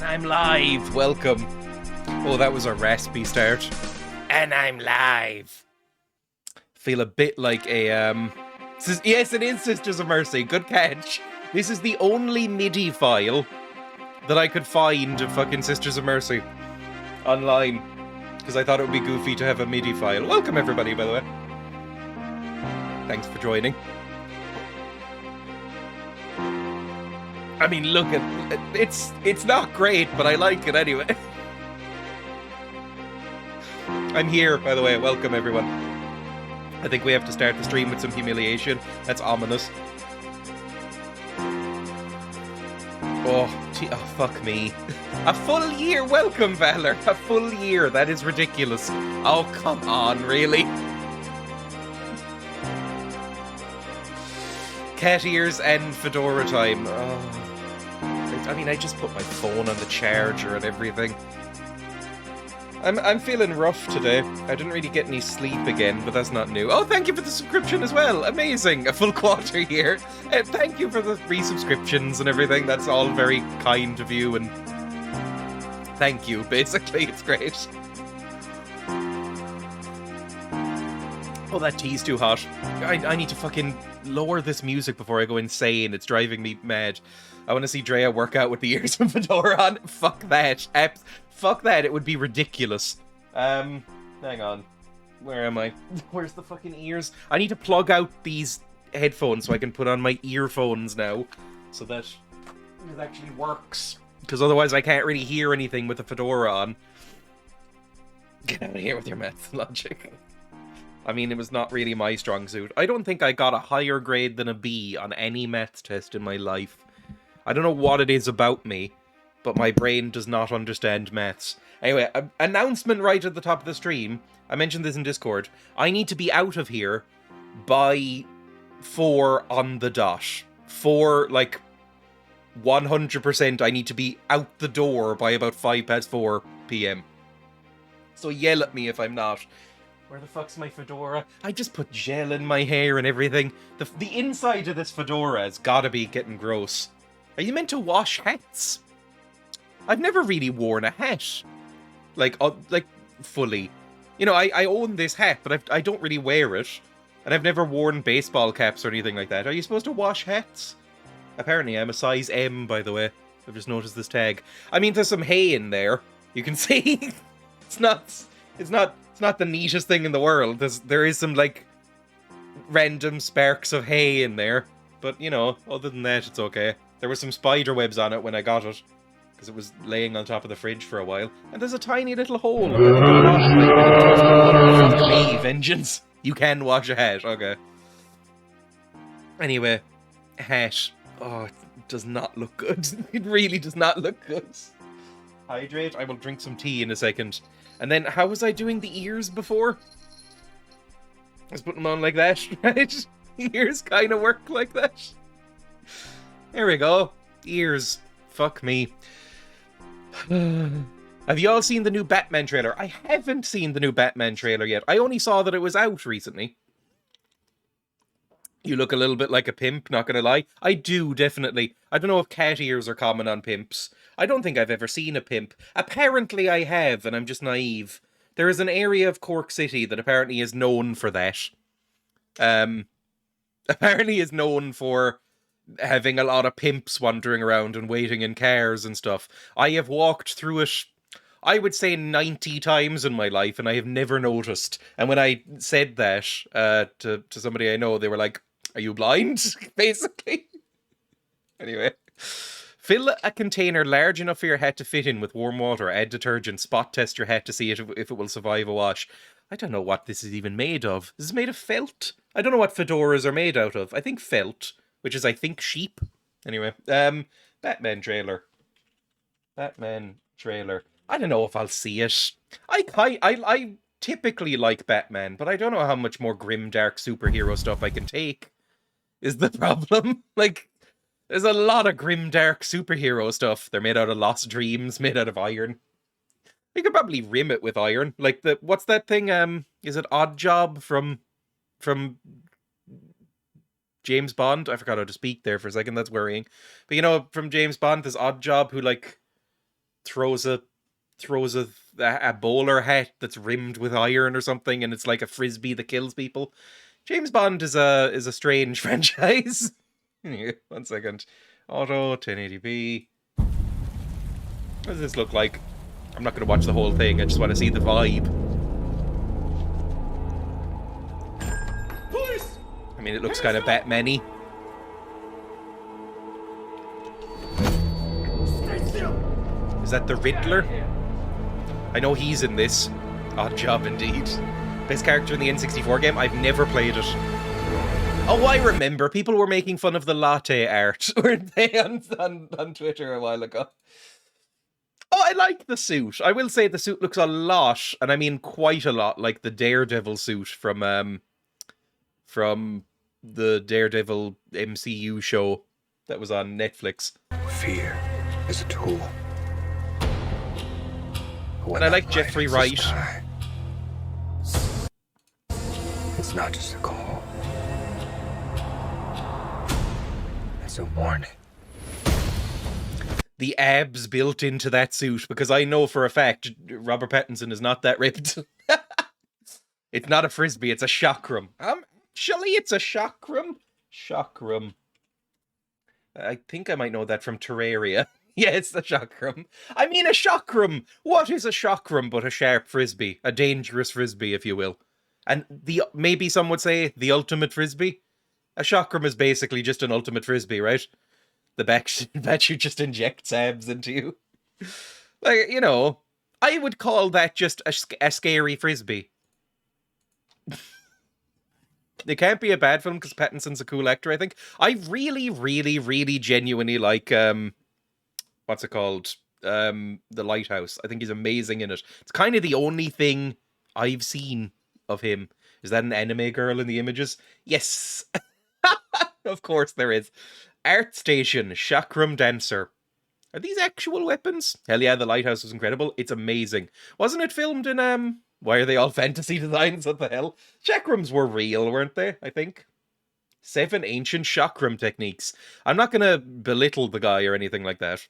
I'm live. Welcome. Oh, that was a raspy start. And I'm live. Feel a bit like a, yes, it is Sisters of Mercy. Good catch. This is the only MIDI file that I could find of fucking Sisters of Mercy online. Because I thought it would be goofy to have a MIDI file. Welcome, everybody, by the way. Thanks for joining. I mean, look at it's not great, but I like it anyway. I'm here, by the way. Welcome, everyone. I think we have to start the stream with some humiliation. That's ominous. Oh, fuck me. A full year. Welcome, Valor. A full year. That is ridiculous. Oh, come on, really? Cat ears and fedora time. Oh. I mean, I just put my phone on the charger and everything. I'm feeling rough today. I didn't really get any sleep again, but that's not new. Oh, thank you for the subscription as well. Amazing. A full quarter here. Thank you for the resubscriptions and everything. That's all very kind of you, and thank you, basically. It's great. Oh, that tea's too hot. I need to fucking lower this music before I go insane. It's driving me mad. I want to see Dreya work out with the ears and fedora on. Fuck that. Fuck that. It would be ridiculous. Hang on. Where am I? Where's the fucking ears? I need to plug out these headphones so I can put on my earphones now. So that it actually works. Because otherwise I can't really hear anything with the fedora on. Get out of here with your math logic. I mean, it was not really my strong suit. I don't think I got a higher grade than a B on any maths test in my life. I don't know what it is about me, but my brain does not understand maths. Anyway, announcement right at the top of the stream. I mentioned this in Discord. I need to be out of here by 4 on the dot. 4, like, 100% I need to be out the door by about 4 p.m. So yell at me if I'm not. Where the fuck's my fedora? I just put gel in my hair and everything. The inside of this fedora has gotta be getting gross. Are you meant to wash hats? I've never really worn a hat. Like fully. You know, I own this hat, but I don't really wear it. And I've never worn baseball caps or anything like that. Are you supposed to wash hats? Apparently, I'm a size M, by the way. I've just noticed this tag. I mean, there's some hay in there. You can see. It's not the neatest thing in the world. There is some, like, random sparks of hay in there. But, you know, other than that, it's okay. There were some spider webs on it when I got it. Because it was laying on top of the fridge for a while. And there's a tiny little hole. I think I washed, like, fuck me, vengeance. You can wash a hat, okay. Anyway, hat. Oh, it does not look good. It really does not look good. Hydrate. I will drink some tea in a second. And then, how was I doing the ears before? I was putting them on like that, right? Ears kind of work like that. There we go. Ears. Fuck me. Have you all seen the new Batman trailer? I haven't seen the new Batman trailer yet. I only saw that it was out recently. You look a little bit like a pimp, not gonna lie. I do, definitely. I don't know if cat ears are common on pimps. I don't think I've ever seen a pimp. Apparently I have, and I'm just naive. There is an area of Cork City that apparently is known for that. Apparently is known for having a lot of pimps wandering around and waiting in cars and stuff. I have walked through it, I would say 90 times in my life, and I have never noticed. And when I said that to somebody I know, they were like, "Are you blind?" Basically. Anyway. Fill a container large enough for your hat to fit in with warm water. Add detergent. Spot test your hat to see if it will survive a wash. I don't know what this is even made of. This is made of felt? I don't know what fedoras are made out of. I think felt, which is, I think, sheep. Anyway, Batman trailer. Batman trailer. I don't know if I'll see it. I typically like Batman, but I don't know how much more grim, dark superhero stuff I can take, is the problem. Like, there's a lot of grim, dark superhero stuff. They're made out of lost dreams, made out of iron. You could probably rim it with iron. Like, what's that thing? Is it Odd Job from James Bond? I forgot how to speak there for a second. That's worrying. But you know, from James Bond, there's Odd Job who, like, throws a bowler hat that's rimmed with iron or something, and it's like a frisbee that kills people. James Bond is a strange franchise. Anyway, 1 second. Auto 1080p. What does this look like? I'm not going to watch the whole thing. I just want to see the vibe. Police! I mean, it looks kind of Batman-y. Stay still! Is that the Riddler? I know he's in this. Odd job indeed. Best character in the N64 game? I've never played it. Oh, I remember. People were making fun of the latte art, weren't they, on Twitter a while ago? Oh, I like the suit. I will say the suit looks a lot, and I mean quite a lot, like the Daredevil suit from the Daredevil MCU show that was on Netflix. Fear is a tool. And I like Jeffrey Wright. It's not just a call. It's a warning. The abs built into that suit, because I know for a fact Robert Pattinson is not that ripped. It's not a frisbee, it's a chakram. Actually, it's a chakram. Chakram. I think I might know that from Terraria. Yeah, it's the chakram. I mean, a chakram! What is a chakram but a sharp frisbee? A dangerous frisbee, if you will. And maybe some would say the ultimate frisbee? A chakram is basically just an ultimate frisbee, right? The bat you just injects abs into you. Like, you know, I would call that just a scary frisbee. It can't be a bad film because Pattinson's a cool actor, I think. I really, really, really genuinely like, what's it called? The Lighthouse. I think he's amazing in it. It's kind of the only thing I've seen of him. Is that an anime girl in the images? Yes! Of course there is. Art Station, Chakram Dancer. Are these actual weapons? Hell yeah, the Lighthouse was incredible. It's amazing. Wasn't it filmed in, why are they all fantasy designs? What the hell? Chakrams were real, weren't they? I think. 7 ancient chakram techniques. I'm not gonna belittle the guy or anything like that.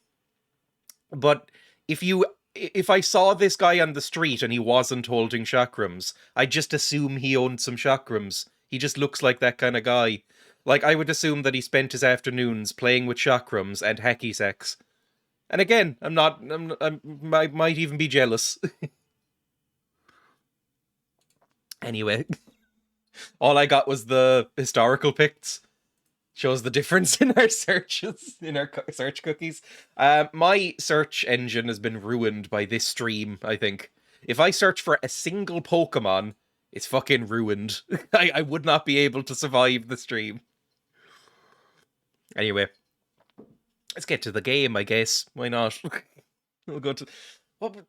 But if I saw this guy on the street and he wasn't holding chakrams, I'd just assume he owned some chakrams. He just looks like that kind of guy. Like, I would assume that he spent his afternoons playing with chakrams and hacky sacks. And again, I might even be jealous. Anyway, all I got was the historical pics. Shows the difference in our searches, in our search cookies. My search engine has been ruined by this stream, I think. If I search for a single Pokemon, it's fucking ruined. I would not be able to survive the stream. Anyway, let's get to the game, I guess. Why not? We'll go to...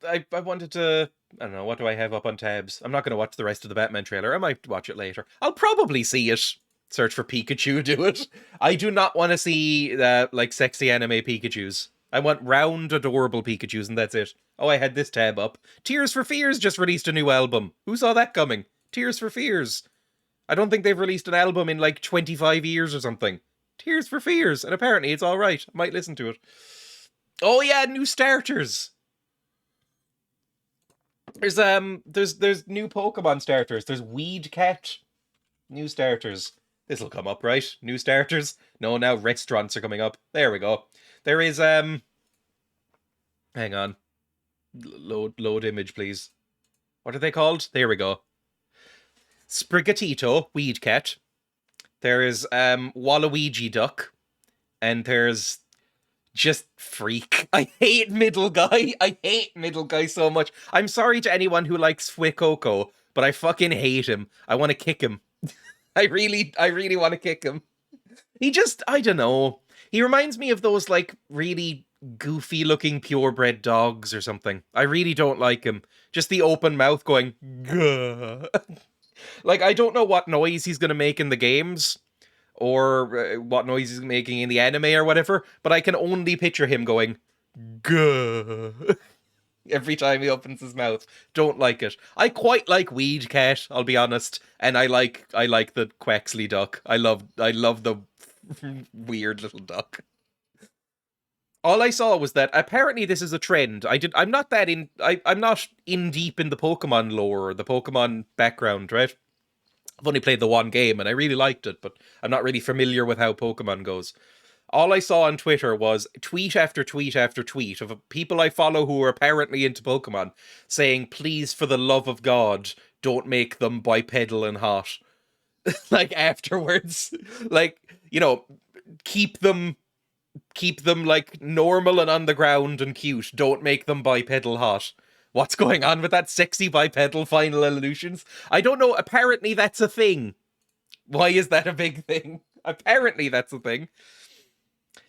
I wanted to... I don't know, what do I have up on tabs? I'm not going to watch the rest of the Batman trailer. I might watch it later. I'll probably see it. Search for Pikachu, do it. I do not want to see, like, sexy anime Pikachus. I want round, adorable Pikachus, and that's it. Oh, I had this tab up. Tears for Fears just released a new album. Who saw that coming? Tears for Fears. I don't think they've released an album in, like, 25 years or something. Tears for Fears, and apparently it's alright. I might listen to it. Oh yeah, new starters! There's new Pokemon starters. There's Weed Cat. New starters. This'll come up, right? New starters? No, now restaurants are coming up. There we go. There is, hang on. Load image, please. What are they called? There we go. Sprigatito, Weed Cat. There is, Waluigi Duck. And there's just Freak. I hate Middle Guy. I hate Middle Guy so much. I'm sorry to anyone who likes Fuecoco, but I fucking hate him. I want to kick him. I really want to kick him. He just, I don't know. He reminds me of those, like, really goofy-looking purebred dogs or something. I really don't like him. Just the open mouth going, gah. Like, I don't know what noise he's going to make in the games, or what noise he's making in the anime or whatever, but I can only picture him going, gah. Every time he opens his mouth. Don't like it. I quite like Weed Cat, I'll be honest, and I like the Quaxley Duck. I love the weird little duck. All I saw was that apparently this is a trend. I'm not that in. I'm not in deep in the Pokemon lore or the Pokemon background, right? I've only played the one game and I really liked it, but I'm not really familiar with how Pokemon goes. All I saw on Twitter was tweet after tweet after tweet of people I follow who are apparently into Pokemon saying, please, for the love of God, don't make them bipedal and hot. Like, afterwards. Like, keep them like normal and on the ground and cute. Don't make them bipedal hot. What's going on with that sexy bipedal final evolutions? I don't know. Apparently that's a thing. Why is that a big thing? Apparently that's a thing.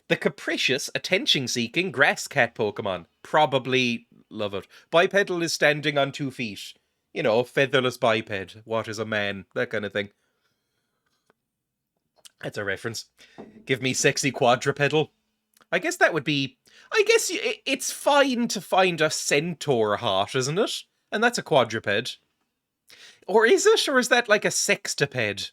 The capricious, attention-seeking grass cat Pokemon. Probably love it. Bipedal is standing on 2 feet. Featherless biped. What is a man? That kind of thing. That's a reference. Give me sexy quadrupedal. I guess that would be... I guess it's fine to find a centaur hot, isn't it? And that's a quadruped. Or is it? Or is that like a sextuped?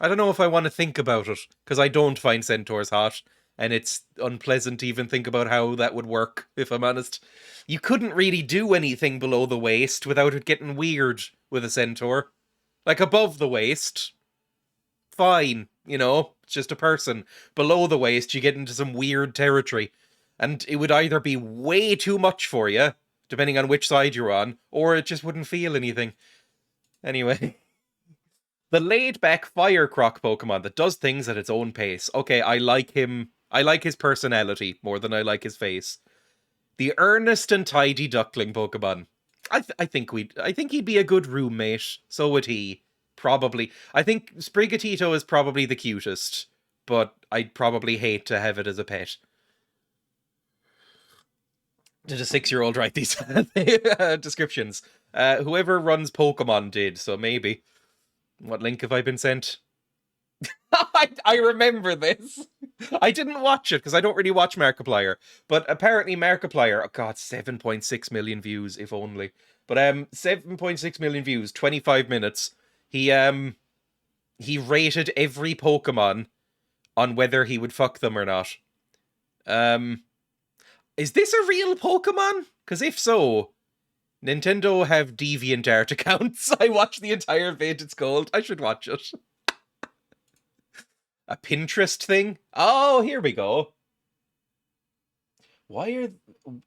I don't know if I want to think about it, because I don't find centaurs hot, and it's unpleasant to even think about how that would work, if I'm honest. You couldn't really do anything below the waist without it getting weird with a centaur. Like, above the waist, fine, it's just a person. Below the waist, you get into some weird territory, and it would either be way too much for you, depending on which side you're on, or it just wouldn't feel anything. Anyway... The laid-back Firecroc Pokemon that does things at its own pace. Okay, I like him. I like his personality more than I like his face. The earnest and tidy Duckling Pokemon. I think he'd be a good roommate. So would he. Probably. I think Sprigatito is probably the cutest, but I'd probably hate to have it as a pet. Did a 6-year-old write these descriptions? Whoever runs Pokemon did, so maybe. What link have I been sent? I remember this. I didn't watch it because I don't really watch Markiplier. But apparently Markiplier, oh god, 7.6 million views, if only. But 7.6 million views, 25 minutes. He rated every Pokemon on whether he would fuck them or not. Is this a real Pokemon? Because if so, Nintendo have DeviantArt accounts. I watched the entire vid, it's called. I should watch it. A Pinterest thing? Oh, here we go. Why are...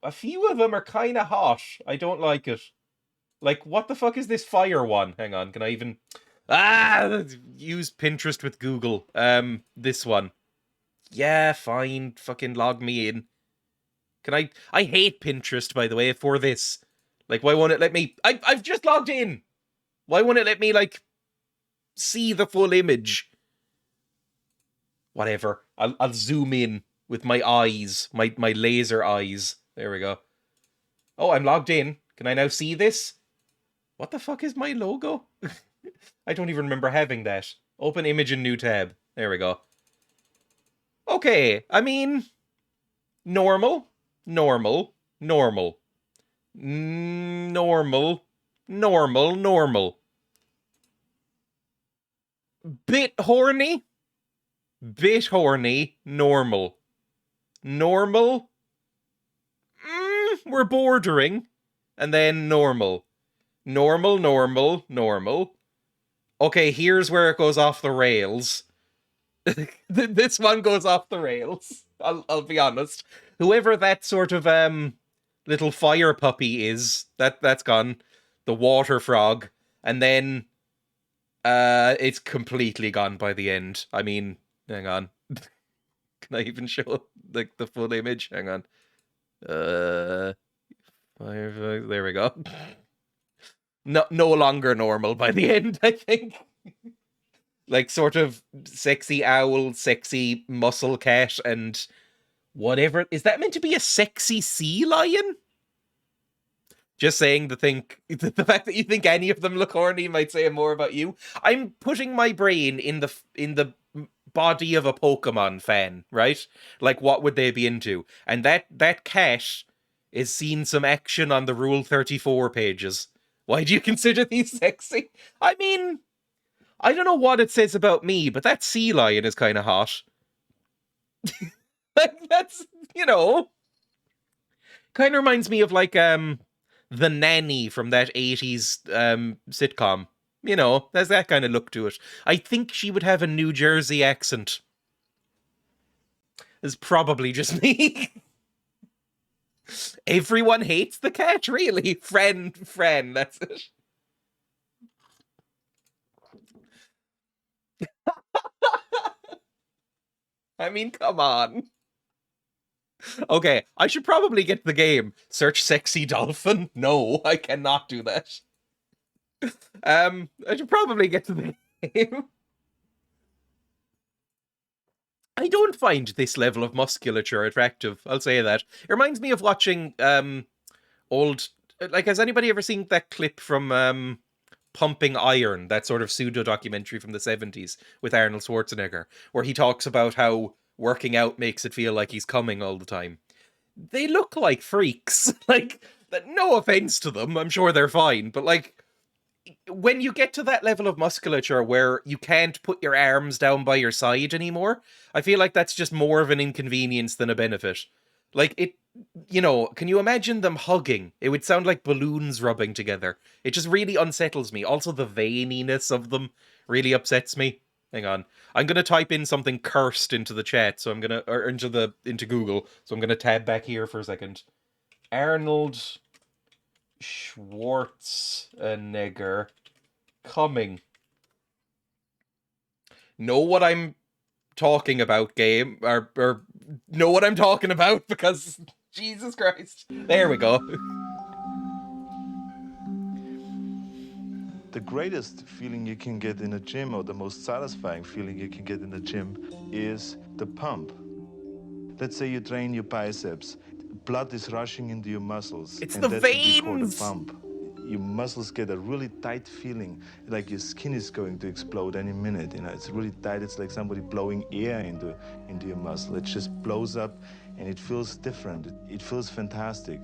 A few of them are kind of hot. I don't like it. Like, what the fuck is this fire one? Hang on, can I even... Use Pinterest with Google. This one. Yeah, fine. Fucking log me in. Can I hate Pinterest, by the way, for this. Like, why won't it let me... I've just logged in! Why won't it let me, like, see the full image? Whatever. I'll zoom in with my eyes. My laser eyes. There we go. Oh, I'm logged in. Can I now see this? What the fuck is my logo? I don't even remember having that. Open image in new tab. There we go. Okay, I mean... Normal. Normal. Normal. Normal. Normal. Normal. Bit horny. Bit horny. Normal. Normal. We're bordering. And then normal. Normal, normal, normal. Okay, here's where it goes off the rails. This one goes off the rails. I'll be honest. Whoever that sort of little fire puppy is, that's gone. The water frog. And then it's completely gone by the end. I mean, hang on. Can I even show like the full image? Hang on. Firefox, there we go. No longer normal by the end, I think. Like, sort of sexy owl, sexy muscle cat, and whatever. Is that meant to be a sexy sea lion? Just saying the fact that you think any of them look horny might say more about you. I'm putting my brain in the body of a Pokemon fan, right? Like, what would they be into? And that cat is seeing some action on the Rule 34 pages. Why do you consider these sexy? I mean, I don't know what it says about me, but that sea lion is kind of hot. Like, that's, you know, kind of reminds me of like the nanny from that 80s sitcom. You know, there's that kind of look to it. I think she would have a New Jersey accent. It's probably just me. Everyone hates the cat, really. Friend, that's it. I mean, come on. Okay, I should probably get the game. Search sexy dolphin? No, I cannot do that. I should probably get to the game. I don't find this level of musculature attractive, I'll say that. It reminds me of watching old, like, has anybody ever seen that clip from Pumping Iron, that sort of pseudo documentary from the 70s with Arnold Schwarzenegger, where he talks about how working out makes it feel like he's coming all the time? They look like freaks. Like, no offense to them, I'm sure they're fine, but like, when you get to that level of musculature where you can't put your arms down by your side anymore, I feel like that's just more of an inconvenience than a benefit. Like, it, you know, can you imagine them hugging? It would sound like balloons rubbing together. It just really unsettles me. Also, the veininess of them really upsets me. Hang on. I'm gonna type in something cursed into the chat, so I'm gonna, or into Google, so I'm gonna tab back here for a second. Arnold Schwarzenegger coming. Know what I'm talking about, game, or know what I'm talking about, because Jesus Christ. There we go. The greatest feeling you can get in a gym, or the most satisfying feeling you can get in the gym, is the pump. Let's say you train your biceps. Blood is rushing into your muscles. It's and the that's what we call veins! the pump. Your muscles get a really tight feeling, like your skin is going to explode any minute. You know, it's really tight. It's like somebody blowing air into your muscle. It just blows up, and it feels different. It feels fantastic.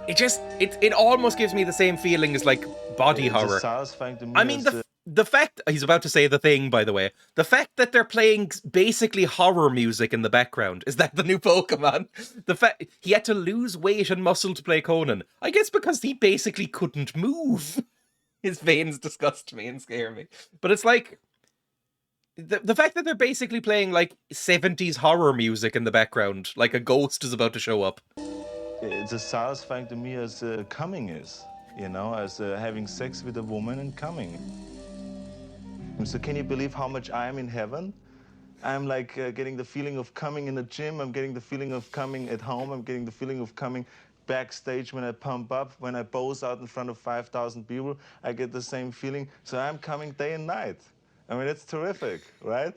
It almost gives me the same feeling as like body It's horror. as satisfying to me I mean, as, the fact he's about to say the thing, by the way, the fact that they're playing basically horror music in the background, is that the new Pokemon? The fact he had to lose weight and muscle to play Conan, I guess because he basically couldn't move. His veins disgust me and scare me. But it's like, the fact that they're basically playing like 70s horror music in the background, like a ghost is about to show up. it's as satisfying to me as coming is, you know, as having sex with a woman and coming. So can you believe how much I am in heaven? I'm like getting the feeling of coming in the gym. I'm getting the feeling of coming at home. I'm getting the feeling of coming backstage when I pump up, when I pose out in front of 5,000 people. I get the same feeling. So I'm coming day and night. I mean, it's terrific, right?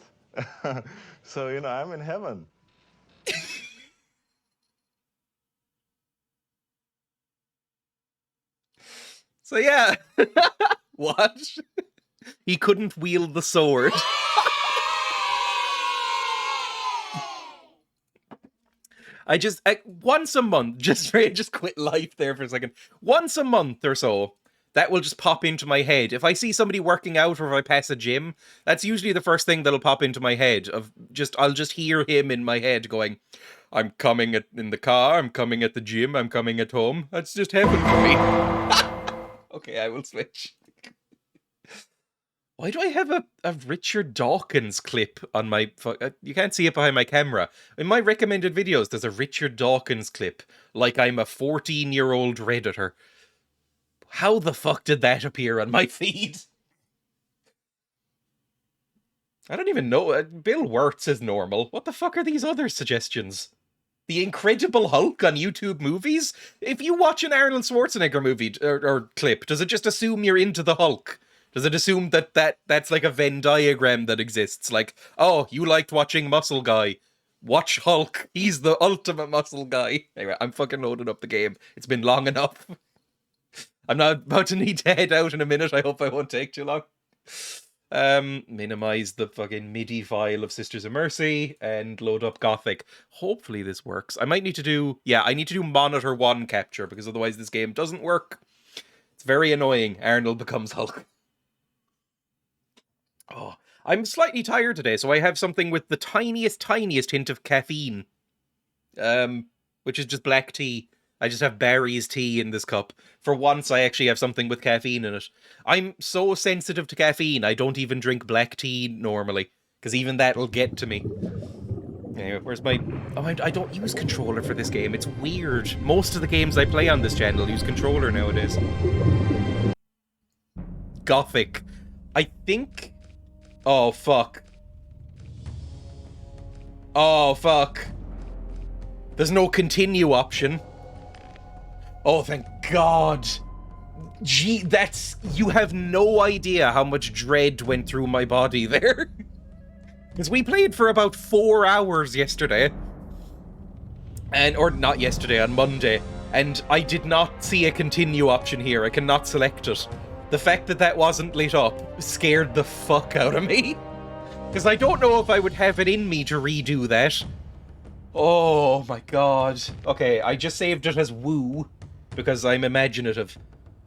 So, you know, I'm in heaven. So yeah. What? He couldn't wield the sword. Once a month, just quit life there for a second. Once a month or so, that will just pop into my head. If I see somebody working out or if I pass a gym, that's usually the first thing that'll pop into my head. I'll just hear him in my head going, I'm coming in the car, I'm coming at the gym, I'm coming at home. That's just heaven for me. Okay, I will switch. Why do I have a Richard Dawkins clip on my... You can't see it behind my camera. In my recommended videos, there's a Richard Dawkins clip, like I'm a 14-year-old Redditor. How the fuck did that appear on my feed? I don't even know. Bill Wirtz is normal. What the fuck are these other suggestions? The Incredible Hulk on YouTube movies? If you watch an Arnold Schwarzenegger movie or clip, does it just assume you're into the Hulk? Does it assume that's like a Venn diagram that exists? Like, oh, you liked watching Muscle Guy. Watch Hulk. He's the ultimate muscle guy. Anyway, I'm fucking loading up the game. It's been long enough. I'm not about to need to head out in a minute. I hope I won't take too long. Minimize the fucking MIDI file of Sisters of Mercy and load up Gothic. Hopefully this works. I might need to do... Yeah, I need to do monitor 1 capture because otherwise this game doesn't work. It's very annoying. Arnold becomes Hulk. Oh, I'm slightly tired today, so I have something with the tiniest hint of caffeine. Which is just black tea. I just have Barry's tea in this cup. For once, I actually have something with caffeine in it. I'm so sensitive to caffeine, I don't even drink black tea normally. Because even that'll get to me. Anyway, where's my... Oh, I don't use controller for this game. It's weird. Most of the games I play on this channel use controller nowadays. Gothic. I think... Oh, fuck. Oh, fuck. There's no continue option. Oh, thank God. Gee, that's... You have no idea how much dread went through my body there. Because we played for about 4 hours yesterday. Or not yesterday, on Monday. And I did not see a continue option here. I cannot select it. The fact that that wasn't lit up scared the fuck out of me. Because I don't know if I would have it in me to redo that. Oh my God. Okay, I just saved it as woo. Because I'm imaginative.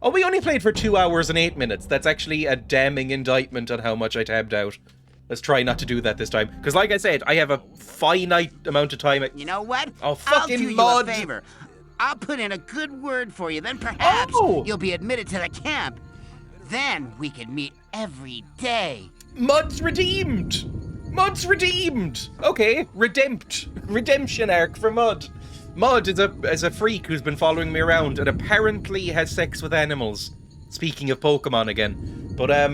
Oh, we only played for 2 hours and 8 minutes. That's actually a damning indictment on how much I tabbed out. Let's try not to do that this time. Because like I said, I have a finite amount of time. You know what? Oh, fucking I'll do Mud. you a favor. I'll put in a good word for you. Then perhaps you'll be admitted to the camp. Then we can meet every day. Mud's redeemed! Mud's redeemed! Okay, redemption arc for Mud. Mud is a freak who's been following me around and apparently has sex with animals. Speaking of Pokemon again. But,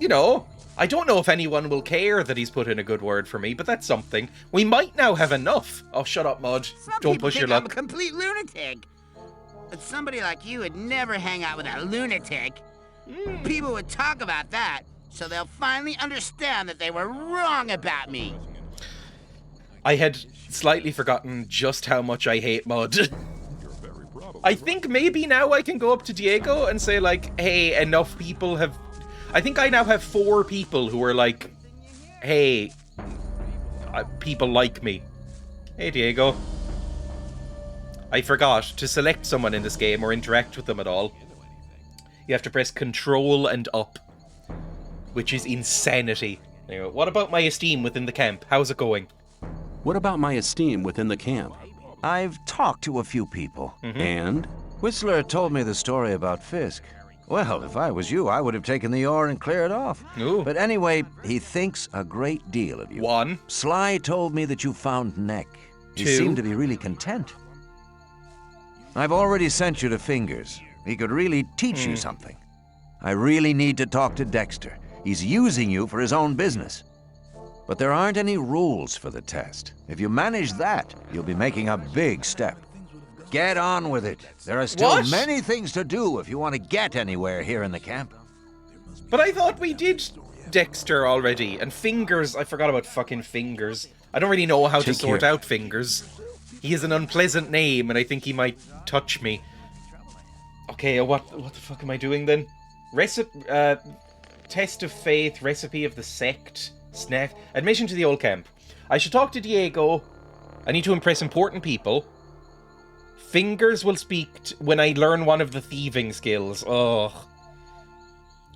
you know, I don't know if anyone will care that he's put in a good word for me, but that's something. We might now have enough. Oh, shut up, Mud. Don't push your luck. I'm a complete lunatic. But somebody like you would never hang out with a lunatic. People would talk about that, so they'll finally understand that they were wrong about me. I had slightly forgotten just how much I hate Mud. I think maybe now I can go up to Diego and say, like, hey, enough people have... I think I now have 4 people who are like, hey, people like me. Hey, Diego. I forgot to select someone in this game or interact with them at all. You have to press Control and up, which is insanity. Anyway, what about my esteem within the camp? How's it going? What about my esteem within the camp? I've talked to a few people. And? Whistler told me the story about Fisk. Well, if I was you, I would have taken the ore and cleared it off. Ooh. But anyway, he thinks a great deal of you. 1. Sly told me that you found Neck. He 2. seemed to be really content. I've already sent you to Fingers. He could really teach you something. I really need to talk to Dexter. He's using you for his own business. But there aren't any rules for the test. If you manage that, you'll be making a big step. Get on with it. There are still What? many things to do if you want to get anywhere here in the camp. But I thought we did Dexter already, and Fingers, I forgot about fucking Fingers. I don't really know how to Take sort care. out Fingers. He has an unpleasant name, and I think he might touch me. Okay, what the fuck am I doing then? Test of faith, recipe of the sect, snack, admission to the old camp. I should talk to Diego. I need to impress important people. Fingers will speak when I learn one of the thieving skills. Ugh.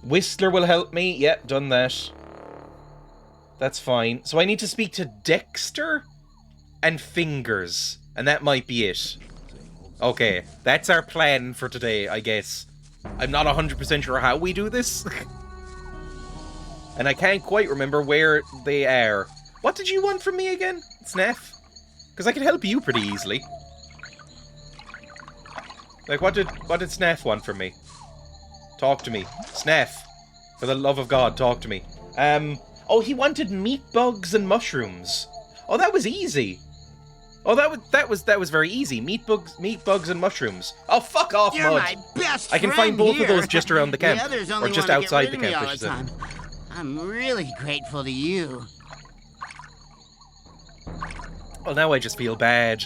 Whistler will help me. Yep, done that. That's fine. So I need to speak to Dexter and Fingers. And that might be it. Okay, that's our plan for today, I guess. I'm not 100% sure how we do this. And I can't quite remember where they are. What did you want from me again, Snaff? Because I can help you pretty easily. Like, what did Snaff want from me? Talk to me. Snaff. For the love of God, talk to me. Oh, he wanted meat bugs and mushrooms. Oh, that was easy. Oh, that was very easy. Meat bugs and mushrooms. Oh, fuck off, You're Mud. my best I can friend find both here. of those just around the camp. others only Or just want to outside get the rid of me camp, all I should the say. time. I'm really grateful to you. Well, now I just feel bad.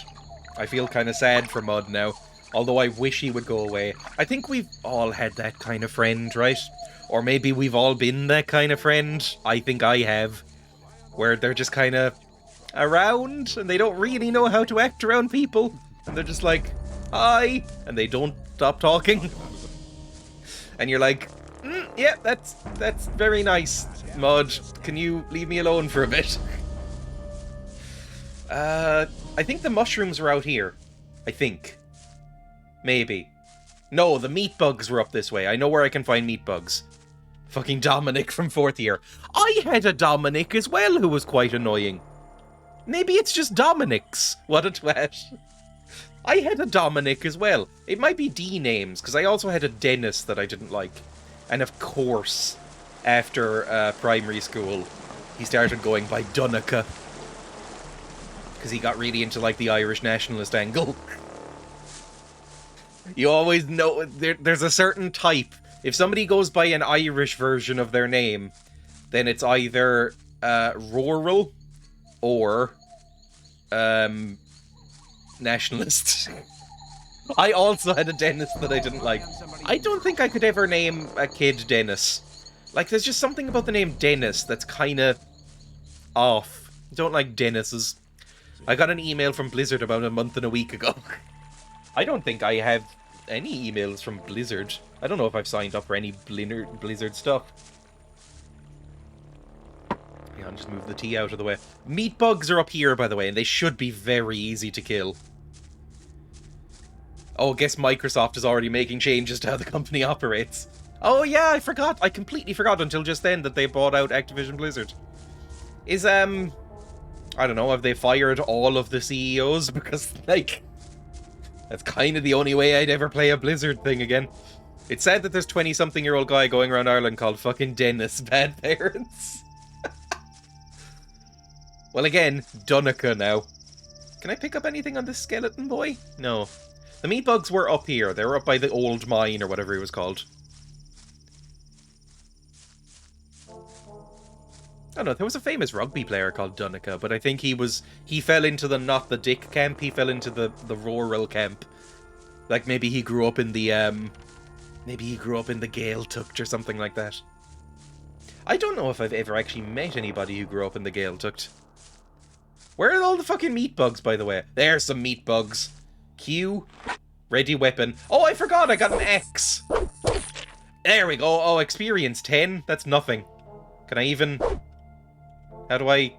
I feel kind of sad for Mud now. Although I wish he would go away. I think we've all had that kind of friend, right? Or maybe we've all been that kind of friend. I think I have. Where they're just kind of around and they don't really know how to act around people. And they're just like, hi, and they don't stop talking. And you're like, yeah, that's very nice, Mud. Can you leave me alone for a bit? I think the mushrooms were out here. I think. Maybe. No, the meat bugs were up this way. I know where I can find meat bugs. Fucking Dominic from 4th year. I had a Dominic as well who was quite annoying. Maybe it's just Dominic's. What a twat. I had a Dominic as well. It might be D names, because I also had a Dennis that I didn't like. And of course, after primary school, he started going by Dunica. Because he got really into, like, the Irish nationalist angle. You always know, there's a certain type. If somebody goes by an Irish version of their name, then it's either rural or nationalist. I also had a Dennis that I didn't like. I don't think I could ever name a kid Dennis. Like, there's just something about the name Dennis that's kind of off. I don't like Dennises. I got an email from Blizzard about a month and a week ago. I don't think I have any emails from Blizzard. I don't know if I've signed up for any Blizzard stuff. Yeah, I'll just move the tea out of the way. Meat bugs are up here, by the way, and they should be very easy to kill. Oh, I guess Microsoft is already making changes to how the company operates. Oh yeah, I forgot. I completely forgot until just then that they bought out Activision Blizzard. Is, I don't know, have they fired all of the CEOs? Because, like, that's kind of the only way I'd ever play a Blizzard thing again. It's sad that there's 20-something-year-old guy going around Ireland called fucking Dennis Bad Parents. Well, again, Dunica now. Can I pick up anything on this skeleton boy? No. The meat bugs were up here. They were up by the old mine or whatever it was called. I don't know, there was a famous rugby player called Dunica, but I think he fell into the not the dick camp, he fell into the rural camp. Like, maybe he grew up in the, Gaeltacht or something like that. I don't know if I've ever actually met anybody who grew up in the Gaeltacht. Where are all the fucking meat bugs, by the way? There's some meat bugs. Q. Ready weapon. Oh, I forgot, I got an X. There we go. Oh, experience 10. That's nothing. Can I even... How do I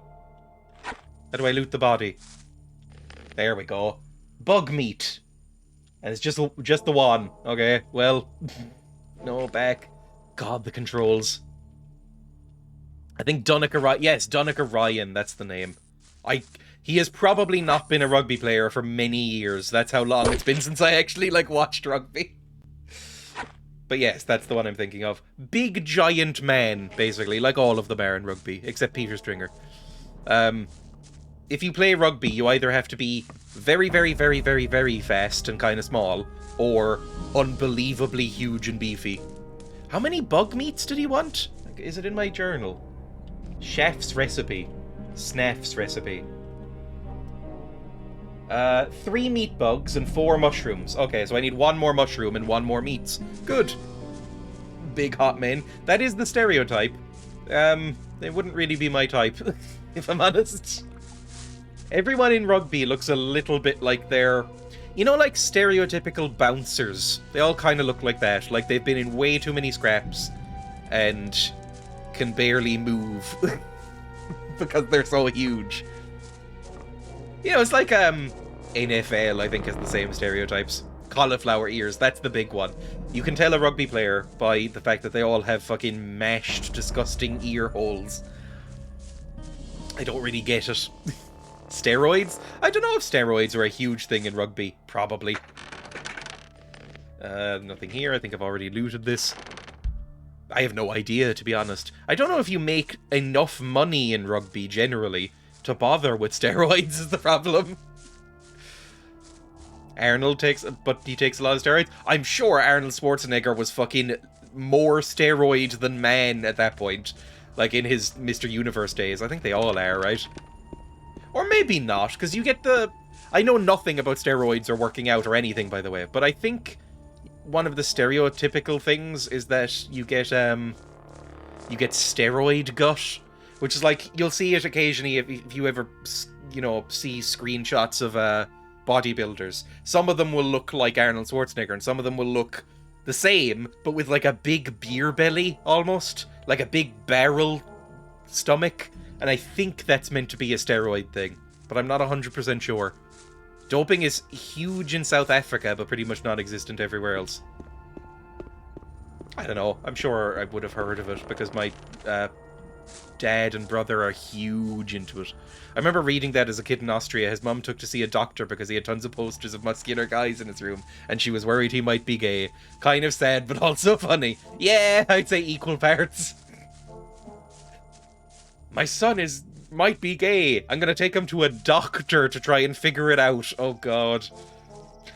loot the body? There we go. Bug meat. And it's just the one. Okay, well... No, back. God, the controls. I think Dunica Ryan... Yes, Dunica Ryan, that's the name. He has probably not been a rugby player for many years. That's how long it's been since I actually, like, watched rugby. But yes, that's the one I'm thinking of. Big giant man, basically, like all of them are in rugby, except Peter Stringer. If you play rugby, you either have to be very, very, very, very, very fast and kind of small, or unbelievably huge and beefy. How many bug meats did he want? Is it in my journal? Chef's recipe. Snaff's recipe. 3 meat bugs and 4 mushrooms. Okay, so I need 1 more mushroom and 1 more meats. Good. Big hot men. That is the stereotype. They wouldn't really be my type, if I'm honest. Everyone in rugby looks a little bit like they're... You know, like stereotypical bouncers. They all kind of look like that. Like they've been in way too many scraps and can barely move because they're so huge. You know, it's like NFL, I think, has the same stereotypes. Cauliflower ears, that's the big one. You can tell a rugby player by the fact that they all have fucking mashed, disgusting ear holes. I don't really get it. Steroids? I don't know if steroids are a huge thing in rugby. Probably. Nothing here. I think I've already looted this. I have no idea, to be honest. I don't know if you make enough money in rugby, generally, to bother with steroids is the problem. Arnold takes a lot of steroids. I'm sure Arnold Schwarzenegger was fucking more steroid than man at that point. Like in his Mr. Universe days. I think they all are, right? Or maybe not, because you get the... I know nothing about steroids or working out or anything, by the way, but I think one of the stereotypical things is that you get steroid gut, which is like, you'll see it occasionally if you ever, you know, see screenshots of bodybuilders. Some of them will look like Arnold Schwarzenegger, and some of them will look the same, but with like a big beer belly, almost. Like a big barrel stomach. And I think that's meant to be a steroid thing, but I'm not 100% sure. Doping is huge in South Africa, but pretty much non-existent everywhere else. I don't know. I'm sure I would have heard of it, because my dad and brother are huge into it. I remember reading that as a kid in Austria. His mum took to see a doctor because he had tons of posters of muscular guys in his room, and she was worried he might be gay. Kind of sad, but also funny. Yeah, I'd say equal parts. My son might be gay. I'm gonna take him to a doctor to try and figure it out. Oh god.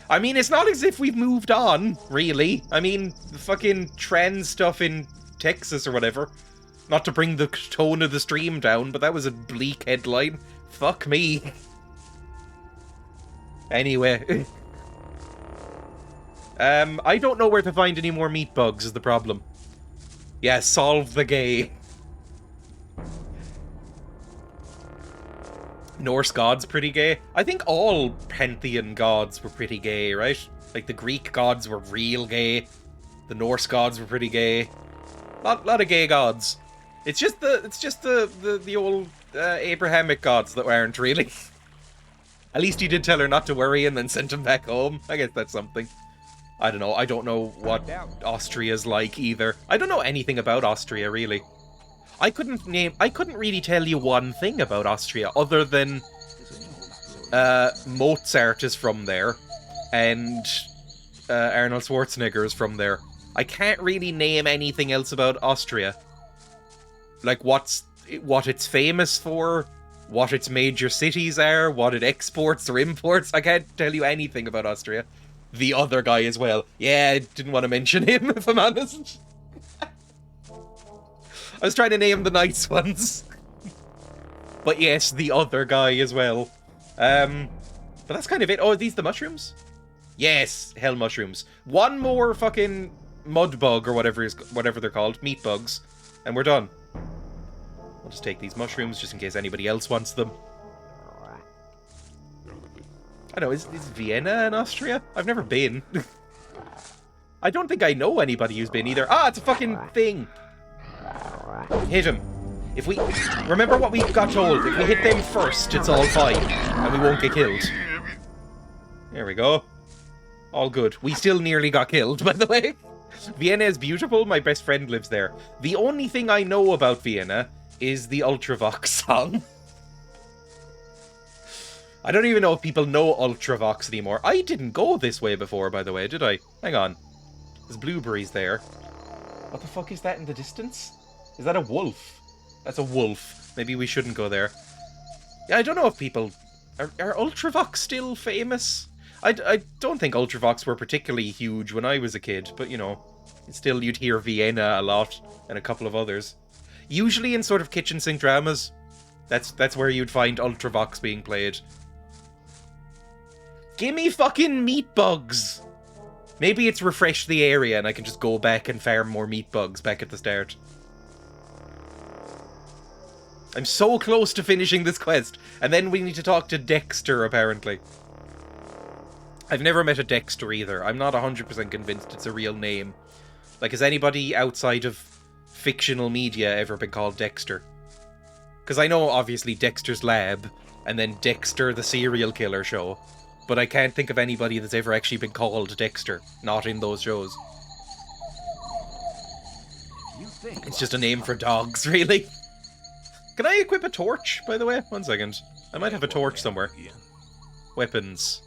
I mean, it's not as if we've moved on, really. I mean, the fucking trans stuff in Texas or whatever. Not to bring the tone of the stream down, but that was a bleak headline. Fuck me. Anyway. I don't know where to find any more meat bugs is the problem. Yeah, solve the gay. Norse gods pretty gay. I think all pantheon gods were pretty gay, right? Like the Greek gods were real gay. The Norse gods were pretty gay. Lot of gay gods. It's just the old Abrahamic gods that weren't really. At least he did tell her not to worry and then sent him back home. I guess that's something. I don't know. I don't know what Austria's like either. I don't know anything about Austria really. I couldn't really tell you one thing about Austria other than Mozart is from there and Arnold Schwarzenegger is from there. I can't really name anything else about Austria. Like what it's famous for, what its major cities are, what it exports or imports. I can't tell you anything about Austria. The other guy as well. Yeah, I didn't want to mention him if I'm honest. I was trying to name the nice ones. But yes, the other guy as well. But that's kind of it. Oh, are these the mushrooms? Yes, hell mushrooms. One more fucking mud bug or whatever they're called. Meat bugs. And we're done. I'll just take these mushrooms just in case anybody else wants them. I don't know, is Vienna in Austria? I've never been. I don't think I know anybody who's been either. Ah, it's a fucking thing. Hit him. If we... Remember what we got told. If we hit them first, it's all fine. And we won't get killed. There we go. All good. We still nearly got killed, by the way. Vienna is beautiful. My best friend lives there. The only thing I know about Vienna is the Ultravox song. I don't even know if people know Ultravox anymore. I didn't go this way before, by the way, did I? Hang on. There's blueberries there. What the fuck is that in the distance? Is that a wolf? That's a wolf. Maybe we shouldn't go there. Yeah, I don't know if people... Are Ultravox still famous? I don't think Ultravox were particularly huge when I was a kid, but, you know, still you'd hear Vienna a lot, and a couple of others. Usually in sort of kitchen sink dramas, that's where you'd find Ultravox being played. Gimme fucking meat bugs! Maybe it's refreshed the area and I can just go back and farm more meat bugs back at the start. I'm so close to finishing this quest, and then we need to talk to Dexter, apparently. I've never met a Dexter either. I'm not 100% convinced it's a real name. Like, has anybody outside of fictional media ever been called Dexter? Because I know, obviously, Dexter's Lab, and then Dexter the Serial Killer show. But I can't think of anybody that's ever actually been called Dexter. Not in those shows. It's just a name for dogs, really. Can I equip a torch, by the way? 1 second. I might have a torch somewhere. Weapons.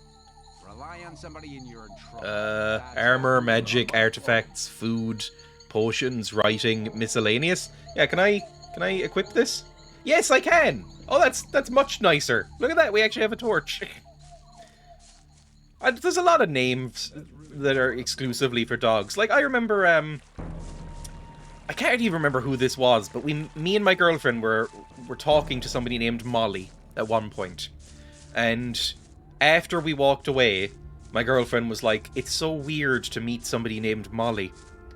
Armor, magic, artifacts, food, potions, writing, miscellaneous. Yeah, can I equip this? Yes, I can! Oh, that's much nicer. Look at that, we actually have a torch. There's a lot of names that are exclusively for dogs. Like, I remember, I can't even remember who this was, but me and my girlfriend were talking to somebody named Molly at one point. And after we walked away, my girlfriend was like, it's so weird to meet somebody named Molly.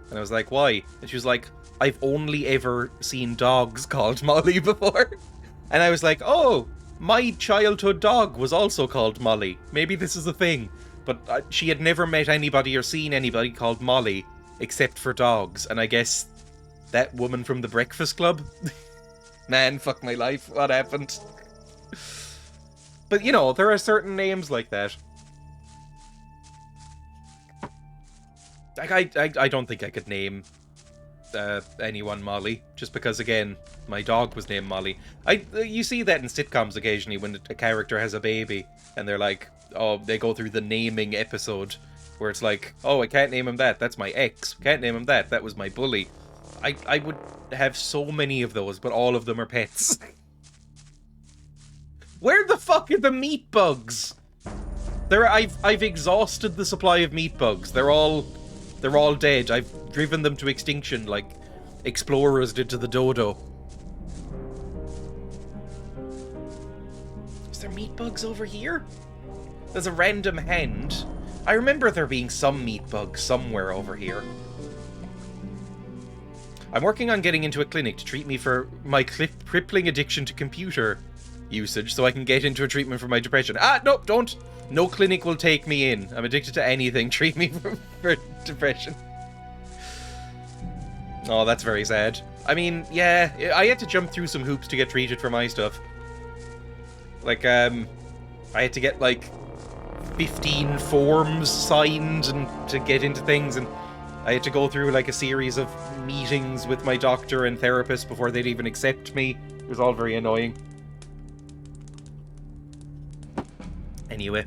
And I was like, why? And she was like, I've only ever seen dogs called Molly before. And I was like, oh, my childhood dog was also called Molly. Maybe this is a thing. But she had never met anybody or seen anybody called Molly, except for dogs. And I guess that woman from the Breakfast Club? Man, fuck my life. What happened? But, you know, there are certain names like that. Like, I don't think I could name anyone Molly, just because, again, my dog was named Molly. You see that in sitcoms occasionally when a character has a baby, and they're like, oh, they go through the naming episode, where it's like, oh, I can't name him that, that's my ex. Can't name him that, that was my bully. I would have so many of those, but all of them are pets. Where the fuck are the meat bugs? I've exhausted the supply of meat bugs. They're all dead. I've driven them to extinction like explorers did to the dodo. Is there meat bugs over here? There's a random hand. I remember there being some meat bugs somewhere over here. I'm working on getting into a clinic to treat me for my crippling addiction to computer usage so I can get into a treatment for my depression. Ah, no, don't. No clinic will take me in. I'm addicted to anything. Treat me for depression. Oh, that's very sad. I mean, yeah, I had to jump through some hoops to get treated for my stuff. Like, I had to get, like, 15 forms signed and to get into things, and I had to go through, like, a series of meetings with my doctor and therapist before they'd even accept me. It was all very annoying. Anyway.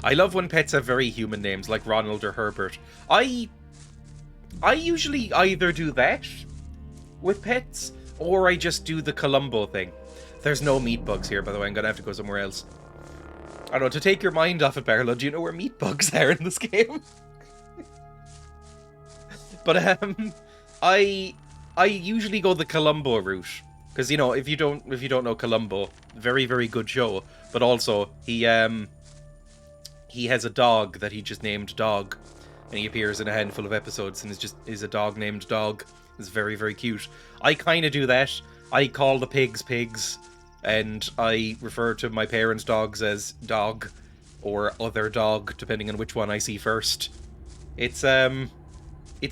I love when pets have very human names, like Ronald or Herbert. I usually either do that with pets, or I just do the Columbo thing. There's no meat bugs here, by the way. I'm gonna have to go somewhere else. I don't know, to take your mind off it, Barlow, do you know where meat bugs are in this game? But, I usually go the Columbo route. Because, you know, if you don't know Columbo, very, very good show. But also, he has a dog that he just named Dog. And he appears in a handful of episodes and is a dog named Dog. It's very, very cute. I kind of do that. I call the pigs pigs. And I refer to my parents' dogs as Dog. Or Other Dog, depending on which one I see first. It's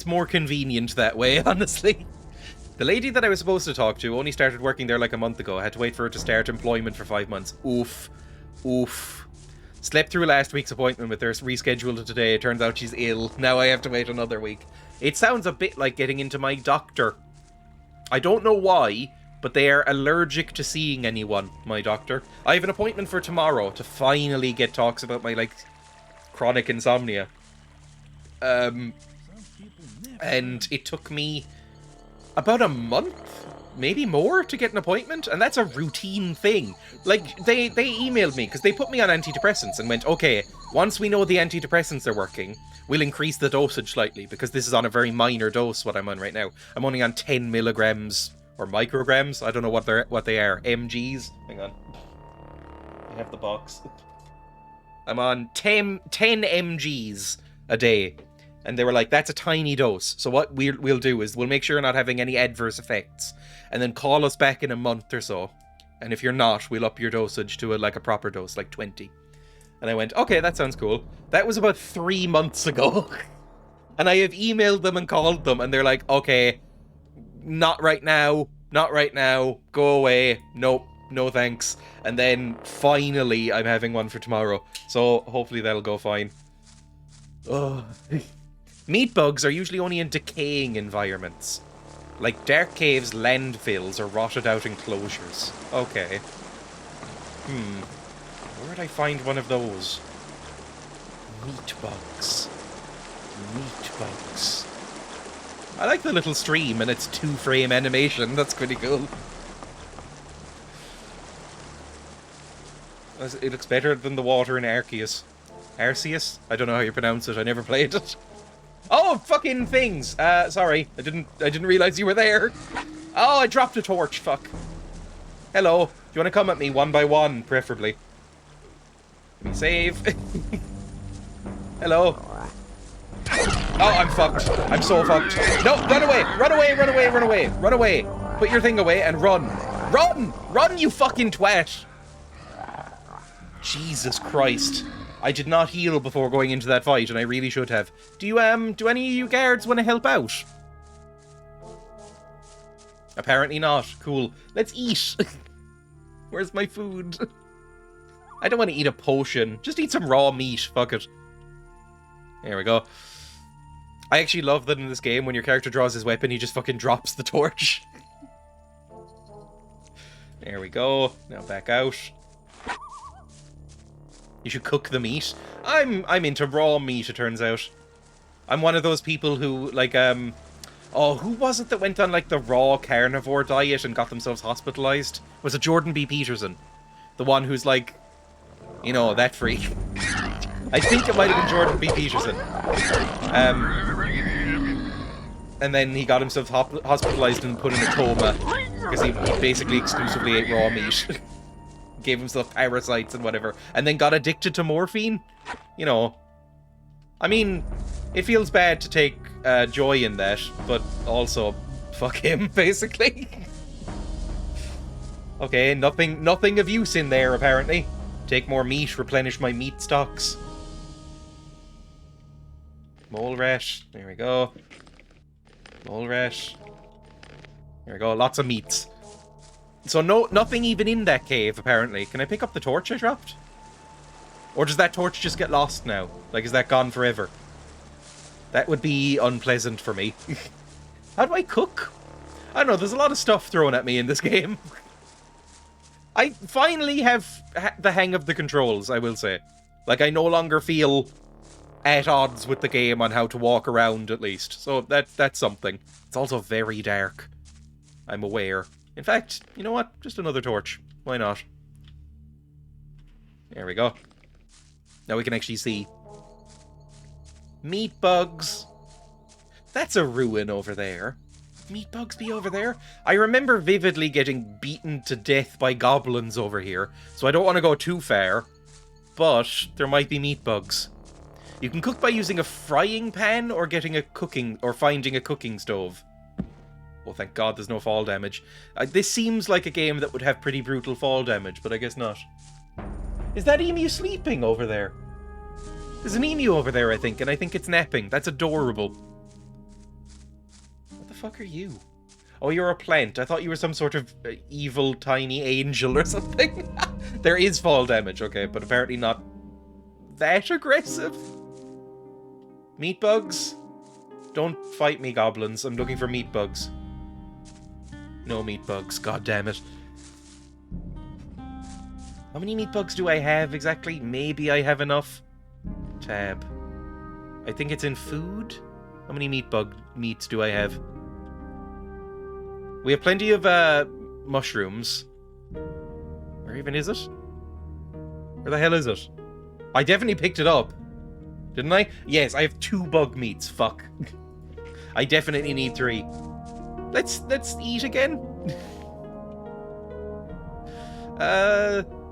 more convenient that way, honestly. The lady that I was supposed to talk to only started working there like a month ago. I had to wait for her to start employment for 5 months. Oof. Oof. Slept through last week's appointment with her, rescheduled it today. It turns out she's ill. Now I have to wait another week. It sounds a bit like getting into my doctor. I don't know why, but they are allergic to seeing anyone, my doctor. I have an appointment for tomorrow to finally get talks about my, like, chronic insomnia. And it took me about a month, maybe more, to get an appointment, and that's a routine thing. Like, they emailed me, because they put me on antidepressants, and went, okay, once we know the antidepressants are working, we'll increase the dosage slightly, because this is on a very minor dose, what I'm on right now. I'm only on 10 milligrams, or micrograms, I don't know what they are, mgs? Hang on. I have the box. I'm on 10 mgs a day. And they were like, that's a tiny dose. So what we'll do is we'll make sure you're not having any adverse effects. And then call us back in a month or so. And if you're not, we'll up your dosage to a proper dose, like 20. And I went, okay, that sounds cool. That was about 3 months ago. And I have emailed them and called them. And they're like, okay, not right now. Not right now. Go away. Nope. No thanks. And then finally I'm having one for tomorrow. So hopefully that'll go fine. Oh. Meat bugs are usually only in decaying environments. Like dark caves, landfills, or rotted out enclosures. Okay. Where'd I find one of those? Meat bugs. Meat bugs. I like the little stream and its 2-frame animation. That's pretty cool. It looks better than the water in Arceus. Arceus? I don't know how you pronounce it. I never played it. Oh, fucking things! Sorry. I didn't realize you were there. Oh, I dropped a torch. Fuck. Hello. Do you want to come at me one by one, preferably? Let me save. Hello. Oh, I'm fucked. I'm so fucked. No, run away! Run away, run away, run away! Run away! Put your thing away and run. Run! Run, you fucking twat! Jesus Christ. I did not heal before going into that fight, and I really should have. Do any of you guards want to help out? Apparently not. Cool. Let's eat. Where's my food? I don't want to eat a potion. Just eat some raw meat. Fuck it. There we go. I actually love that in this game, when your character draws his weapon, he just fucking drops the torch. There we go. Now back out. You should cook the meat. I'm into raw meat, it turns out. I'm one of those people who, like, oh, who was it that went on, like, the raw carnivore diet and got themselves hospitalized? Was it Jordan B. Peterson? The one who's, like, you know, that freak. I think it might have been Jordan B. Peterson. And then he got himself hospitalized and put in a coma because he basically exclusively ate raw meat. Gave himself parasites and whatever, and then got addicted to morphine. You know, I mean, it feels bad to take joy in that, but also, fuck him, basically. Okay, nothing of use in there, apparently. Take more meat, replenish my meat stocks. Mole rat, there we go. Mole rat. There we go, lots of meats. So nothing even in that cave, apparently. Can I pick up the torch I dropped? Or does that torch just get lost now? Like, is that gone forever? That would be unpleasant for me. How do I cook? I don't know, there's a lot of stuff thrown at me in this game. I finally have the hang of the controls, I will say. Like, I no longer feel at odds with the game on how to walk around, at least. So that's something. It's also very dark. I'm aware. In fact, you know what? Just another torch. Why not? There we go. Now we can actually see. Meat bugs. That's a ruin over there. Meat bugs be over there? I remember vividly getting beaten to death by goblins over here, so I don't want to go too far, but there might be meat bugs. You can cook by using a frying pan or getting a cooking, or finding a cooking stove. Oh, thank God there's no fall damage. This seems like a game that would have pretty brutal fall damage, but I guess not. Is that emu sleeping over there? There's an emu over there, I think, and I think it's napping. That's adorable. What the fuck are you? Oh, you're a plant. I thought you were some sort of evil tiny angel or something. There is fall damage, okay, but apparently not that aggressive. Meat bugs? Don't fight me, goblins. I'm looking for meat bugs. No meat bugs, god damn it. How many meat bugs do I have exactly? Maybe I have enough. Tab. I think it's in food? How many meats do I have? We have plenty of mushrooms. Where even is it? Where the hell is it? I definitely picked it up. Didn't I? Yes, I have 2 bug meats. Fuck. I definitely need 3. Let's eat again.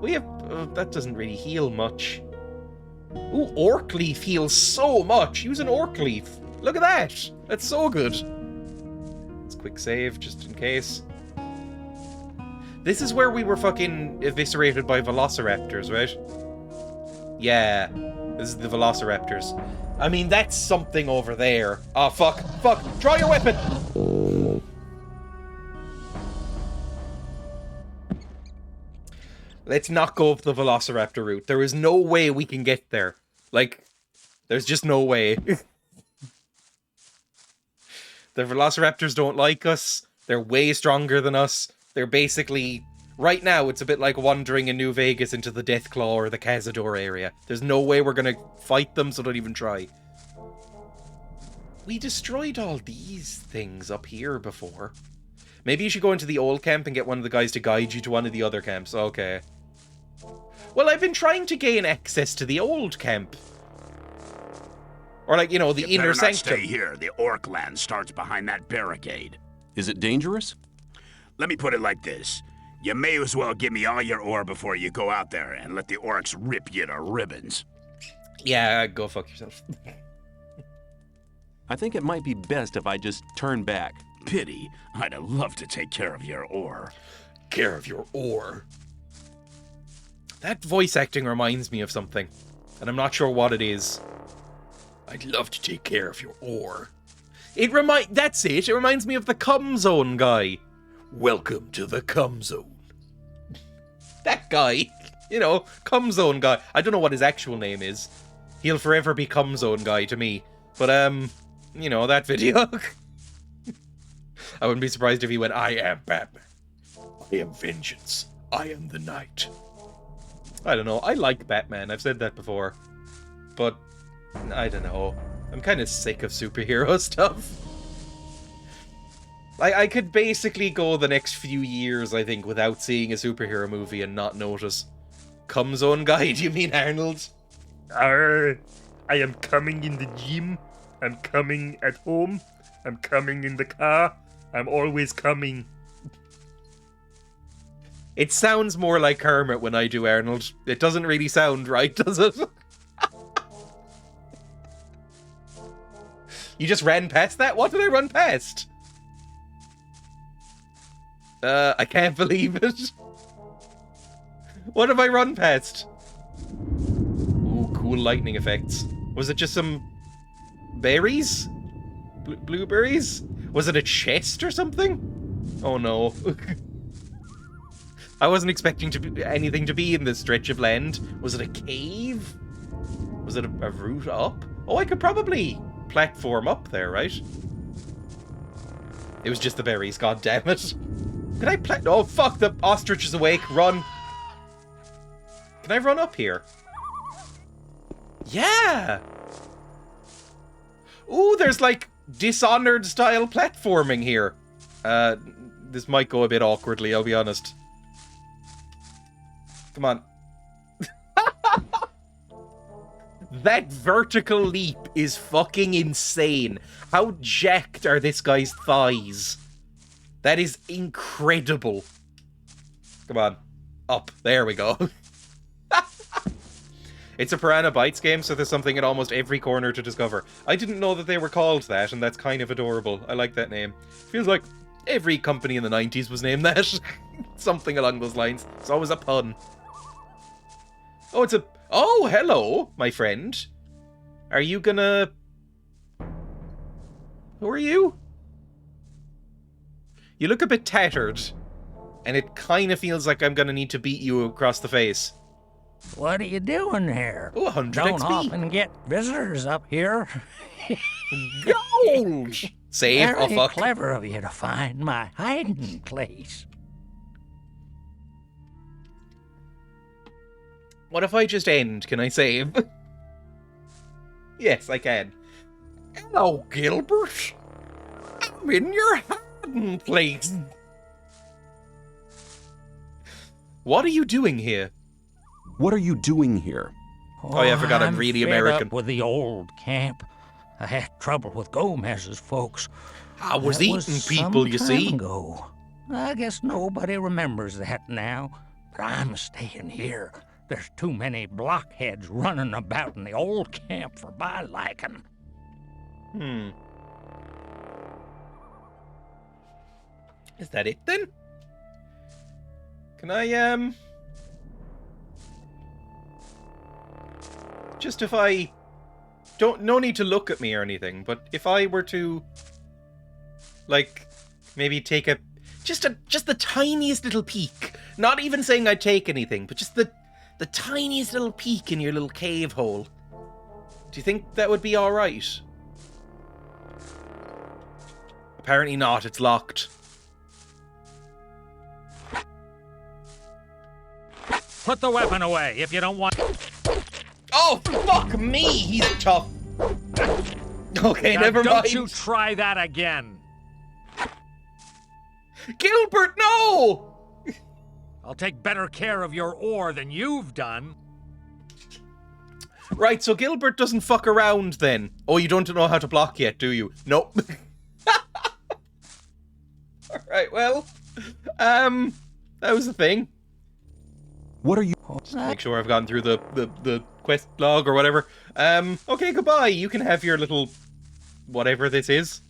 We have that doesn't really heal much. Ooh, orc leaf heals so much. Use an orc leaf. Look at that. That's so good. Let's quick save just in case. This is where we were fucking eviscerated by velociraptors, right? Yeah, this is the velociraptors. I mean, that's something over there. Oh, fuck. Fuck. Draw your weapon. Let's not go up the velociraptor route. There is no way we can get there. Like, there's just no way. The velociraptors don't like us. They're way stronger than us. They're basically... Right now, it's a bit like wandering in New Vegas into the Deathclaw or the Cazador area. There's no way we're gonna fight them, so don't even try. We destroyed all these things up here before. Maybe you should go into the old camp and get one of the guys to guide you to one of the other camps. Okay. Well, I've been trying to gain access to the old camp. Or, like, you know, the inner sanctum. Stay here. The orc land starts behind that barricade. Is it dangerous? Let me put it like this. You may as well give me all your ore before you go out there and let the orcs rip you to ribbons. Yeah, go fuck yourself. I think it might be best if I just turn back. Pity. I'd have loved to take care of your ore. care of your ore. That voice acting reminds me of something, and I'm not sure what it is. I'd love to take care of your ore. That's it. It reminds me of the Cum Zone guy. Welcome to the Cum Zone. That guy, you know, Cum Zone guy. I don't know what his actual name is. He'll forever be Cum Zone guy to me. But, you know, that video. I wouldn't be surprised if he went, I am Batman. I am vengeance. I am the night. I don't know. I like Batman. I've said that before. But, I don't know. I'm kind of sick of superhero stuff. I could basically go the next few years, I think, without seeing a superhero movie and not notice. Cum Zone guy, do you mean Arnold? I am coming in the gym. I'm coming at home. I'm coming in the car. I'm always coming. It sounds more like Kermit when I do Arnold. It doesn't really sound right, does it? You just ran past that? What did I run past? I can't believe it. What have I run past? Ooh, cool lightning effects. Was it just some berries? Blueberries? Was it a chest or something? Oh no. I wasn't expecting anything to be in this stretch of land. Was it a cave? Was it a route up? Oh, I could probably platform up there, right? It was just the berries, god damn it. Can I oh fuck, the ostrich is awake, run. Can I run up here? Yeah! Ooh, there's like Dishonored style platforming here. This might go a bit awkwardly, I'll be honest. Come on. That vertical leap is fucking insane. How jacked are this guy's thighs? That is incredible. Come on. Up. There we go. It's a Piranha Bytes game, so there's something at almost every corner to discover. I didn't know that they were called that, and that's kind of adorable. I like that name. Feels like every company in the 90s was named that. Something along those lines. It's always a pun. Oh, it's a... Oh, hello, my friend. Are you gonna... Who are you? You look a bit tattered, and it kind of feels like I'm gonna need to beat you across the face. What are you doing here? Oh, 100 Don't XP. often get visitors up here. Gold! Save. Very Oh, fuck. clever of you to find my hiding place. What if I just end? Can I save? Yes, I can. Hello, Gilbert. I'm in your hiding place. What are you doing here? What are you doing here? Oh, yeah, I forgot I'm really fed American. Up with the old camp. I had trouble with Gomez's folks. I was That eating was people, some you time see. ago. I guess nobody remembers that now, but I'm staying here. There's too many blockheads running about in the old camp for my liking. Is that it then? Can I, just if I... No need to look at me or anything, but if I were to, like, maybe take a... Just the tiniest little peek. Not even saying I'd take anything, but just the tiniest little peek in your little cave hole. Do you think that would be alright? Apparently not, it's locked. Put the weapon away if you don't want... Oh, fuck me! He's tough. Okay, never mind. Don't you try that again. Gilbert, no! I'll take better care of your ore than you've done. Right, so Gilbert doesn't fuck around then. Oh, you don't know how to block yet, do you? Nope. Alright, well, that was the thing. What are you... Just make sure I've gone through the quest log or whatever. Okay, goodbye. You can have your little... whatever this is.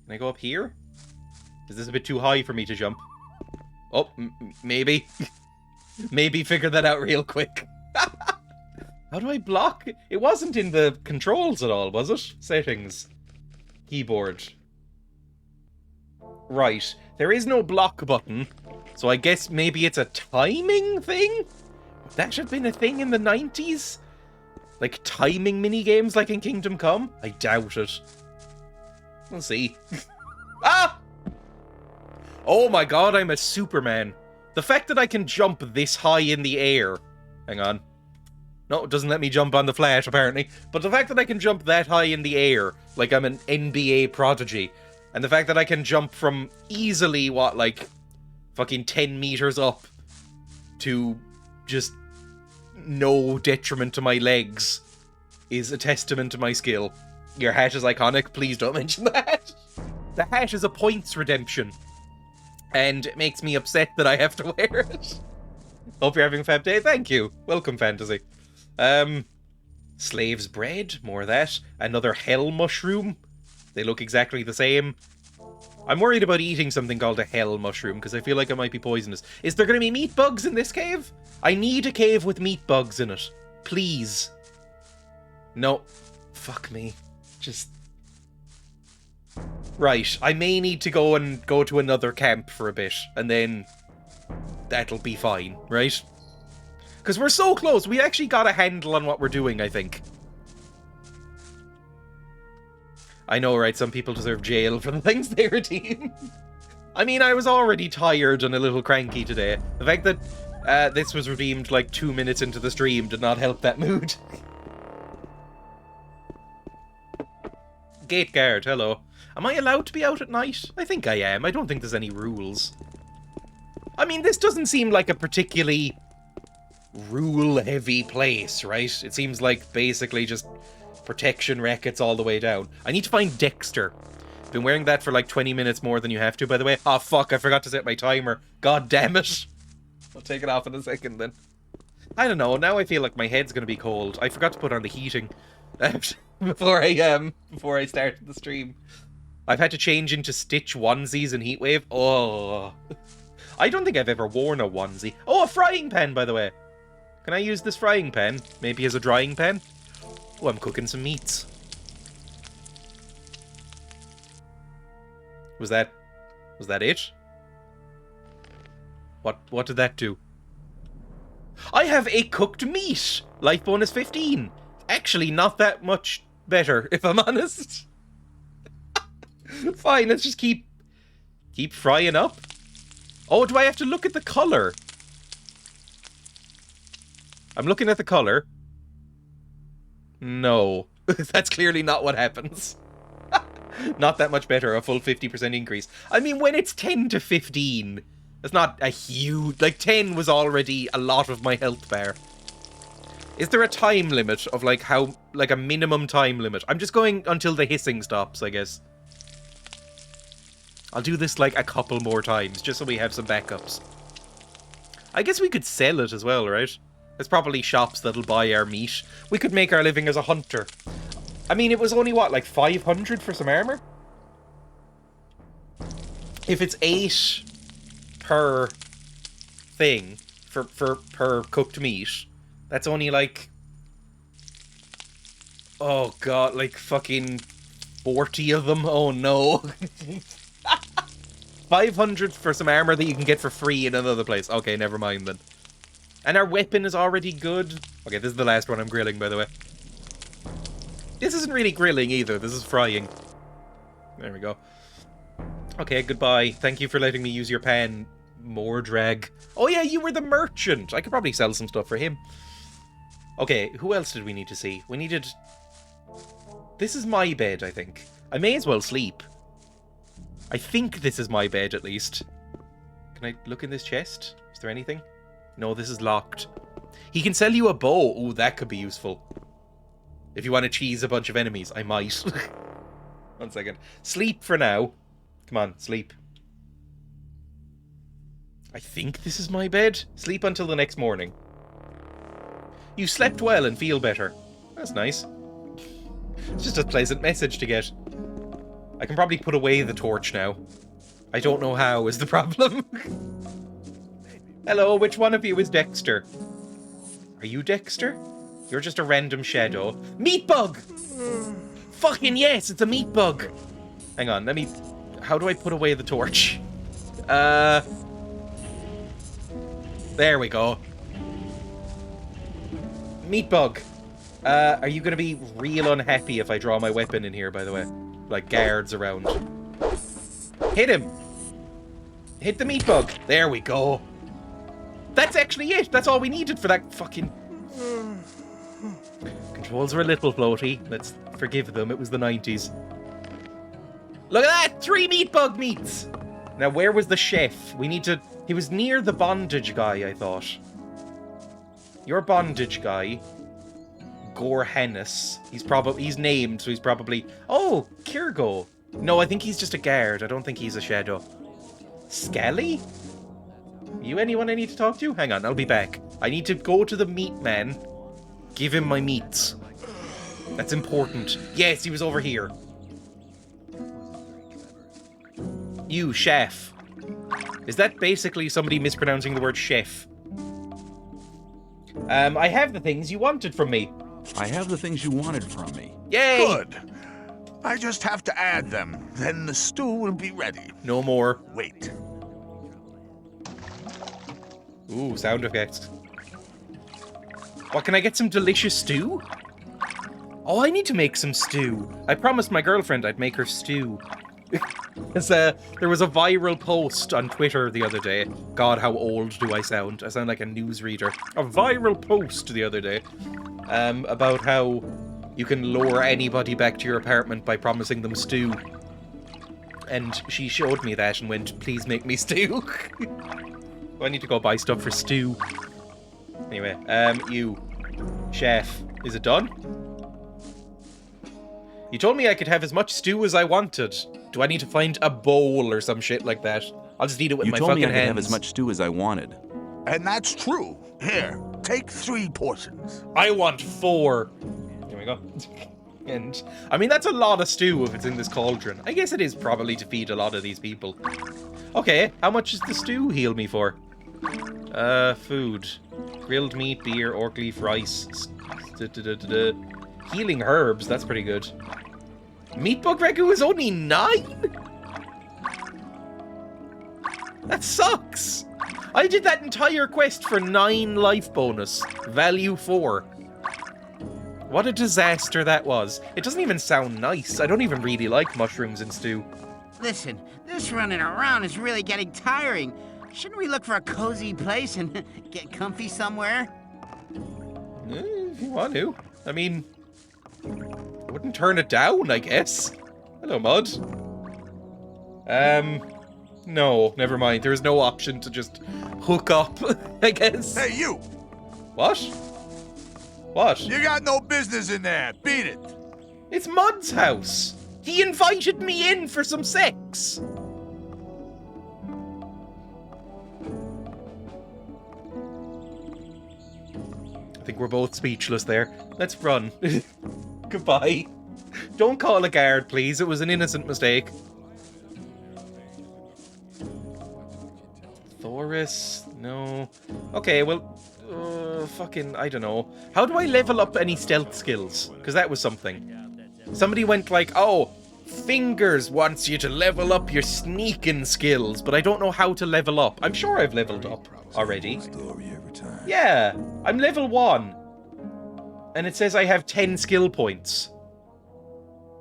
Can I go up here? Is this a bit too high for me to jump? Oh, maybe. Maybe figure that out real quick. How do I block? It wasn't in the controls at all, was it? Settings. Keyboard. Right. There is no block button, so I guess maybe it's a timing thing? That should have been a thing in the 90s? Like timing minigames like in Kingdom Come? I doubt it. We'll see. Ah! Oh my god, I'm a Superman. The fact that I can jump this high in the air... Hang on. No, it doesn't let me jump on the flat, apparently. But the fact that I can jump that high in the air, like I'm an NBA prodigy, and the fact that I can jump from easily, what, like, fucking 10 meters up to just no detriment to my legs is a testament to my skill. Your hat is iconic, please don't mention that. The hat is a points redemption, and it makes me upset that I have to wear it. Hope you're having a fab day. Thank you. Welcome, Fantasy. Slave's bread, more of that. Another hell mushroom. They look exactly the same. I'm worried about eating something called a hell mushroom, because I feel like it might be poisonous. Is there going to be meat bugs in this cave? I need a cave with meat bugs in it. Please. No. Fuck me. Just... Right, I may need to go to another camp for a bit, and then that'll be fine, right? Because we're so close, we actually got a handle on what we're doing, I think. I know, right, some people deserve jail for the things they redeem. I mean, I was already tired and a little cranky today. The fact that this was redeemed like 2 minutes into the stream did not help that mood. Gate guard, hello. Am I allowed to be out at night? I think I am. I don't think there's any rules. I mean, this doesn't seem like a particularly rule-heavy place, right? It seems like basically just protection rackets all the way down. I need to find Dexter. Been wearing that for like 20 minutes more than you have to, by the way. Oh, fuck, I forgot to set my timer. God damn it. I'll take it off in a second, then. I don't know, now I feel like my head's gonna be cold. I forgot to put on the heating before I started the stream. I've had to change into Stitch onesies and Heatwave. Oh. I don't think I've ever worn a onesie. Oh, a frying pan, by the way. Can I use this frying pan? Maybe as a drying pan? Oh, I'm cooking some meats. Was that it? What did that do? I have a cooked meat! Life bonus 15. Actually, not that much better, if I'm honest. Fine, let's just keep frying up. Oh, do I have to look at the colour? I'm looking at the colour. No. That's clearly not what happens. Not that much better, a full 50% increase. I mean, when it's 10 to 15, that's not a huge... Like, 10 was already a lot of my health bar. Is there a time limit of, like, how... Like, a minimum time limit? I'm just going until the hissing stops, I guess. I'll do this, like, a couple more times, just so we have some backups. I guess we could sell it as well, right? There's probably shops that'll buy our meat. We could make our living as a hunter. I mean, it was only, what, like 500 for some armor? If it's 8 per thing, per cooked meat, that's only like... Oh god, like fucking 40 of them? Oh no. 500 for some armor that you can get for free in another place. Okay, never mind then. And our weapon is already good. Okay, this is the last one I'm grilling, by the way. This isn't really grilling either. This is frying. There we go. Okay, goodbye. Thank you for letting me use your pan. More drag. Oh yeah, you were the merchant. I could probably sell some stuff for him. Okay, who else did we need to see? We needed... This is my bed, I think. I may as well sleep. I think this is my bed, at least. Can I look in this chest? Is there anything? No, this is locked. He can sell you a bow. Ooh, that could be useful. If you want to cheese a bunch of enemies, I might. 1 second. Sleep for now. Come on, sleep. I think this is my bed. Sleep until the next morning. You slept well and feel better. That's nice. It's just a pleasant message to get. I can probably put away the torch now. I don't know how is the problem. Hello, which one of you is Dexter? Are you Dexter? You're just a random shadow. Meat bug! Fucking yes, it's a meat bug! Hang on, let me... How do I put away the torch? There we go. Meat bug. Are you gonna be real unhappy if I draw my weapon in here, by the way? Like guards around. Hit him! Hit the meat bug. There we go. That's actually it. That's all we needed for that fucking... Controls were a little floaty. Let's forgive them. It was the 90s. Look at that! 3 meat bug meats! Now, where was the chef? We need to... He was near the bondage guy, I thought. Your bondage guy. Gorhanus. He's named, so he's probably... Oh, Kirgo. No, I think he's just a guard. I don't think he's a shadow. Scally? You anyone I need to talk to? Hang on, I'll be back. I need to go to the meat man. Give him my meats. That's important. Yes, he was over here. You, chef. Is that basically somebody mispronouncing the word chef? I have the things you wanted from me. I have the things you wanted from me. Yay! Good. I just have to add them. Then the stew will be ready. No more. Wait. Ooh, sound effects. What, can I get some delicious stew? Oh, I need to make some stew. I promised my girlfriend I'd make her stew. There was a viral post on Twitter the other day. God, how old do I sound? I sound like a newsreader. A viral post the other day about how you can lure anybody back to your apartment by promising them stew. And she showed me that and went, please make me stew. I need to go buy stuff for stew. Anyway, you, chef, is it done? You told me I could have as much stew as I wanted. Do I need to find a bowl or some shit like that? I'll just eat it with my fucking hands. You told me I could have as much stew as I wanted. And that's true. Here, take 3 portions. I want 4. Here we go. And, I mean, that's a lot of stew if it's in this cauldron. I guess it is probably to feed a lot of these people. Okay, how much does the stew heal me for? Food. Grilled meat, beer, orc leaf, rice. Healing herbs, that's pretty good. Meat bug ragu is only 9? That sucks! I did that entire quest for 9 life bonus. Value 4. What a disaster that was. It doesn't even sound nice. I don't even really like mushrooms in stew. Listen, this running around is really getting tiring. Shouldn't we look for a cozy place and get comfy somewhere? If you want to. I mean, I wouldn't turn it down, I guess. Hello, Mud. No, never mind. There is no option to just hook up, I guess. Hey, you! What? What? You got no business in there. Beat it. It's Mud's house. He invited me in for some sex. I think we're both speechless there. Let's run. Goodbye. Don't call a guard, please. It was an innocent mistake. Thoris? No. Okay, well... fucking, I don't know. How do I level up any stealth skills? Because that was something. Somebody went like, oh, Fingers wants you to level up your sneaking skills, but I don't know how to level up. I'm sure I've leveled up already. Yeah, I'm level 1. And it says I have 10 skill points.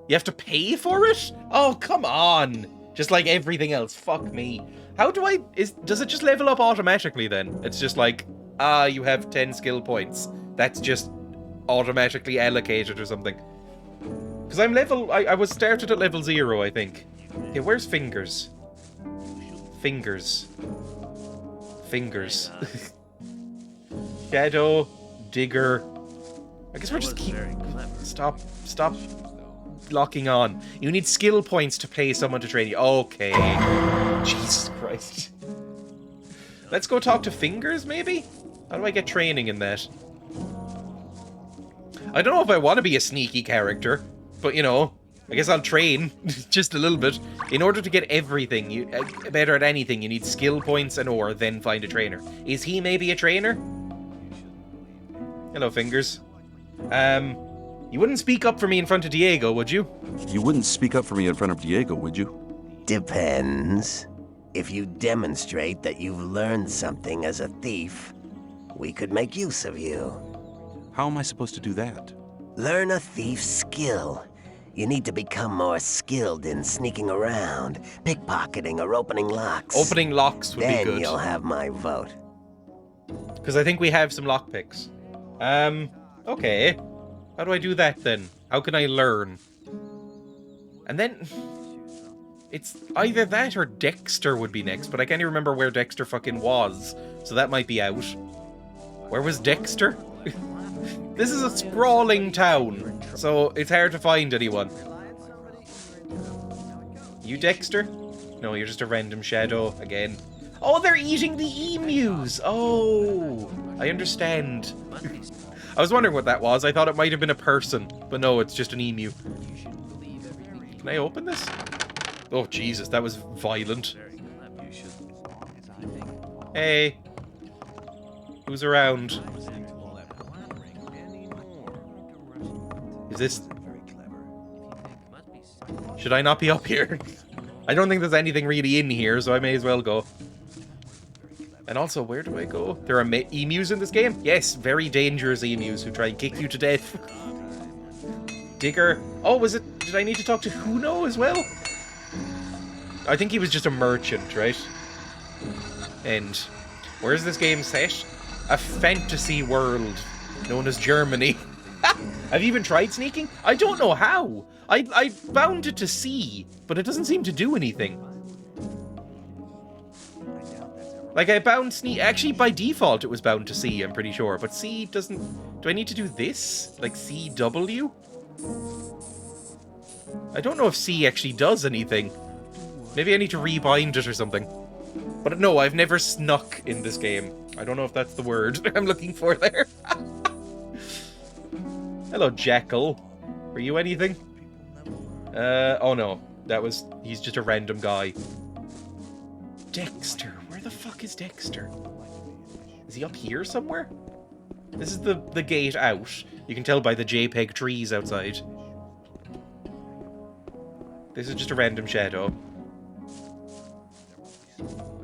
You have to pay for it? Oh, come on. Just like everything else. Fuck me. How do I... Does it just level up automatically then? It's just like, you have 10 skill points. That's just automatically allocated or something. Because I'm level... I was started at level 0, I think. Okay, where's Fingers? Fingers. Fingers. Shadow. Digger. I guess we're just keep... Stop locking on. You need skill points to pay someone to train you. Okay. Jesus Christ. Let's go talk to Fingers, maybe? How do I get training in that? I don't know if I want to be a sneaky character, but, you know, I guess I'll train just a little bit. In order to get everything, better at anything, you need skill points and ore, then find a trainer. Is he maybe a trainer? Hello, Fingers. You wouldn't speak up for me in front of Diego, would you? You wouldn't speak up for me in front of Diego, would you? Depends. If you demonstrate that you've learned something as a thief, we could make use of you. How am I supposed to do that? Learn a thief's skill. You need to become more skilled in sneaking around, pickpocketing, or opening locks. Opening locks would be good. Then you'll have my vote. Because I think we have some lockpicks. Okay. How do I do that then? How can I learn? And then... It's either that or Dexter would be next, but I can't even remember where Dexter fucking was. So that might be out. Where was Dexter? This is a sprawling town, so it's hard to find anyone. You Dexter? No, you're just a random shadow again. Oh, they're eating the emus! Oh, I understand. I was wondering what that was. I thought it might have been a person, but no, it's just an emu. Can I open this? Oh, Jesus, that was violent. Hey. Who's around? Is this... Should I not be up here? I don't think there's anything really in here, so I may as well go. And also, where do I go? There are emus in this game? Yes, very dangerous emus who try and kick you to death. Digger. Oh, was it... Did I need to talk to Huno as well? I think he was just a merchant, right? And where's this game set? A fantasy world known as Germany. Have you even tried sneaking? I don't know how. I bound it to C, but it doesn't seem to do anything. Like, I bound sneak... Actually, by default, it was bound to C, I'm pretty sure. But C doesn't... Do I need to do this? Like, CW? I don't know if C actually does anything. Maybe I need to rebind it or something. But no, I've never snuck in this game. I don't know if that's the word I'm looking for there. Hello, Jackal. Are you anything? Oh no. He's just a random guy. Dexter. Where the fuck is Dexter? Is he up here somewhere? This is the gate out. You can tell by the JPEG trees outside. This is just a random shadow.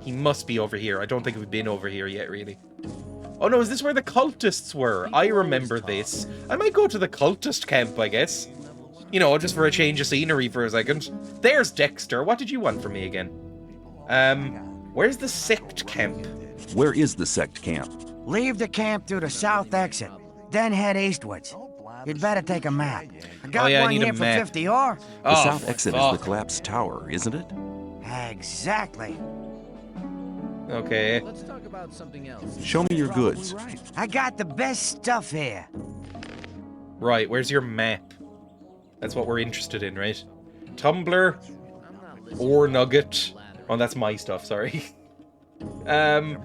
He must be over here. I don't think we've been over here yet, really. Oh no, is this where the cultists were? I remember this. I might go to the cultist camp, I guess. You know, just for a change of scenery for a second. There's Dexter. What did you want from me again? Where's the sect camp? Where is the sect camp? Leave the camp through the south exit, then head eastwards. You'd better take a map. I got one here for 50 ore. The south exit is the collapsed tower, isn't it? Exactly. Okay. Let's talk about something else. Show me your goods. I got the best stuff here. Right, where's your map? That's what we're interested in, right? Tumbler, ore nugget. Oh, that's my stuff, sorry. I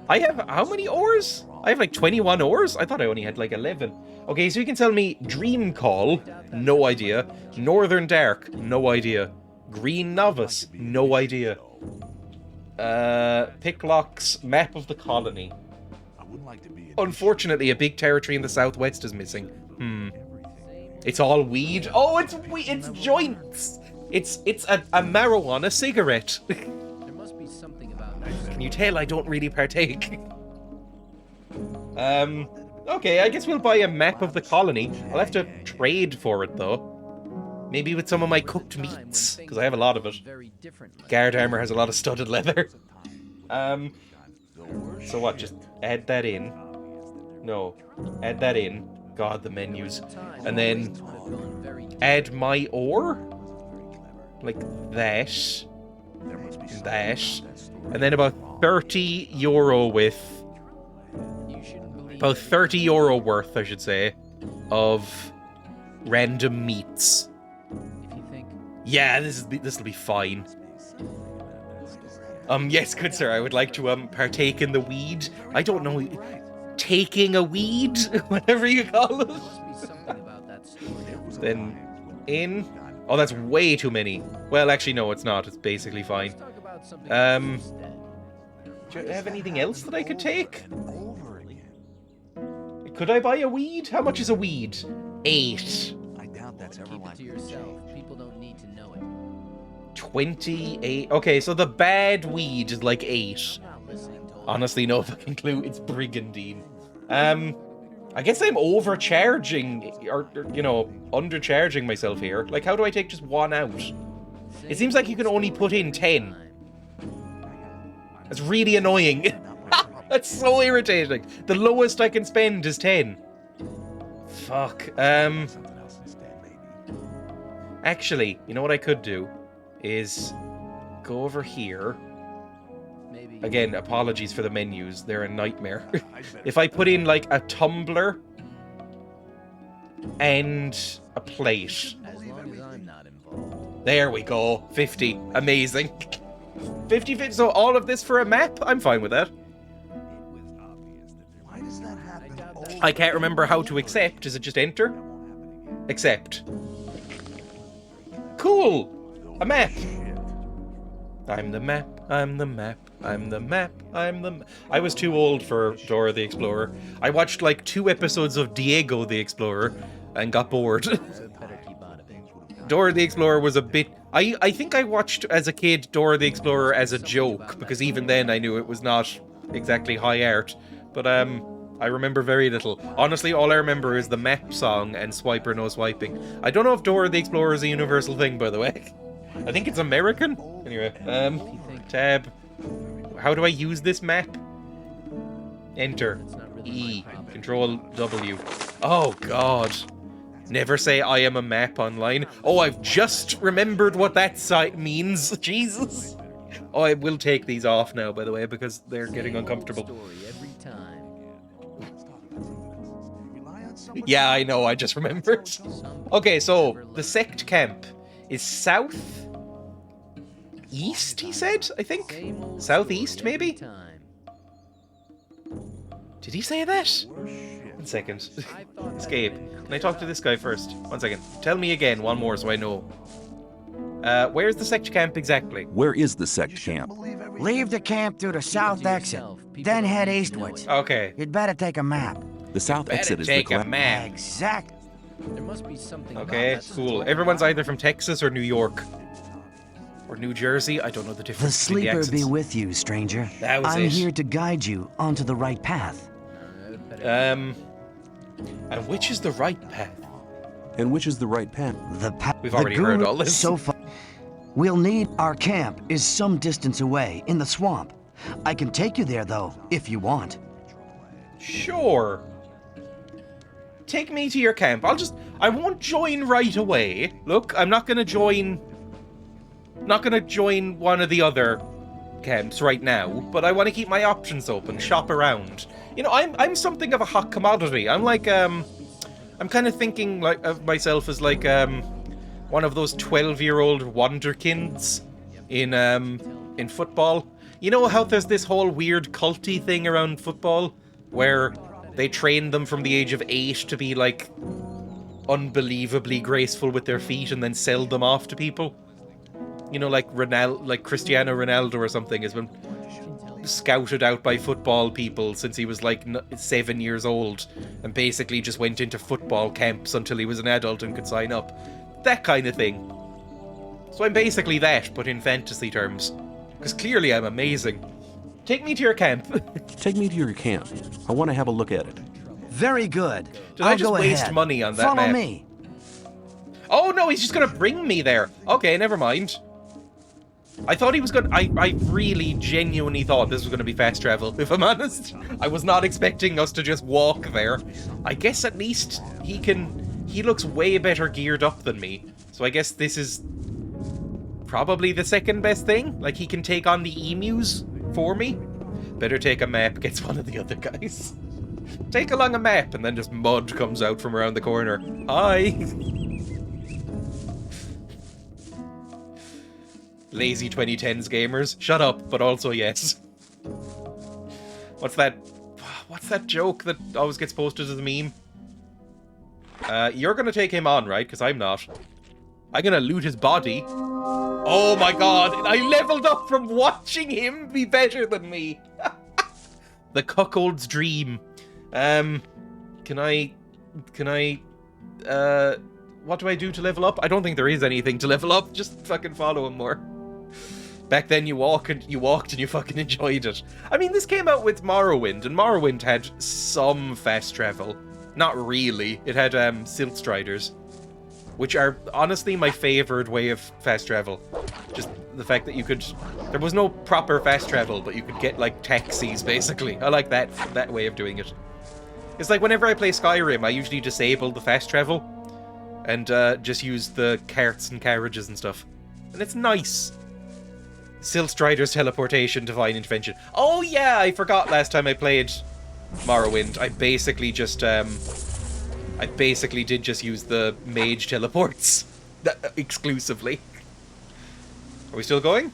have how many ores? I have like 21 ores? I thought I only had like 11. Okay, so you can tell me Dream Call, no idea. Northern Dark, no idea. Green Novice, no idea. Picklocks, map of the colony. Unfortunately, a big territory in the southwest is missing. It's all weed. Oh, it's joints. It's a marijuana cigarette. There must be something about that. Can you tell I don't really partake? Okay, I guess we'll buy a map of the colony. I'll have to trade for it though. Maybe with some of my cooked meats, because I have a lot of it. Guard armor has a lot of studded leather. So what, just add that in? No, add that in. God, the menus. And then add my ore? Like that. That. And then about 30 euro with... About 30 euro worth, I should say, of random meats. Yeah, this will be fine. Yes, good sir, I would like to partake in the weed. I don't know, taking a weed, whatever you call it. Then in, Oh, that's way too many. Well, actually, no, it's not. It's basically fine. Do you have anything else that I could take? Could I buy a weed? How much is a weed? 8. I doubt that's ever like to yourself. People don't need to know it. 28. Okay, so the bad weed is like 8. Honestly, no fucking clue. It's brigandine. I guess I'm overcharging, or you know, undercharging myself here. Like, how do I take just 1 out? It seems like you can only put in 10. That's really annoying. That's so irritating. The lowest I can spend is 10. Fuck. Actually, you know what I could do? Is go over here. Again, apologies for the menus. They're a nightmare. If I put in, like, a tumbler and a plate. As long as I'm not involved. There we go. 50. Amazing. 50. So all of this for a map? I'm fine with that. I can't remember how to accept. Is it just enter? Accept. Cool. A map. I'm the map. I'm the map. I'm the map. I'm the... I was too old for Dora the Explorer. I watched like 2 episodes of Diego the Explorer and got bored. Dora the Explorer was a bit... I think I watched as a kid Dora the Explorer as a joke, because even then I knew it was not exactly high art. But I remember very little. Honestly, all I remember is the map song and swipe or no swiping. I don't know if Dora the Explorer is a universal thing, by the way. I think it's American. Anyway, tab. How do I use this map? Enter. E. Control W. Oh, God. Never say I am a map online. Oh, I've just remembered what that site means. Jesus. Oh, I will take these off now, by the way, because they're getting uncomfortable. Yeah, I know, I just remembered. Okay, so the sect camp is south east, he said, I think? Southeast, maybe? Did he say that? 1 second. Escape. Can I talk to this guy first? 1 second. Tell me again, one more so I know. Where's the sect camp exactly? Where is the sect camp? Leave the camp through the south exit, then head eastwards. Okay. You'd better take a map. The south exit is the take a map. Exactly. There must be something. Okay, cool. Everyone's either from Texas or New York. Or New Jersey. I don't know the The difference between the sleeper accents. be with you, stranger. That was I'm it. here to guide you onto the right path. And which is the right path? And which is the right path? The path. We've already heard all this. So far. We'll need... Our camp is some distance away, in the swamp. I can take you there, though, if you want. Sure. Take me to your camp. I won't join right away. Look, I'm not gonna join one of the other camps right now, but I want to keep my options open, shop around. You know, I'm something of a hot commodity. I'm like, I'm kind of thinking like of myself as like, one of those 12-year-old wonderkinds in football. You know how there's this whole weird culty thing around football where they train them from the age of 8 to be like unbelievably graceful with their feet and then sell them off to people? You know, like Cristiano Ronaldo or something has been scouted out by football people since he was like 7 years old and basically just went into football camps until he was an adult and could sign up. That kind of thing. So I'm basically that, but in fantasy terms. Because clearly I'm amazing. Take me to your camp. Take me to your camp. I want to have a look at it. Very good. Did I just waste money on that Follow map? me. Oh no, he's just gonna bring me there. Okay, never mind. I thought he was gonna... I really genuinely thought this was gonna be fast travel, if I'm honest. I was not expecting us to just walk there. I guess at least he can... He looks way better geared up than me. So I guess this is probably the second best thing. Like, he can take on the emus for me. Better take a map, gets one of the other guys. Take along a map, and then just mud comes out from around the corner. Hi! Lazy 2010s gamers. Shut up, but also yes. What's that joke that always gets posted as a meme? You're gonna take him on, right? Because I'm not. I'm gonna loot his body. Oh my god, I leveled up from watching him be better than me. The cuckold's dream. Can I, what do I do to level up? I don't think there is anything to level up, just fucking follow him more. Back then you walked and you fucking enjoyed it. I mean, this came out with Morrowind, and Morrowind had some fast travel. Not really. It had Silt Striders, which are honestly my favorite way of fast travel. Just the fact that you could... There was no proper fast travel, but you could get, like, taxis, basically. I like that way of doing it. It's like whenever I play Skyrim, I usually disable the fast travel and just use the carts and carriages and stuff. And it's nice. Silt Strider's teleportation, divine intervention. Oh yeah, I forgot last time I played Morrowind. I basically did just use the mage teleports exclusively. Are we still going?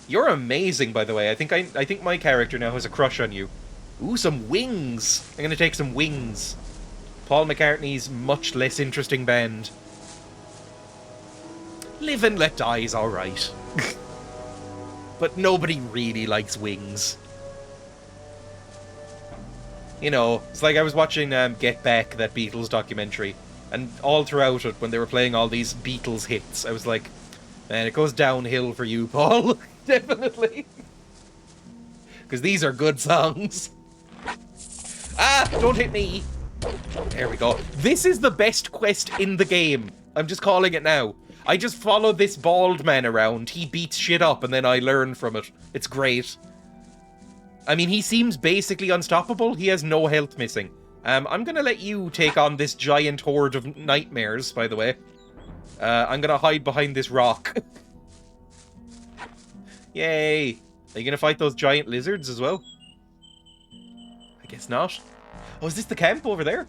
You're amazing, by the way. I think my character now has a crush on you. Ooh, some wings. I'm gonna take some wings. Paul McCartney's much less interesting band. Live and Let Die is alright. But nobody really likes wings. You know, it's like I was watching Get Back, that Beatles documentary, and all throughout it, when they were playing all these Beatles hits, I was like, man, it goes downhill for you, Paul. Definitely. Because these are good songs. Ah, don't hit me. There we go. This is the best quest in the game. I'm just calling it now. I just follow this bald man around. He beats shit up and then I learn from it. It's great. I mean, he seems basically unstoppable. He has no health missing. I'm gonna let you take on this giant horde of nightmares, by the way. I'm gonna hide behind this rock. Yay. Are you gonna fight those giant lizards as well? I guess not. Oh, is this the camp over there?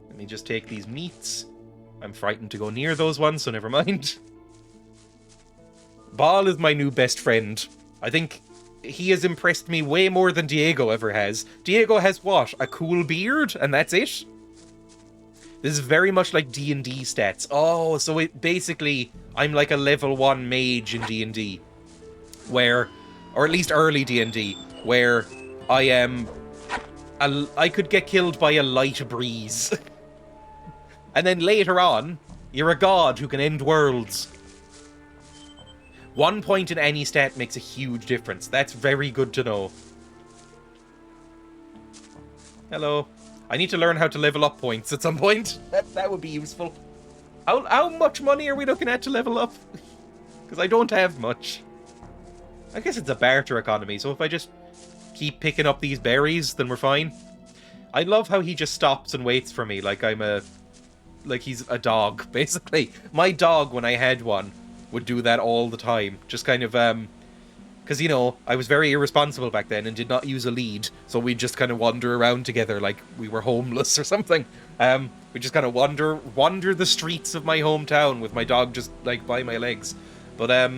Let me just take these meats. I'm frightened to go near those ones, so never mind. Ball is my new best friend. I think he has impressed me way more than Diego ever has. Diego has what? A cool beard? And that's it? This is very much like D&D stats. Oh, so it basically, I'm like a level 1 mage in D&D. Where, or at least early D&D, where I could get killed by a light breeze. And then later on, you're a god who can end worlds. 1 point in any stat makes a huge difference. That's very good to know. Hello. I need to learn how to level up points at some point. That would be useful. How much money are we looking at to level up? Because I don't have much. I guess it's a barter economy, so if I just keep picking up these berries, then we're fine. I love how he just stops and waits for me like he's a dog, basically. My dog, when I had one, would do that all the time. Just kind of, because, you know, I was very irresponsible back then and did not use a lead, so we'd just kind of wander around together like we were homeless or something. We just kind of wander the streets of my hometown with my dog just, like, by my legs. But,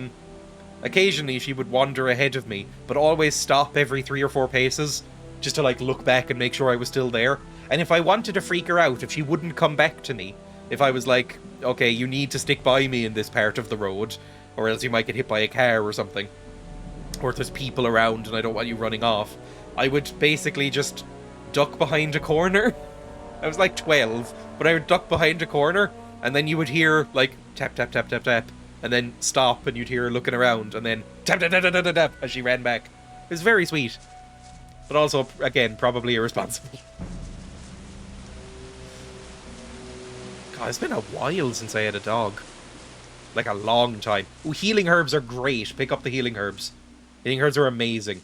occasionally she would wander ahead of me, but always stop every 3 or 4 paces, just to, like, look back and make sure I was still there. And if I wanted to freak her out, if she wouldn't come back to me, if I was like, okay, you need to stick by me in this part of the road, or else you might get hit by a car or something, or if there's people around and I don't want you running off, I would basically just duck behind a corner. I was like 12, but I would duck behind a corner, and then you would hear, like, tap, tap, tap, tap, tap, and then stop, and you'd hear her looking around, and then tap, tap, tap, tap, tap, tap, tap, as she ran back. It was very sweet. But also, again, probably irresponsible. God, it's been a while since I had a dog. Like, a long time. Ooh, healing herbs are great. Pick up the healing herbs. Healing herbs are amazing.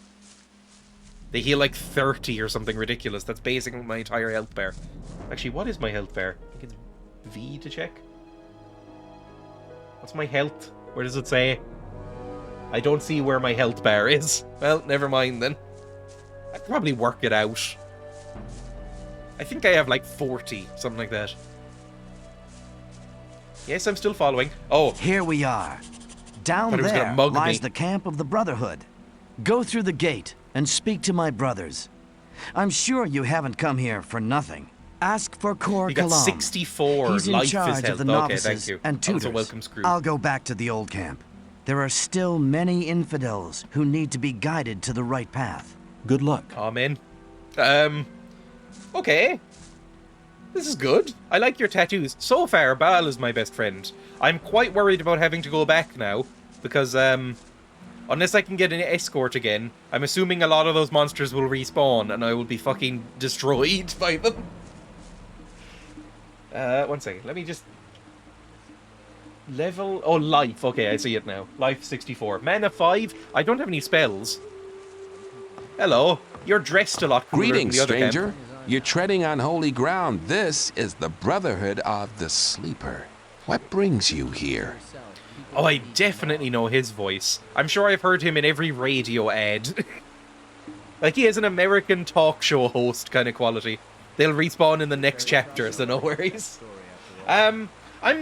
They heal like 30 or something ridiculous. That's basically my entire health bar. Actually, what is my health bar? I think it's V to check. What's my health? Where does it say? I don't see where my health bar is. Well, never mind then. I could probably work it out. I think I have like 40, something like that. Yes, I'm still following. Oh. Here we are. Down there lies the camp of the Brotherhood. Go through the gate and speak to my brothers. I'm sure you haven't come here for nothing. Ask for Cor You got Kalam. 64. He's in Life charge is of health. the Okay, novices thank you. and tutors. Also welcome, Scrooge. I'll go back to the old camp. There are still many infidels who need to be guided to the right path. Good luck. Amen. Okay. This is good. I like your tattoos. So far, Baal is my best friend. I'm quite worried about having to go back now, because, unless I can get an escort again, I'm assuming a lot of those monsters will respawn, and I will be fucking destroyed by them. 1 second. Let me just... Level... Oh, life. Okay, I see it now. Life 64. Mana 5. I don't have any spells. Hello. You're dressed a lot cooler Greetings, than the other stranger. camp. You're treading on holy ground. This is the Brotherhood of the Sleeper. What brings you here? Oh, I definitely know his voice. I'm sure I've heard him in every radio ad. Like, he has an American talk show host kind of quality. They'll respawn in the next chapter, so no worries. I'm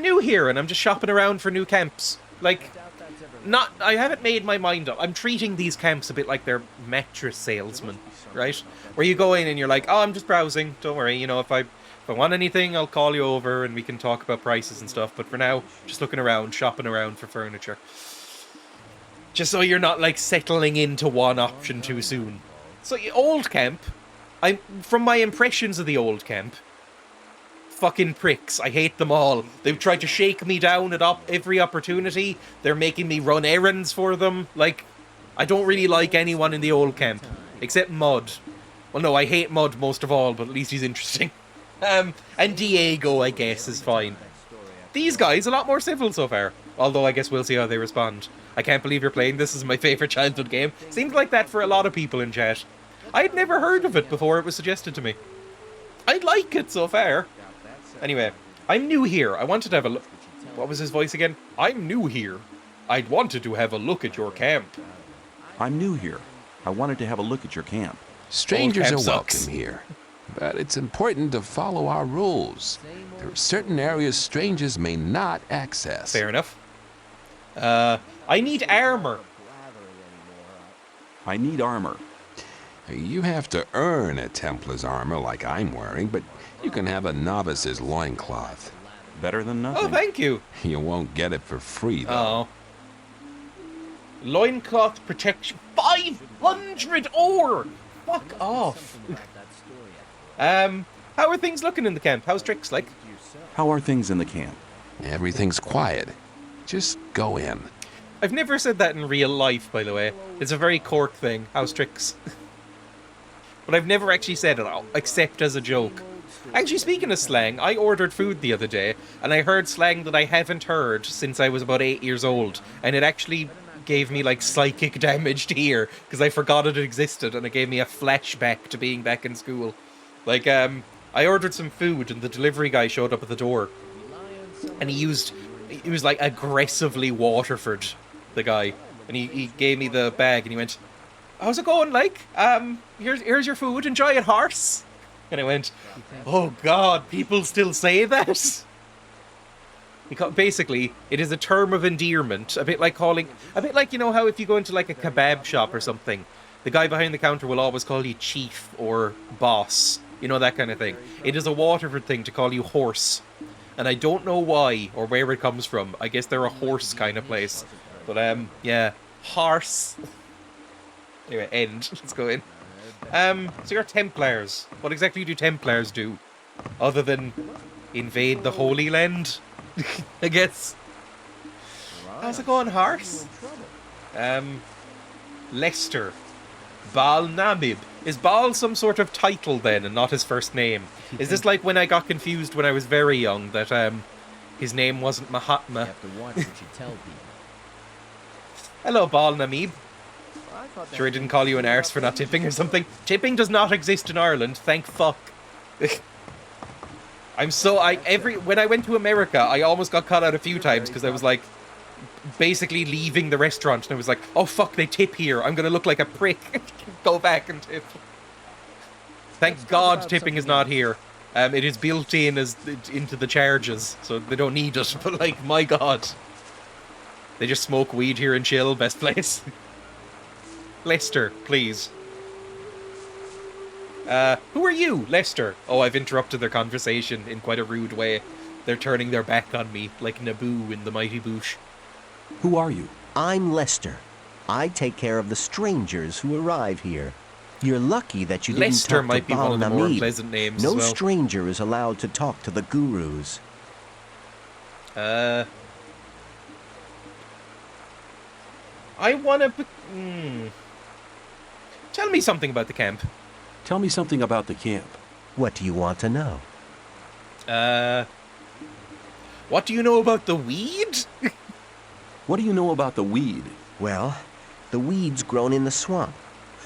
new here, and I'm just shopping around for new camps. Like, I haven't made my mind up. I'm treating these camps a bit like they're mattress salesmen, right? Where you go in and you're like, oh, I'm just browsing. Don't worry, you know, if I want anything, I'll call you over and we can talk about prices and stuff. But for now, just looking around, shopping around for furniture. Just so you're not, like, settling into one option too soon. So, old camp, from my impressions of the old camp, fucking pricks. I hate them all. They've tried to shake me down at every opportunity. They're making me run errands for them. Like, I don't really like anyone in the old camp. Except Mud. Well, no, I hate Mud most of all, but at least he's interesting. And Diego, I guess, is fine. These guys, a lot more civil so far. Although, I guess we'll see how they respond. I can't believe you're playing this. This is my favourite childhood game. Seems like that for a lot of people in chat. I had never heard of it before it was suggested to me. I like it so far. Anyway, I'm new here. I wanted to have a look. What was his voice again? I'm new here. I'd wanted to have a look at your camp. I'm new here. I wanted to have a look at your camp. Strangers camp are sucks. welcome here, but it's important to follow our rules. There are certain areas strangers may not access. Fair enough. I need armor. I need armor. You have to earn a Templar's armor like I'm wearing, but you can have a novice's loincloth. Better than nothing. Oh, thank you. You won't get it for free, though. Oh. Loincloth protection. 500 ore! Fuck off. How are things looking in the camp? How's Tricks like? How are things in the camp? Everything's quiet. Just go in. I've never said that in real life, by the way. It's a very Cork thing. How's Tricks? But I've never actually said it, except as a joke. Actually, speaking of slang, I ordered food the other day, and I heard slang that I haven't heard since I was about 8 years old, and it actually gave me, like, psychic damage to hear, because I forgot it existed, and it gave me a flashback to being back in school. Like, I ordered some food, and the delivery guy showed up at the door, and he was, like, aggressively Waterford, the guy, and he gave me the bag, and he went, how's it going, like? Here's your food, enjoy it, horse. And I went, oh god, people still say that? Basically, it is a term of endearment, a bit like, you know how if you go into like a kebab shop or something, the guy behind the counter will always call you chief or boss, you know, that kind of thing. It is a Waterford thing to call you horse. And I don't know why or where it comes from. I guess they're a horse kind of place. But, yeah, horse. Anyway, end. Let's go in. So you're Templars. What exactly do Templars do? Other than invade the Holy Land? I guess. How's it going, horse? Lester. Baal Namib. Is Baal some sort of title then and not his first name? Is this like when I got confused when I was very young that his name wasn't Mahatma? You have to watch what you tell people. Hello, Baal Namib. Sure I didn't call you an arse for not tipping or something? Tipping does not exist in Ireland, thank fuck. When I went to America, I almost got caught out a few times because I was like, basically leaving the restaurant, and I was like, oh fuck, they tip here, I'm gonna look like a prick. Go back and tip. Thank God tipping is not here. It is built in into the charges, so they don't need it, but like, my God. They just smoke weed here and chill, best place. Lester, please. Who are you, Lester? Oh, I've interrupted their conversation in quite a rude way. They're turning their back on me, like Naboo in The Mighty Boosh. Who are you? I'm Lester. I take care of the strangers who arrive here. You're lucky that you didn't Lester talk might to be one of the more Bal-Namid. pleasant names No as well. stranger is allowed to talk to the gurus. I wanna... Tell me something about the camp. Tell me something about the camp. What do you want to know? What do you know about the weed? What do you know about the weed? Well, the weed's grown in the swamp.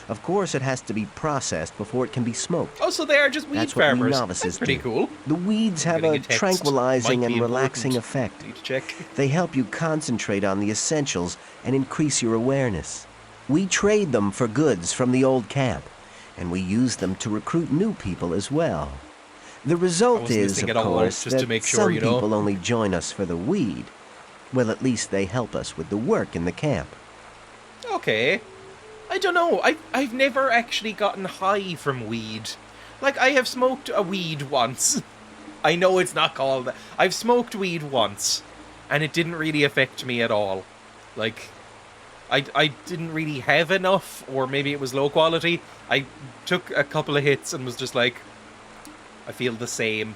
Of course, it has to be processed before it can be smoked. Oh, so they are just weed That's farmers. what we novices That's pretty do. cool. The weeds have Getting a a text tranquilizing might be and relaxing important. effect. Need to check. They help you concentrate on the essentials and increase your awareness. We trade them for goods from the old camp, and we use them to recruit new people as well. The result wasn't is, listening of at all, course, just to that make sure, some you know. people only join us for the weed. Well, at least they help us with the work in the camp. Okay. I don't know. I've never actually gotten high from weed. Like, I have smoked a weed once. I know it's not called that. I've smoked weed once, and it didn't really affect me at all. Like, I didn't really have enough, or maybe it was low quality. I took a couple of hits and was just like, I feel the same.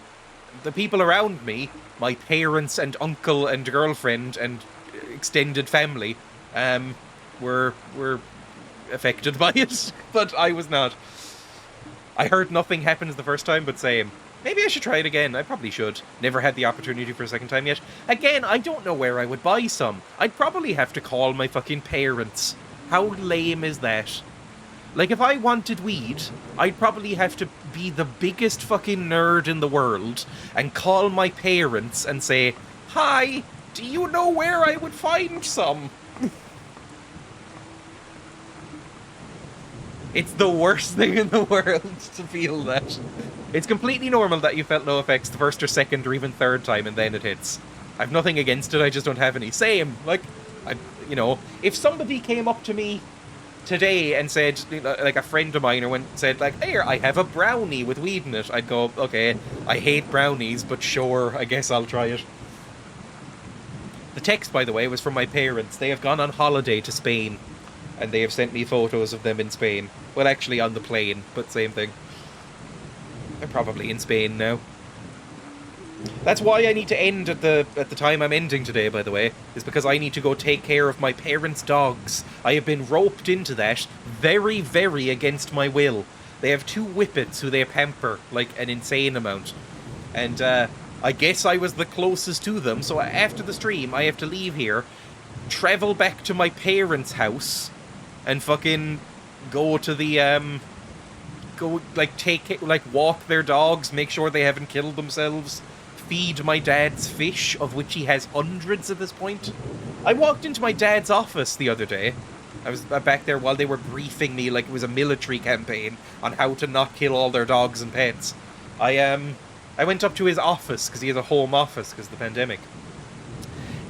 The people around me, my parents and uncle and girlfriend and extended family, were affected by it, but I was not. I heard nothing happens the first time, but same. Maybe I should try it again. I probably should. Never had the opportunity for a second time yet. Again, I don't know where I would buy some. I'd probably have to call my fucking parents. How lame is that? Like, if I wanted weed, I'd probably have to be the biggest fucking nerd in the world and call my parents and say, "Hi, do you know where I would find some?" It's the worst thing in the world to feel that. It's completely normal that you felt no effects the first or second or even third time and then it hits. I've nothing against it, I just don't have any. Same. Like, you know, if somebody came up to me today and said, like a friend of mine, or said, like, "Here, I have a brownie with weed in it," I'd go, "Okay, I hate brownies, but sure, I guess I'll try it." The text, by the way, was from my parents. They have gone on holiday to Spain, and they have sent me photos of them in Spain. Well, actually on the plane, but same thing. They're probably in Spain now. That's why I need to end at the time I'm ending today, by the way, is because I need to go take care of my parents' dogs. I have been roped into that very, very against my will. They have 2 whippets who they pamper, like, an insane amount. And, I guess I was the closest to them, so after the stream, I have to leave here, travel back to my parents' house, and fucking go to the, walk their dogs, make sure they haven't killed themselves, feed my dad's fish, of which he has hundreds at this point. I walked into my dad's office the other day. I was back there while they were briefing me like it was a military campaign on how to not kill all their dogs and pets. I went up to his office, because he has a home office because of the pandemic.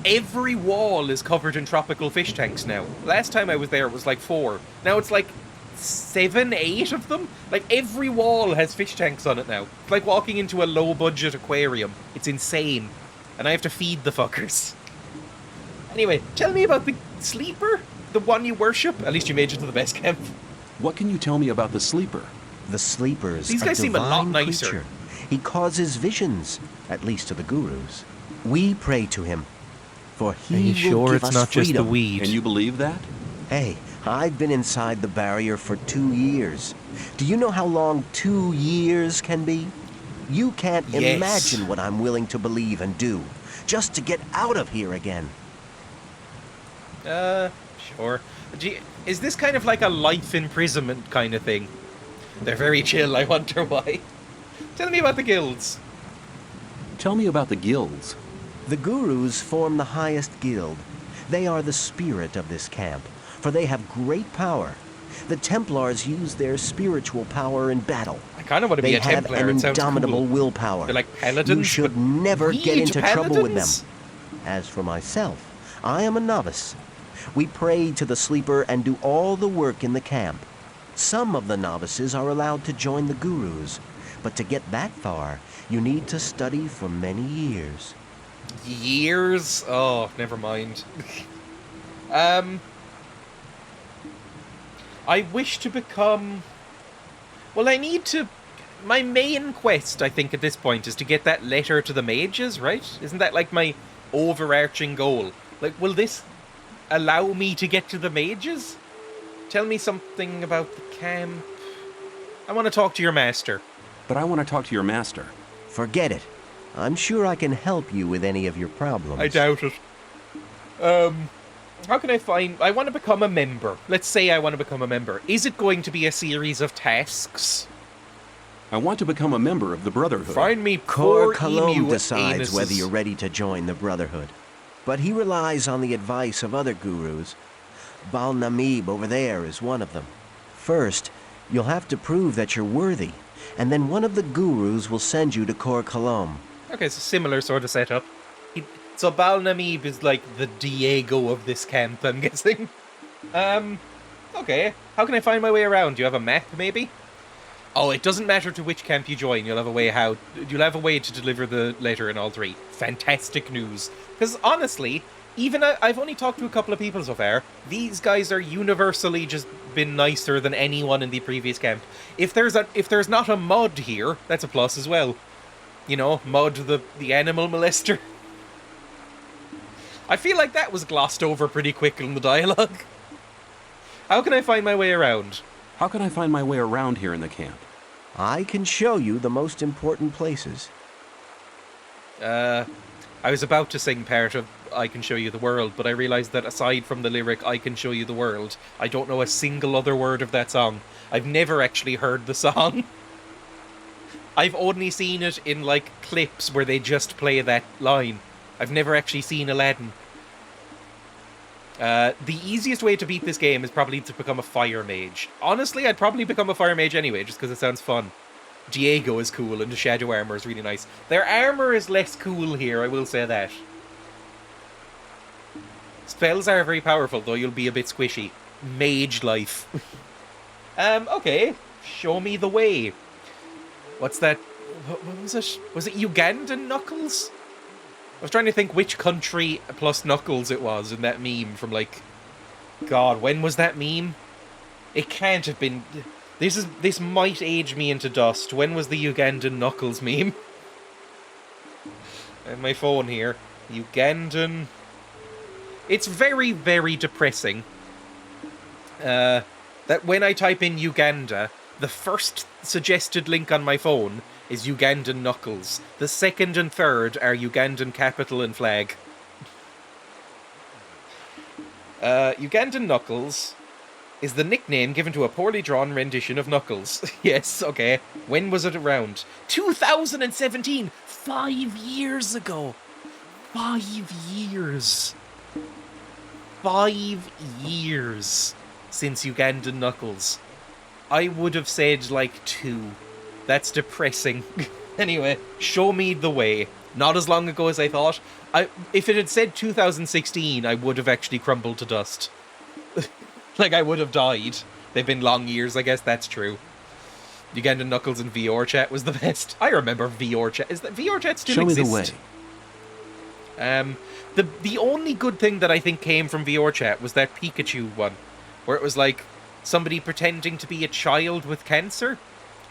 Every wall is covered in tropical fish tanks now. Last time I was there, it was like 4. Now it's like 7, 8 of them. Like, every wall has fish tanks on it now. It's like walking into a low-budget aquarium. It's insane. And I have to feed the fuckers. Anyway, tell me about the sleeper? The one you worship? At least you made it to the best camp. What can you tell me about the sleeper? The sleeper's These guys a seem a lot divine nicer. creature. He causes visions, at least to the gurus. We pray to him, for he will give us freedom. weed? And you believe that? Hey, I've been inside the barrier for 2 years. Do you know how long 2 years can be? You can't Yes. imagine what I'm willing to believe and do, just to get out of here again. Sure. Is this kind of like a life imprisonment kind of thing? They're very chill, I wonder why. Tell me about the guilds. Tell me about the guilds. The gurus form the highest guild. They are the spirit of this camp, for they have great power. The Templars use their spiritual power in battle. I kind of want to be a Templar. They have an It sounds indomitable cool. willpower. They're like paladins. You should but never get weed into trouble with them. paladins? As for myself, I am a novice. We pray to the sleeper and do all the work in the camp. Some of the novices are allowed to join the gurus, but to get that far, you need to study for many years. Years? Oh, never mind. I wish to become... Well, I need to... My main quest, I think, at this point, is to get that letter to the mages, right? Isn't that, like, my overarching goal? Like, will this allow me to get to the mages? Tell me something about the camp. I want to talk to your master. But I want to talk to your master. Forget it. I'm sure I can help you with any of your problems. I doubt it. How can I find... I want to become a member. Let's say I want to become a member. Is it going to be a series of tasks? I want to become a member of the Brotherhood. Find me Cor poor Kalom emu decides anuses. whether you're ready to join the Brotherhood. But he relies on the advice of other gurus. Bal Namib over there is one of them. First, you'll have to prove that you're worthy, and then one of the gurus will send you to Cor Kalom. Okay, it's a similar sort of setup. So Bal Namib is like the Diego of this camp, I'm guessing. Okay. How can I find my way around? Do you have a map, maybe? Oh, it doesn't matter to which camp you join. You'll have a way to deliver the letter in all three. Fantastic news. Because honestly, even I've only talked to a couple of people so far. These guys are universally just been nicer than anyone in the previous camp. If there's not a Mud here, that's a plus as well. You know, Mud the animal molester. I feel like that was glossed over pretty quick in the dialogue. How can I find my way around? How can I find my way around here in the camp? I can show you the most important places. I was about to sing part of I Can Show You the World, but I realized that aside from the lyric I Can Show You the World, I don't know a single other word of that song. I've never actually heard the song. I've only seen it in, like, clips where they just play that line. I've never actually seen Aladdin. The easiest way to beat this game is probably to become a fire mage. Honestly, I'd probably become a fire mage anyway, just because it sounds fun. Diego is cool, and the shadow armor is really nice. Their armor is less cool here, I will say that. Spells are very powerful, though you'll be a bit squishy. Mage life. Okay. Show me the way. What's that? What was it? Was it Ugandan Knuckles? I was trying to think which country plus Knuckles it was in that meme from, like... God, when was that meme? It can't have been... This might age me into dust. When was the Ugandan Knuckles meme? I have my phone here. Ugandan... It's very, very depressing. That when I type in Uganda, the first suggested link on my phone is Ugandan Knuckles. The second and third are Ugandan capital and flag. Ugandan Knuckles is the nickname given to a poorly drawn rendition of Knuckles. Yes, okay. When was it around? 2017! 5 years ago! 5 years! 5 years since Ugandan Knuckles. I would have said, like, 2. That's depressing. Anyway, show me the way. Not as long ago as I thought. If it had said 2016, I would have actually crumbled to dust. Like, I would have died. They've been long years, I guess that's true. Ugandan Knuckles in VR chat was the best. I remember VR chat. Is that VR chat still exist? Show me the way. The only good thing that I think came from VR chat was that Pikachu one, where it was like somebody pretending to be a child with cancer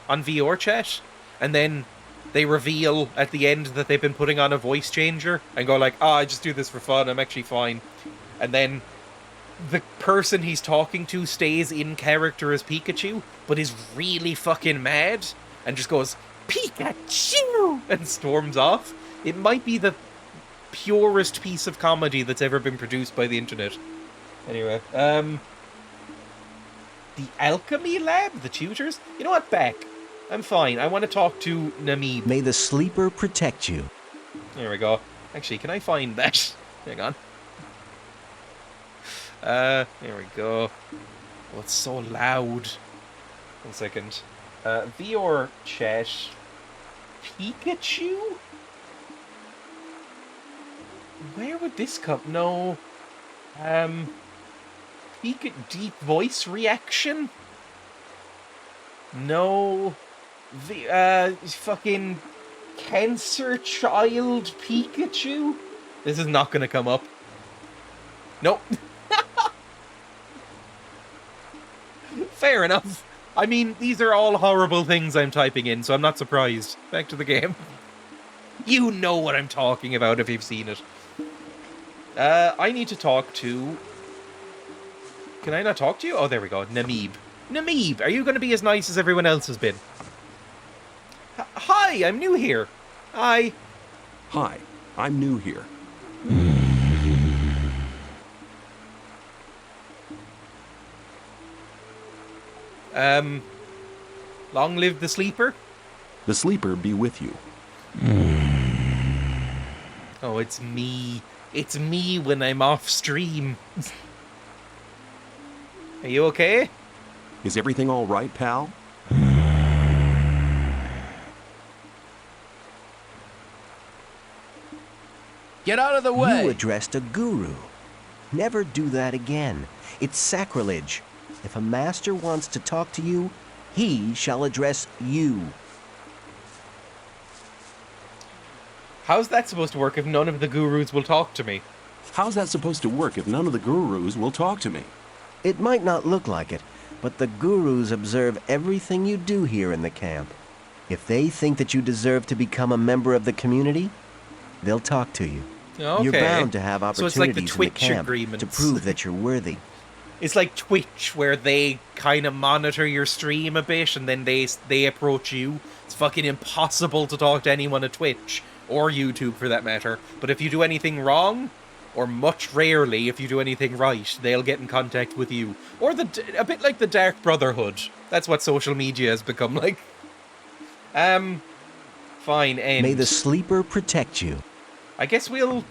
on VR chat, and then they reveal at the end that they've been putting on a voice changer and go like, I just do this for fun, I'm actually fine. And then the person he's talking to stays in character as Pikachu, but is really fucking mad and just goes, Pikachu! And storms off. It might be the purest piece of comedy that's ever been produced by the internet. Anyway, the alchemy lab? The tutors? You know what, back. I'm fine. I want to talk to Namib. May the sleeper protect you. There we go. Actually, can I find that? Hang on. There we go. Oh, it's so loud. 1 second. VR chat. Pikachu? Where would this come? No. Deep voice reaction? No. The, fucking cancer child Pikachu? This is not gonna come up. Nope. Fair enough. I mean, these are all horrible things I'm typing in, so I'm not surprised. Back to the game. You know what I'm talking about if you've seen it. I need to talk to... Can I not talk to you? Oh, there we go. Namib. Namib, are you going to be as nice as everyone else has been? Hi, I'm new here. Hi. Hi, I'm new here. Long live the sleeper? The sleeper be with you. Oh, it's me. It's me when I'm off stream. Are you okay? Is everything all right, pal? Get out of the way! You addressed a guru. Never do that again. It's sacrilege. If a master wants to talk to you, he shall address you. How's that supposed to work if none of the gurus will talk to me? How's that supposed to work if none of the gurus will talk to me? It might not look like it, but the gurus observe everything you do here in the camp. If they think that you deserve to become a member of the community, they'll talk to you. Okay. You're bound to have opportunities so it's like the in Twitch the camp agreements. to prove that you're worthy. It's like Twitch, where they kind of monitor your stream a bit, and then they approach you. It's fucking impossible to talk to anyone at Twitch, or YouTube for that matter. But if you do anything wrong, or much rarely if you do anything right, they'll get in contact with you. Or a bit like the Dark Brotherhood. That's what social media has become like. Fine, end. May the sleeper protect you. I guess we'll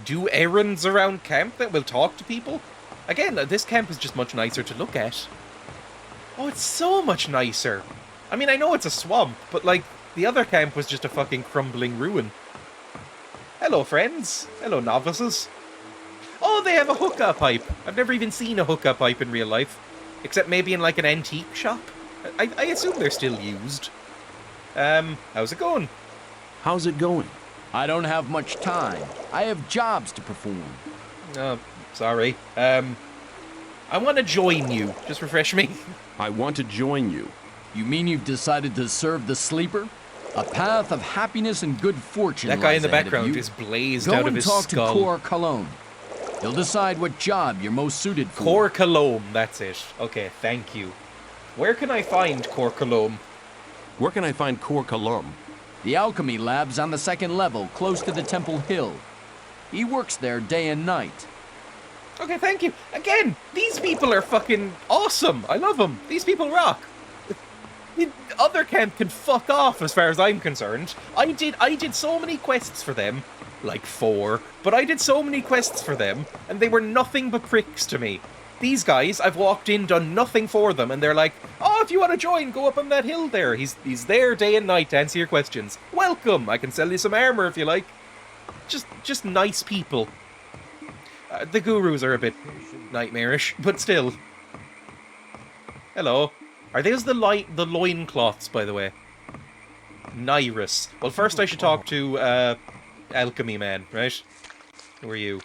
do errands around camp that will talk to people. Again, this camp is just much nicer to look at. Oh, it's so much nicer. I mean, I know it's a swamp, but like, the other camp was just a fucking crumbling ruin. Hello, friends. Hello, novices. Oh, they have a hookah pipe. I've never even seen a hookah pipe in real life. Except maybe in like an antique shop. I assume they're still used. How's it going? How's it going? I don't have much time. I have jobs to perform. Oh, sorry. I want to join you. Just refresh me. I want to join you. You mean you've decided to serve the sleeper? A path of happiness and good fortune. That guy in the lies ahead of background you. is blazed out of his skull. Go and talk to Cor Cologne. He'll decide what job you're most suited for. Cor Cologne, that's it. Okay, thank you. Where can I find Cor Cologne? Where can I find Cor Cologne? The alchemy lab's on the second level, close to the Temple Hill. He works there day and night. Okay, thank you. Again, these people are fucking awesome. I love them. These people rock. The other camp can fuck off as far as I'm concerned. I did so many quests for them. Like 4. But I did so many quests for them, and they were nothing but pricks to me. These guys, I've walked in, done nothing for them, and they're like, oh, if you want to join, go up on that hill there. He's there day and night to answer your questions. Welcome! I can sell you some armor if you like. Just nice people. The gurus are a bit nightmarish, but still. Hello. Are those the loincloths, by the way? Nyrus. Well, first I should talk to, Alchemy Man, right? Who are you?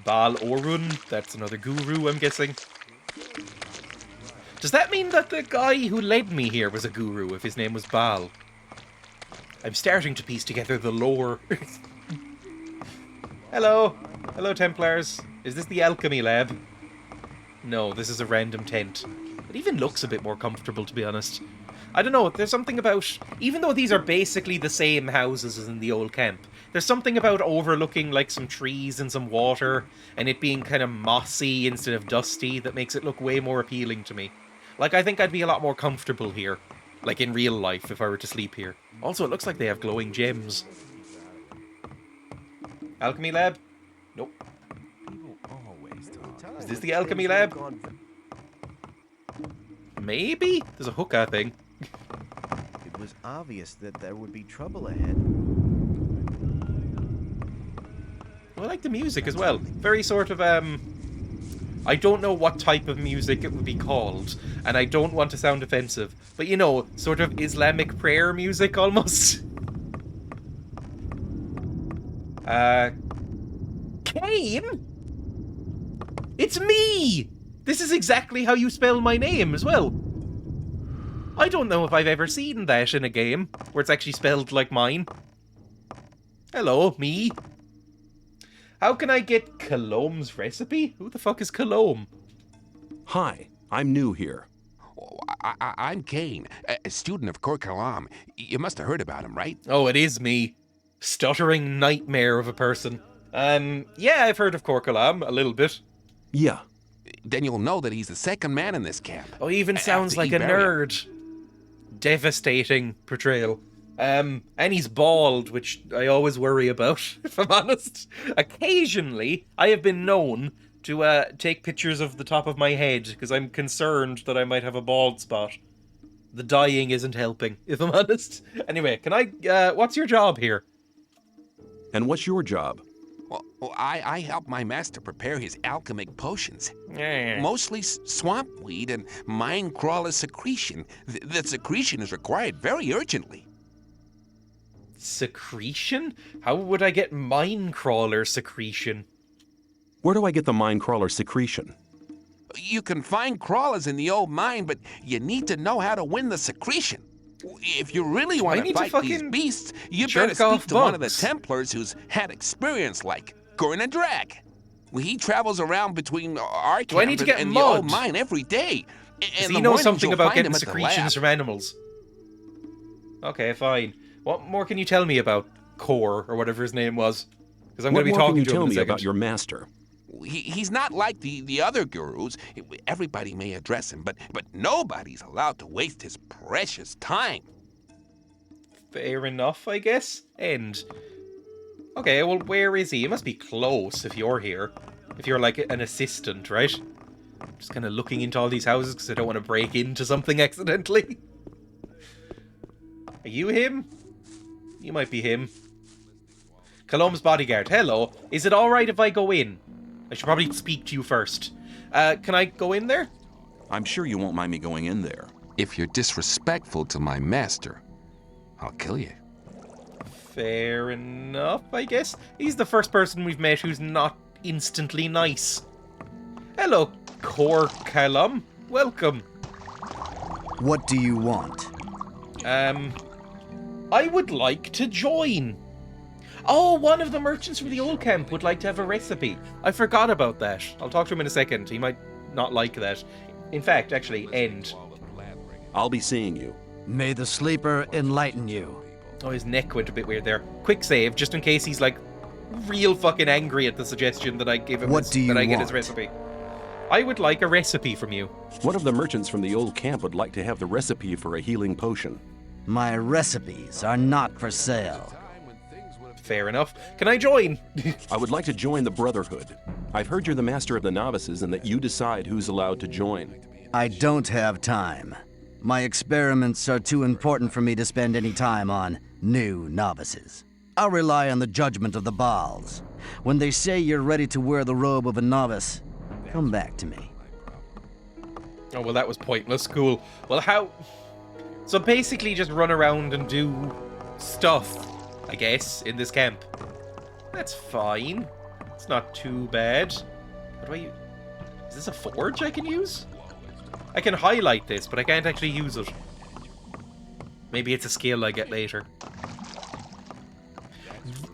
Baal Orun? That's another guru, I'm guessing. Does that mean that the guy who led me here was a guru, if his name was Baal? I'm starting to piece together the lore. Hello. Hello, Templars. Is this the alchemy lab? No, this is a random tent. It even looks a bit more comfortable, to be honest. I don't know, there's something about... Even though these are basically the same houses as in the old camp, there's something about overlooking, like, some trees and some water, and it being kind of mossy instead of dusty that makes it look way more appealing to me. Like, I think I'd be a lot more comfortable here. Like, in real life, if I were to sleep here. Also, it looks like they have glowing gems. Alchemy lab? Nope. Is this the alchemy lab? Maybe? There's a hookah thing. It was obvious that there would be trouble ahead. I like the music as well. Very sort of, I don't know what type of music it would be called, and I don't want to sound offensive, but you know, sort of Islamic prayer music almost. Kane? It's me! This is exactly how you spell my name as well. I don't know if I've ever seen that in a game, where it's actually spelled like mine. Hello, me. How can I get Colombe's recipe? Who the fuck is Colombe? Hi, I'm new here. I'm Kane, a student of Korkalam. You must have heard about him, right? Oh, it is me. Stuttering nightmare of a person. Yeah, I've heard of Korkalam a little bit. Yeah. Then you'll know that he's the second man in this camp. Oh, he even sounds like a nerd. Devastating portrayal. And he's bald, which I always worry about, if I'm honest. Occasionally, I have been known to take pictures of the top of my head, because I'm concerned that I might have a bald spot. The dyeing isn't helping, if I'm honest. Anyway, can I, what's your job here? And what's your job? Well, I help my master prepare his alchemic potions. Yeah. Mostly swamp weed and mine crawler secretion. The secretion is required very urgently. Secretion? How would I get mine crawler secretion? Where do I get the mine crawler secretion? You can find crawlers in the old mine, but you need to know how to win the secretion. If you really want to fight these beasts, you better speak to one of the Templars who's had experience, like Gurna Drag. He travels around between our camp and the old mine every day. Does he know something about getting secretions from animals? Okay, fine. What more can you tell me about Kor, or whatever his name was? Because I'm going to be talking to him in a second. What more can you tell me about your master? He's not like the other gurus. Everybody may address him, but nobody's allowed to waste his precious time. Fair enough, I guess. And okay, well, where is he? He must be close if you're here. If you're like an assistant, right? I'm just kind of looking into all these houses because I don't want to break into something accidentally. Are you him? You might be him. Colombe's bodyguard. Hello. Is it alright if I go in? I should probably speak to you first. Can I go in there? I'm sure you won't mind me going in there. If you're disrespectful to my master, I'll kill you. Fair enough, I guess. He's the first person we've met who's not instantly nice. Hello, Korkalam. Welcome. What do you want? I would like to join. Oh, one of the merchants from the old camp would like to have a recipe. I forgot about that. I'll talk to him in a second. He might not like that. In fact, actually, end. I'll be seeing you. May the sleeper enlighten you. Oh, his neck went a bit weird there. Quick save, just in case he's like real fucking angry at the suggestion that I give him that I get his recipe. I would like a recipe from you. One of the merchants from the old camp would like to have the recipe for a healing potion. My recipes are not for sale. Fair enough. Can I join? I would like to join the Brotherhood. I've heard you're the master of the novices and that you decide who's allowed to join. I don't have time. My experiments are too important for me to spend any time on new novices. I'll rely on the judgment of the Baals. When they say you're ready to wear the robe of a novice, come back to me. Oh, well, that was pointless. Cool. Well, how... So basically just run around and do stuff, I guess, in this camp. That's fine. It's not too bad. What do I use? Is this a forge I can use? I can highlight this, but I can't actually use it. Maybe it's a skill I get later.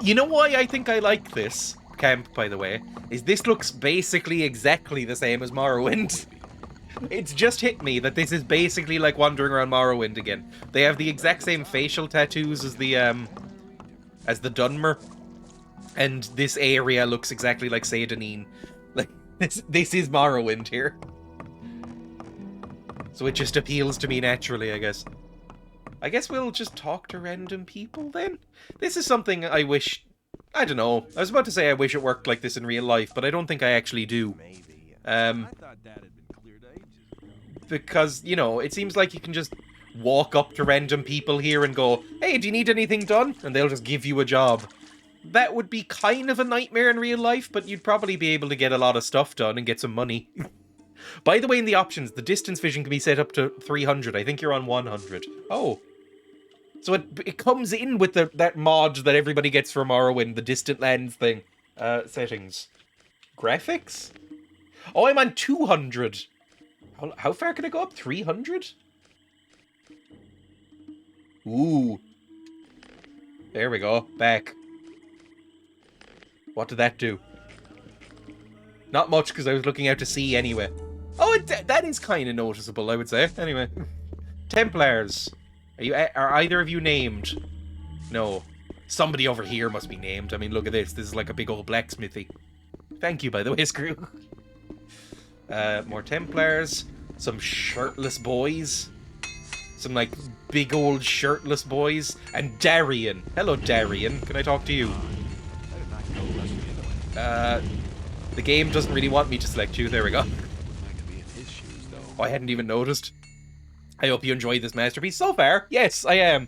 You know why I think I like this camp, by the way? Is this looks basically exactly the same as Morrowind. It's just hit me that this is basically like wandering around Morrowind again. They have the exact same facial tattoos as the Dunmer. And this area looks exactly like Seydanine. Like, this is Morrowind here. So it just appeals to me naturally, I guess. I guess we'll just talk to random people then? This is something I wish... I don't know. I was about to say I wish it worked like this in real life, but I don't think I actually do. Because, you know, it seems like you can just walk up to random people here and go, hey, do you need anything done? And they'll just give you a job. that would be kind of a nightmare in real life, but you'd probably be able to get a lot of stuff done and get some money. By the way, in the options, the distance vision can be set up to 300. I think you're on 100. Oh. So it comes in with that mod that everybody gets from Morrowind, the distant lens thing. Settings. Graphics? Oh, I'm on 200. How far can I go up? 300? Ooh. There we go. Back. What did that do? Not much, because I was looking out to sea anyway. Oh, that is kind of noticeable, I would say. Anyway. Templars. Are either of you named? No. Somebody over here must be named. I mean, look at this. This is like a big old blacksmithy. Thank you, by the way, Screw. More Templars. Some shirtless boys. Some, like, big old shirtless boys. And Darian. Hello, Darian. Can I talk to you? The game doesn't really want me to select you. There we go. Oh, I hadn't even noticed. I hope you enjoyed this masterpiece. So far, yes, I am.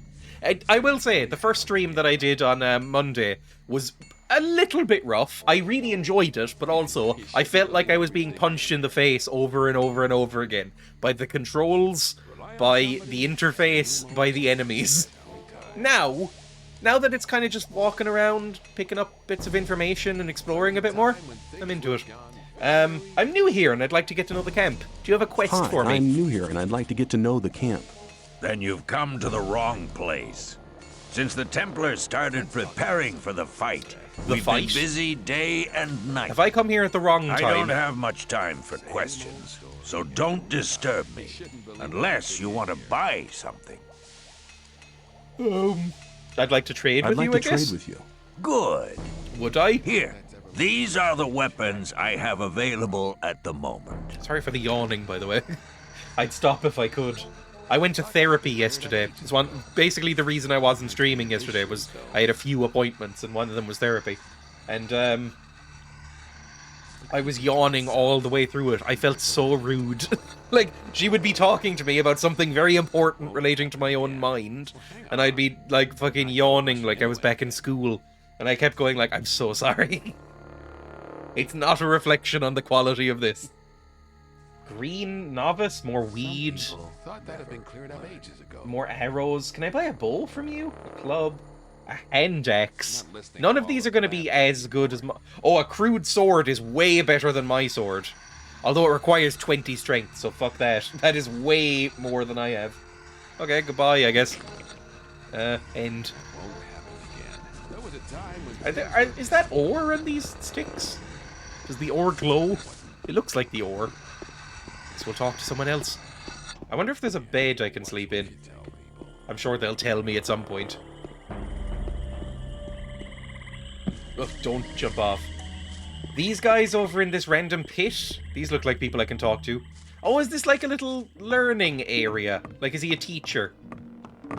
I will say, the first stream that I did on Monday was a little bit rough. I really enjoyed it, but also, I felt like I was being punched in the face over and over and over again. By the controls, by the interface, by the enemies. Now that it's kind of just walking around, picking up bits of information and exploring a bit more, I'm into it. I'm new here and I'd like to get to know the camp. Do you have a quest for me? I'm new here and I'd like to get to know the camp. Then you've come to the wrong place. Since the Templars started preparing for the fight, we've been busy day and night. Have I come here at the wrong time? I don't have much time for questions, so don't disturb me, unless you want to buy something. I'd like to trade with you, I guess? I'd like to trade with you. Good. Would I? Here. These are the weapons I have available at the moment. Sorry for the yawning, by the way. I'd stop if I could. I went to therapy yesterday. It's basically the reason I wasn't streaming yesterday was I had a few appointments and one of them was therapy. And I was yawning all the way through it. I felt so rude. Like, she would be talking to me about something very important relating to my own mind, and I'd be, like, fucking yawning like I was back in school. And I kept going like, I'm so sorry. It's not a reflection on the quality of this. Green novice, more weed. Thought that had been cleared up ages ago. More arrows. Can I buy a bow from you? A club. A hand axe. None of these are going to be as good as my... Oh, a crude sword is way better than my sword. Although it requires 20 strength, so fuck that. That is way more than I have. Okay, goodbye, I guess. End. Is that ore in these sticks? Does the ore glow? It looks like the ore. So we'll talk to someone else. I wonder if there's a bed I can sleep in. I'm sure they'll tell me at some point. Ugh, don't jump off. These guys over in this random pit, these look like people I can talk to. Oh, is this like a little learning area? Like, is he a teacher?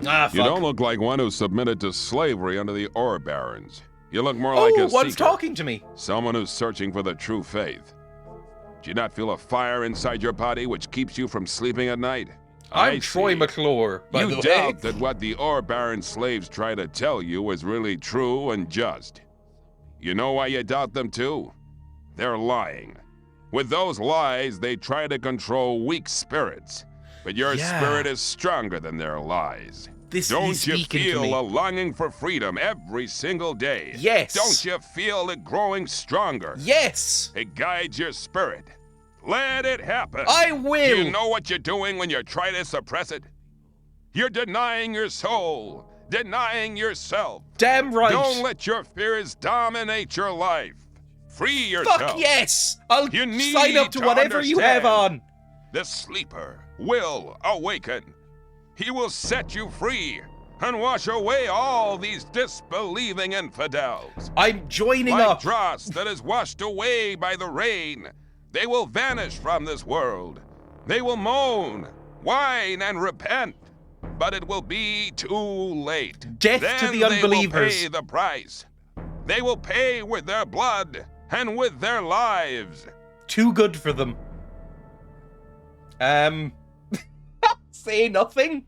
Ah, fuck. You don't look like one who submitted to slavery under the ore barons. You look more like a one's seeker. Talking to me. Someone who's searching for the true faith. Do you not feel a fire inside your body which keeps you from sleeping at night? I'm Troy McClure, by the way. You doubt that what the ore baron slaves try to tell you is really true and just. You know why you doubt them too? They're lying. With those lies, they try to control weak spirits. But your spirit is stronger than their lies. Don't you feel a longing for freedom every single day? Yes. Don't you feel it growing stronger? Yes. It guides your spirit. Let it happen. I will. You know what you're doing when you try to suppress it? You're denying your soul, denying yourself. Damn right. Don't let your fears dominate your life. Free yourself. Fuck yes. I'll sign up to whatever you have on. The sleeper will awaken. He will set you free and wash away all these disbelieving infidels. I'm joining like up. dross that is washed away by the rain. They will vanish from this world. They will moan, whine, and repent. But it will be too late. Death then to the unbelievers. They will pay the price. They will pay with their blood and with their lives. Too good for them. Say nothing?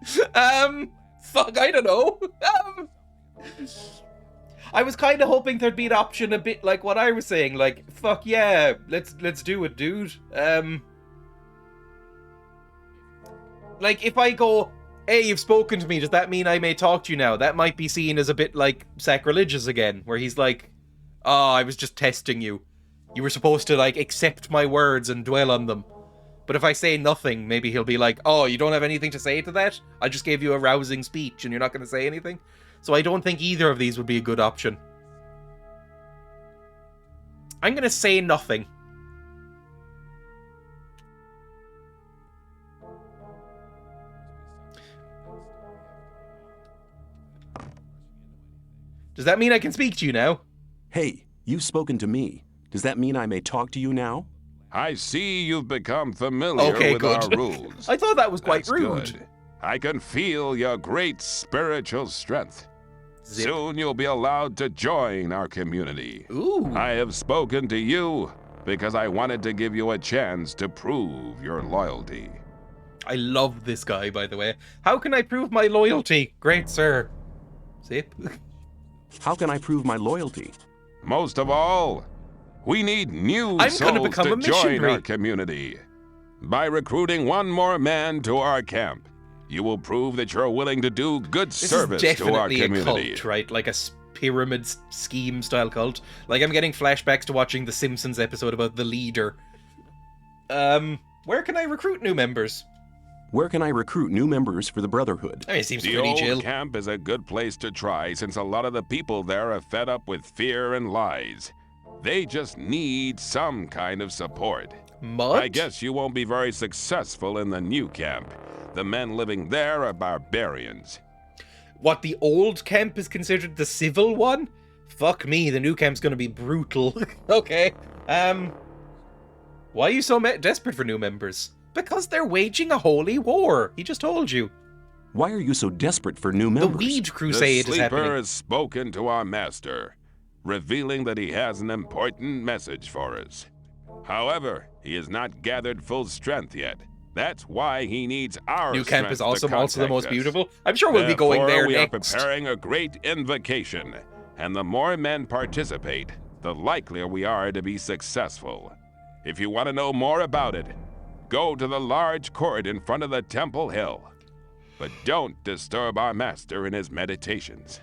Fuck, I don't know. I was kind of hoping there'd be an option a bit like what I was saying, like, fuck yeah, let's do it, dude. Like, if I go, hey, you've spoken to me, does that mean I may talk to you now? That might be seen as a bit, like, sacrilegious again, where he's like, oh, I was just testing you. You were supposed to, like, accept my words and dwell on them. But if I say nothing, maybe he'll be like, oh, you don't have anything to say to that? I just gave you a rousing speech and you're not going to say anything? So I don't think either of these would be a good option. I'm going to say nothing. Does that mean I can speak to you now? Hey, you've spoken to me. Does that mean I may talk to you now? I see you've become familiar with our rules. I thought that was quite That's rude. Good. I can feel your great spiritual strength. Zip. Soon you'll be allowed to join our community. Ooh. I have spoken to you because I wanted to give you a chance to prove your loyalty. I love this guy, by the way. How can I prove my loyalty, great sir? Zip. How can I prove my loyalty? Most of all, we need new souls to join our community. By recruiting one more man to our camp, you will prove that you're willing to do good service to our community. This is definitely a cult, right? Like a pyramid scheme style cult. Like, I'm getting flashbacks to watching the Simpsons episode about the leader. Where can I recruit new members? Where can I recruit new members for the Brotherhood? I mean, it seems the pretty old chill. camp is a good place to try since a lot of the people there are fed up with fear and lies. They just need some kind of support. Mud? I guess you won't be very successful in the new camp. The men living there are barbarians. What, the old camp is considered the civil one? Fuck me, the new camp's gonna be brutal. Okay. Why are you so desperate for new members? Because they're waging a holy war. He just told you. Why are you so desperate for new members? The weed crusade is happening. The sleeper has spoken to our master, revealing that he has an important message for us. However, he has not gathered full strength yet. That's why he needs our New camp is awesome, also the most us. beautiful. I'm sure we'll be going there we next. are preparing a great invocation, and the more men participate, the likelier we are to be successful. If you want to know more about it, go to the large court in front of the Temple Hill. But don't disturb our master in his meditations.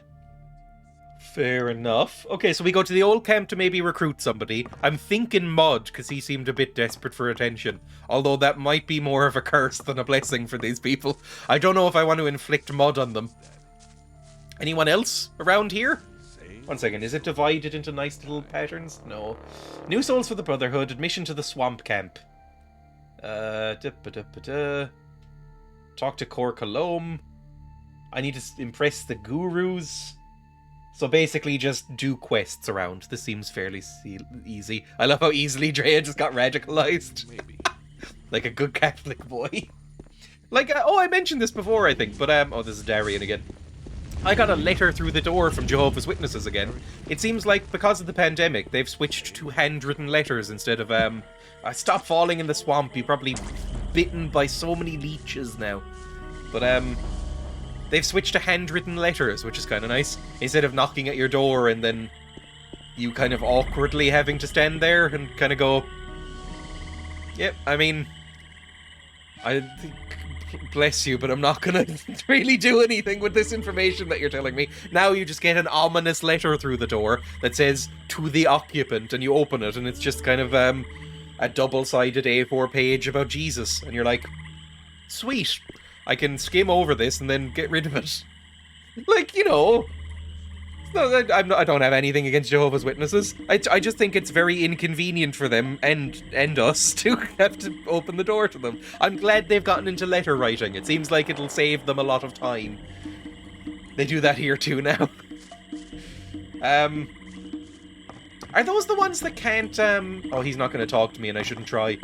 Fair enough. Okay, so we go to the old camp to maybe recruit somebody. I'm thinking Mud, because he seemed a bit desperate for attention. Although that might be more of a curse than a blessing for these people. I don't know if I want to inflict Mud on them. Anyone else around here? One second, is it divided into nice little patterns? No. New souls for the Brotherhood, admission to the swamp camp. Talk to Cor Colombe. I need to impress the gurus. So basically just do quests around. This seems fairly easy. I love how easily Dreya just got radicalized. Maybe. Like a good Catholic boy. Like, oh, I mentioned this before, I think, but, oh, this is Darian again. I got a letter through the door from Jehovah's Witnesses again. It seems like because of the pandemic, they've switched to handwritten letters instead of, stop falling in the swamp, you're probably bitten by so many leeches now. But, they've switched to handwritten letters, which is kind of nice. Instead of knocking at your door and then you kind of awkwardly having to stand there and kind of go, yep, I mean, bless you, but I'm not gonna really do anything with this information that you're telling me. Now you just get an ominous letter through the door that says, to the occupant, and you open it, and it's just kind of, a double-sided A4 page about Jesus, and you're like, sweet, I can skim over this and then get rid of it. Like, you know, no, I don't have anything against Jehovah's Witnesses. I just think it's very inconvenient for them and us to have to open the door to them. I'm glad they've gotten into letter writing. It seems like it'll save them a lot of time. They do that here too now. Are those the ones that can't, oh, he's not going to talk to me and I shouldn't try.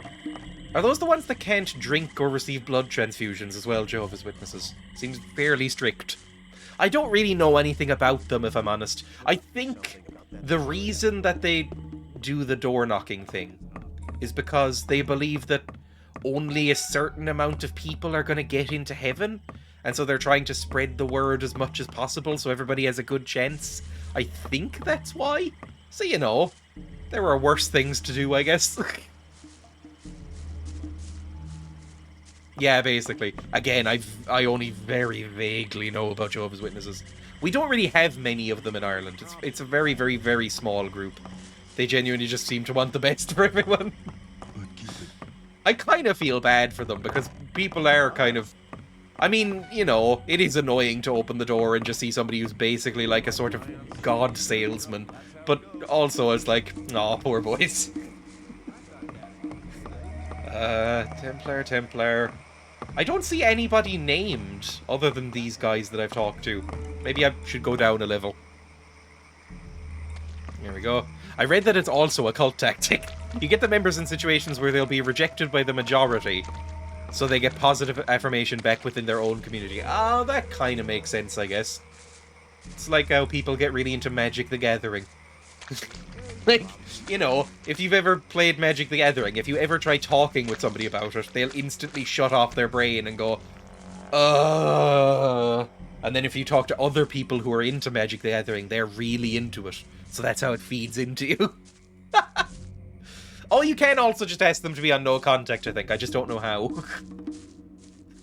Are those the ones that can't drink or receive blood transfusions as well, Jehovah's Witnesses? Seems fairly strict. I don't really know anything about them, if I'm honest. I think the reason that they do the door knocking thing is because they believe that only a certain amount of people are going to get into heaven, and so they're trying to spread the word as much as possible so everybody has a good chance. I think that's why. So, you know, there are worse things to do, I guess. Yeah, basically. Again, I only very vaguely know about Jehovah's Witnesses. We don't really have many of them in Ireland. It's a very, very, very small group. They genuinely just seem to want the best for everyone. I kind of feel bad for them, because people are kind of... I mean, you know, it is annoying to open the door and just see somebody who's basically like a sort of god salesman. But also it's like, aw, poor boys. Templar. I don't see anybody named other than these guys that I've talked to. Maybe I should go down a level. Here we go. I read that it's also a cult tactic. You get the members in situations where they'll be rejected by the majority, so they get positive affirmation back within their own community. Oh, that kind of makes sense, I guess. It's like how people get really into Magic the Gathering. Like, you know, if you've ever played Magic the Gathering, if you ever try talking with somebody about it, they'll instantly shut off their brain and go, and then if you talk to other people who are into Magic the Gathering, they're really into it. So that's how it feeds into you. Oh, you can also just ask them to be on no contact, I think. I just don't know how.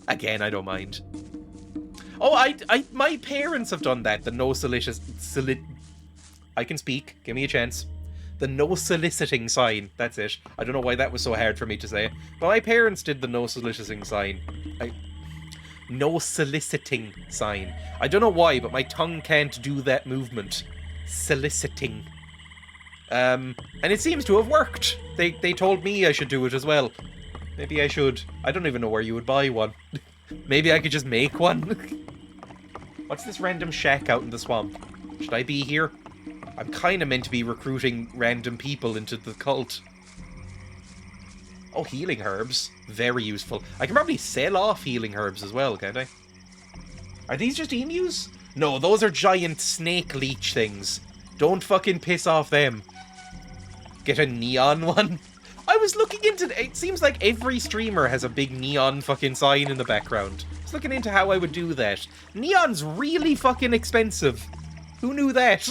Again, I don't mind. Oh, my parents have done that. The no I can speak. Give me a chance. The no soliciting sign. That's it. I don't know why that was so hard for me to say. But my parents did the no soliciting sign. No soliciting sign. I don't know why, but my tongue can't do that movement. Soliciting. And it seems to have worked. They told me I should do it as well. Maybe I should. I don't even know where you would buy one. Maybe I could just make one. What's this random shack out in the swamp? Should I be here? I'm kind of meant to be recruiting random people into the cult. Oh, healing herbs. Very useful. I can probably sell off healing herbs as well, can't I? Are these just emus? No, those are giant snake leech things. Don't fucking piss off them. Get a neon one? I was looking into... It seems like every streamer has a big neon fucking sign in the background. I was looking into how I would do that. Neon's really fucking expensive. Who knew that?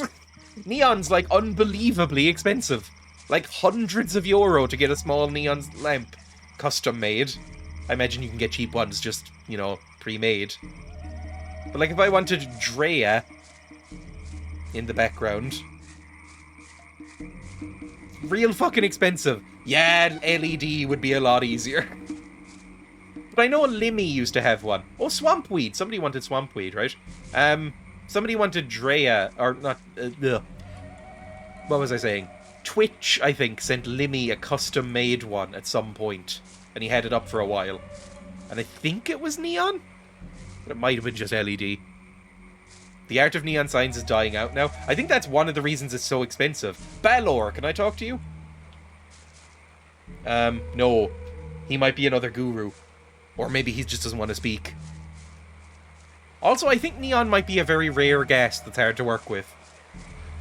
Neon's, like, unbelievably expensive. Like, hundreds of euro to get a small neon lamp. Custom made. I imagine you can get cheap ones just, you know, pre-made. But, like, if I wanted Dreya in the background... Real fucking expensive. Yeah, LED would be a lot easier. But I know Limmy used to have one. Oh, Swampweed. Somebody wanted Swampweed, right? Somebody wanted Dreya, or not, what was I saying? Twitch, I think, sent Limmy a custom-made one at some point, and he had it up for a while. And I think it was neon? But it might have been just LED. The art of neon signs is dying out now. I think that's one of the reasons it's so expensive. Balor, can I talk to you? No. He might be another guru. Or maybe he just doesn't want to speak. Also, I think neon might be a very rare gas that's hard to work with.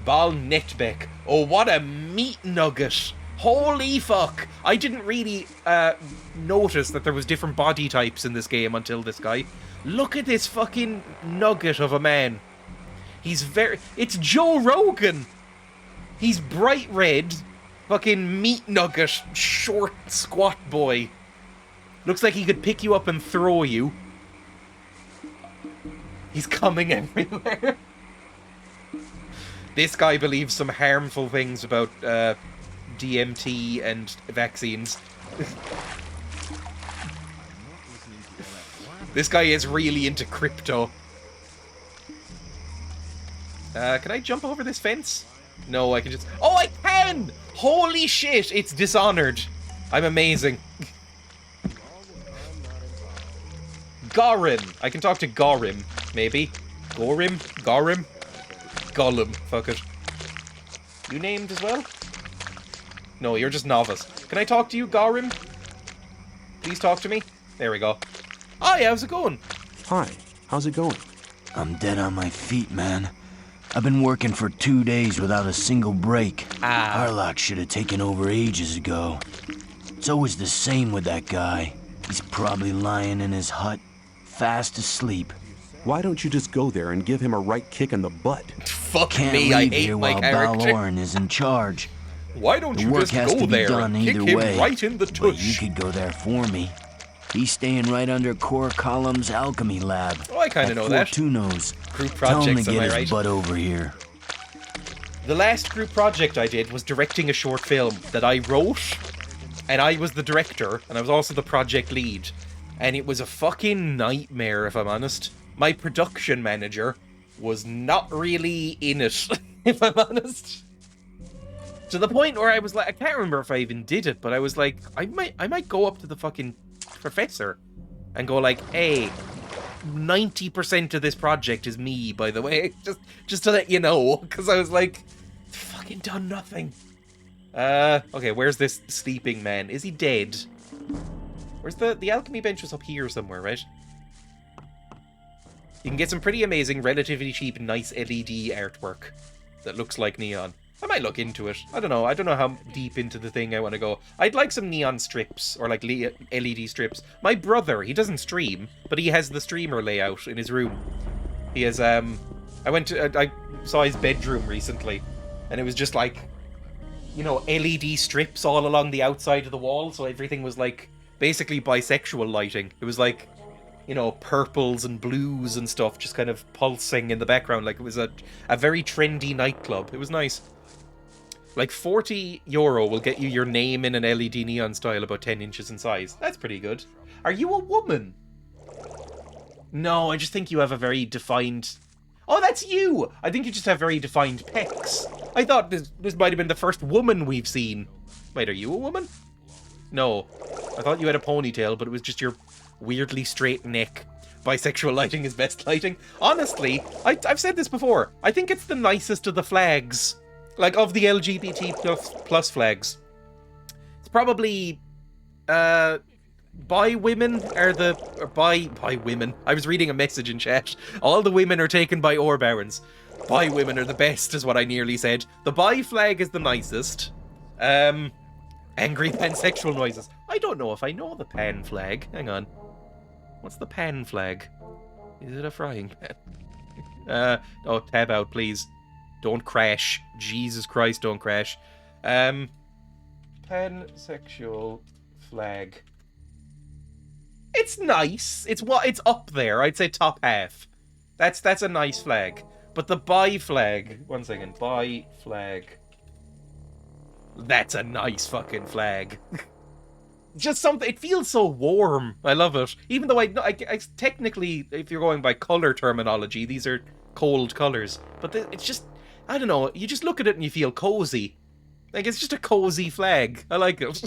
Bal Netbeck. Oh, what a meat nugget. Holy fuck. I didn't really notice that there was different body types in this game until this guy. Look at this fucking nugget of a man. He's very... It's Joe Rogan. He's bright red. Fucking meat nugget. Short, squat boy. Looks like he could pick you up and throw you. He's coming everywhere. This guy believes some harmful things about DMT and vaccines. This guy is really into crypto. Can I jump over this fence? No, I can just... Oh, I can! Holy shit, it's Dishonored. I'm amazing. Gorim. I can talk to Gorim, maybe. Gorim? Gorim? Gollum. Fuck it. You named as well? No, you're just novice. Can I talk to you, Gorim? Please talk to me. There we go. Hi, how's it going? Hi, how's it going? I'm dead on my feet, man. I've been working for 2 days without a single break. Harlock should have taken over ages ago. It's always the same with that guy. He's probably lying in his hut, fast asleep. Why don't you just go there and give him a right kick in the butt? Fuck Can't me, leave I hate here my while character. Baloran is in charge. Why don't The you work just has go to be there done and kick either him way. right in the But tush? you could go there for me. He's staying right under Core Column's alchemy lab. Oh, I kind of know that. Fortuno's. Group Tell him projects, to am get I his right? butt over here. The last group project I did was directing a short film that I wrote, and I was the director, and I was also the project lead. And it was a fucking nightmare, if I'm honest. My production manager was not really in it, if I'm honest. To the point where I was like, I can't remember if I even did it, but I was like, I might go up to the fucking professor and go like, hey, 90% of this project is me, by the way, just to let you know, because I was like, fucking done nothing. Okay, where's this sleeping man? Is he dead? Where's the alchemy bench was up here somewhere, right? You can get some pretty amazing, relatively cheap, nice LED artwork that looks like neon. I might look into it. I don't know. I don't know how deep into the thing I want to go. I'd like some neon strips or like LED strips. My brother, he doesn't stream, but he has the streamer layout in his room. He has I saw his bedroom recently, and it was just like, you know, LED strips all along the outside of the wall, so everything was like basically bisexual lighting. It was like, you know, purples and blues and stuff just kind of pulsing in the background like it was a very trendy nightclub. It was nice. Like €40 will get you your name in an LED neon style about 10 inches in size. That's pretty good. Are you a woman? No, I just think you have a very defined... Oh, that's you! I think you just have very defined pecs. I thought this might have been the first woman we've seen. Wait, are you a woman? No. I thought you had a ponytail, but it was just your weirdly straight neck. Bisexual lighting is best lighting. Honestly, I've said this before. I think it's the nicest of the flags. Like, of the LGBT plus flags. It's probably, bi women are the... Bi women. I was reading a message in chat. All the women are taken by ore barons. Bi women are the best, is what I nearly said. The bi flag is the nicest. Angry pansexual noises. I don't know if I know the pan flag. Hang on. What's the pan flag? Is it a frying pan? Oh, tab out, please. Don't crash. Jesus Christ, don't crash. Pansexual flag. It's nice. It's up there. I'd say top half. That's a nice flag. But the bi flag. One second. Bi flag. That's a nice fucking flag. Just something. It feels so warm. I love it. Even though I technically, if you're going by color terminology, these are cold colors. But it's just. I don't know, you just look at it and you feel cozy. Like, it's just a cozy flag. I like it.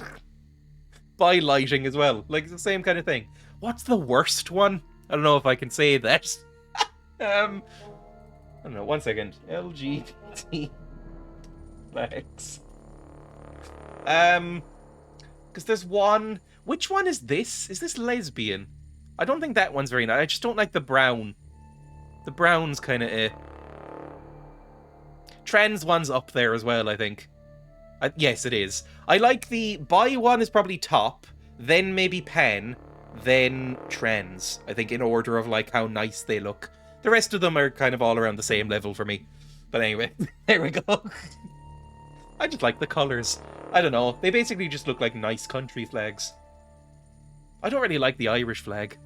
By lighting as well. Like, it's the same kind of thing. What's the worst one? I don't know if I can say that. I don't know, one second. LGBT flags. Because there's one... Which one is this? Is this lesbian? I don't think that one's very nice. I just don't like the brown. The brown's kind of eh. Trans one's up there as well, I think. Yes, it is. I like the bi one is probably top, then maybe pan, then trans. I think in order of like how nice they look. The rest of them are kind of all around the same level for me. But anyway, there we go. I just like the colours. I don't know. They basically just look like nice country flags. I don't really like the Irish flag.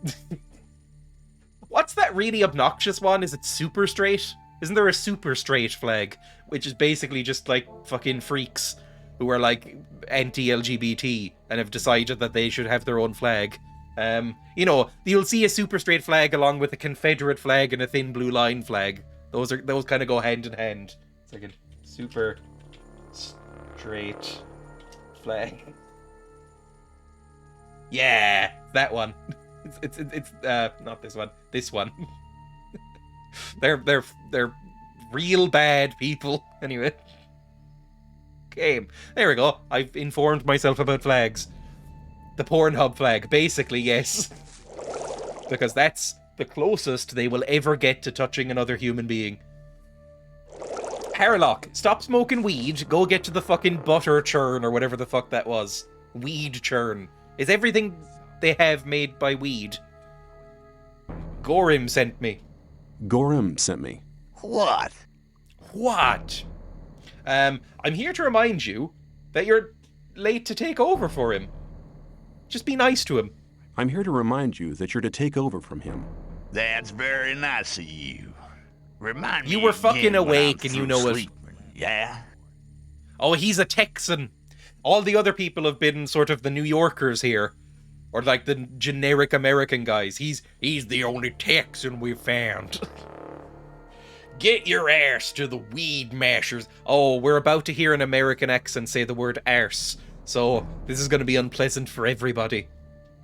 What's that really obnoxious one? Is it super straight? Isn't there a super straight flag? Which is basically just like fucking freaks who are like anti-LGBT and have decided that they should have their own flag. You know, you'll see a super straight flag along with a Confederate flag and a thin blue line flag. Those kind of go hand in hand. It's like a super straight flag. Yeah, that one. It's not this one. This one. They're real bad people. Anyway. Game. There we go. I've informed myself about flags. The Pornhub flag, basically, yes. Because that's the closest they will ever get to touching another human being. Harlock, stop smoking weed, go get to the fucking butter churn or whatever the fuck that was. Weed churn. Is everything they have made by weed? Gorim sent me. Gorim sent me. What? What? I'm here to remind you that you're late to take over for him. Just be nice to him. I'm here to remind you that you're to take over from him. That's very nice of you. Remind me you were fucking again awake and you know sleeping. it. Yeah? Oh, he's a Texan. All the other people have been sort of the New Yorkers here. Or like the generic American guys. He's the only Texan we've found. Get your arse to the weed mashers. Oh, we're about to hear an American accent say the word arse. So this is going to be unpleasant for everybody.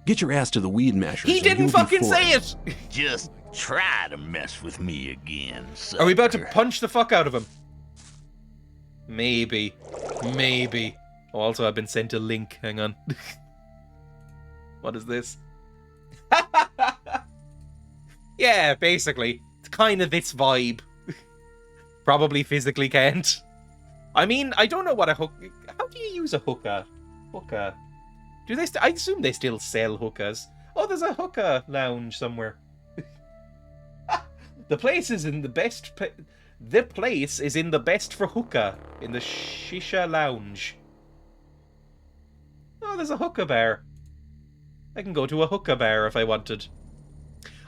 Get your ass to the weed mashers. He didn't fucking say it! Just try to mess with me again, sucker. Are we about to punch the fuck out of him? Maybe. Maybe. Oh, also, I've been sent a link. Hang on. What is this? Yeah, basically. It's kind of this vibe. Probably physically can't. I mean, I don't know what a hook... How do you use a hookah? Hookah. Do they... I assume they still sell hookahs. Oh, there's a hookah lounge somewhere. The place is in the best... The place is in the best for hookah. In the shisha lounge. Oh, there's a hookah bar. I can go to a hookah bar if I wanted.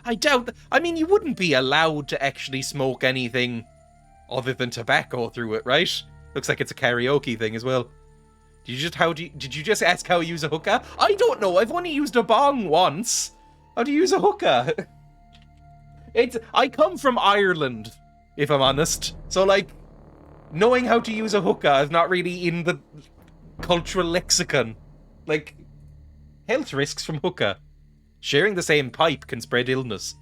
I doubt... I mean, you wouldn't be allowed to actually smoke anything other than tobacco through it, right? Looks like it's a karaoke thing as well. Did you just ask how you use a hookah? I don't know. I've only used a bong once. How do you use a hookah? I come from Ireland, if I'm honest. So, like, knowing how to use a hookah is not really in the cultural lexicon. Like, health risks from hookah. Sharing the same pipe can spread illness.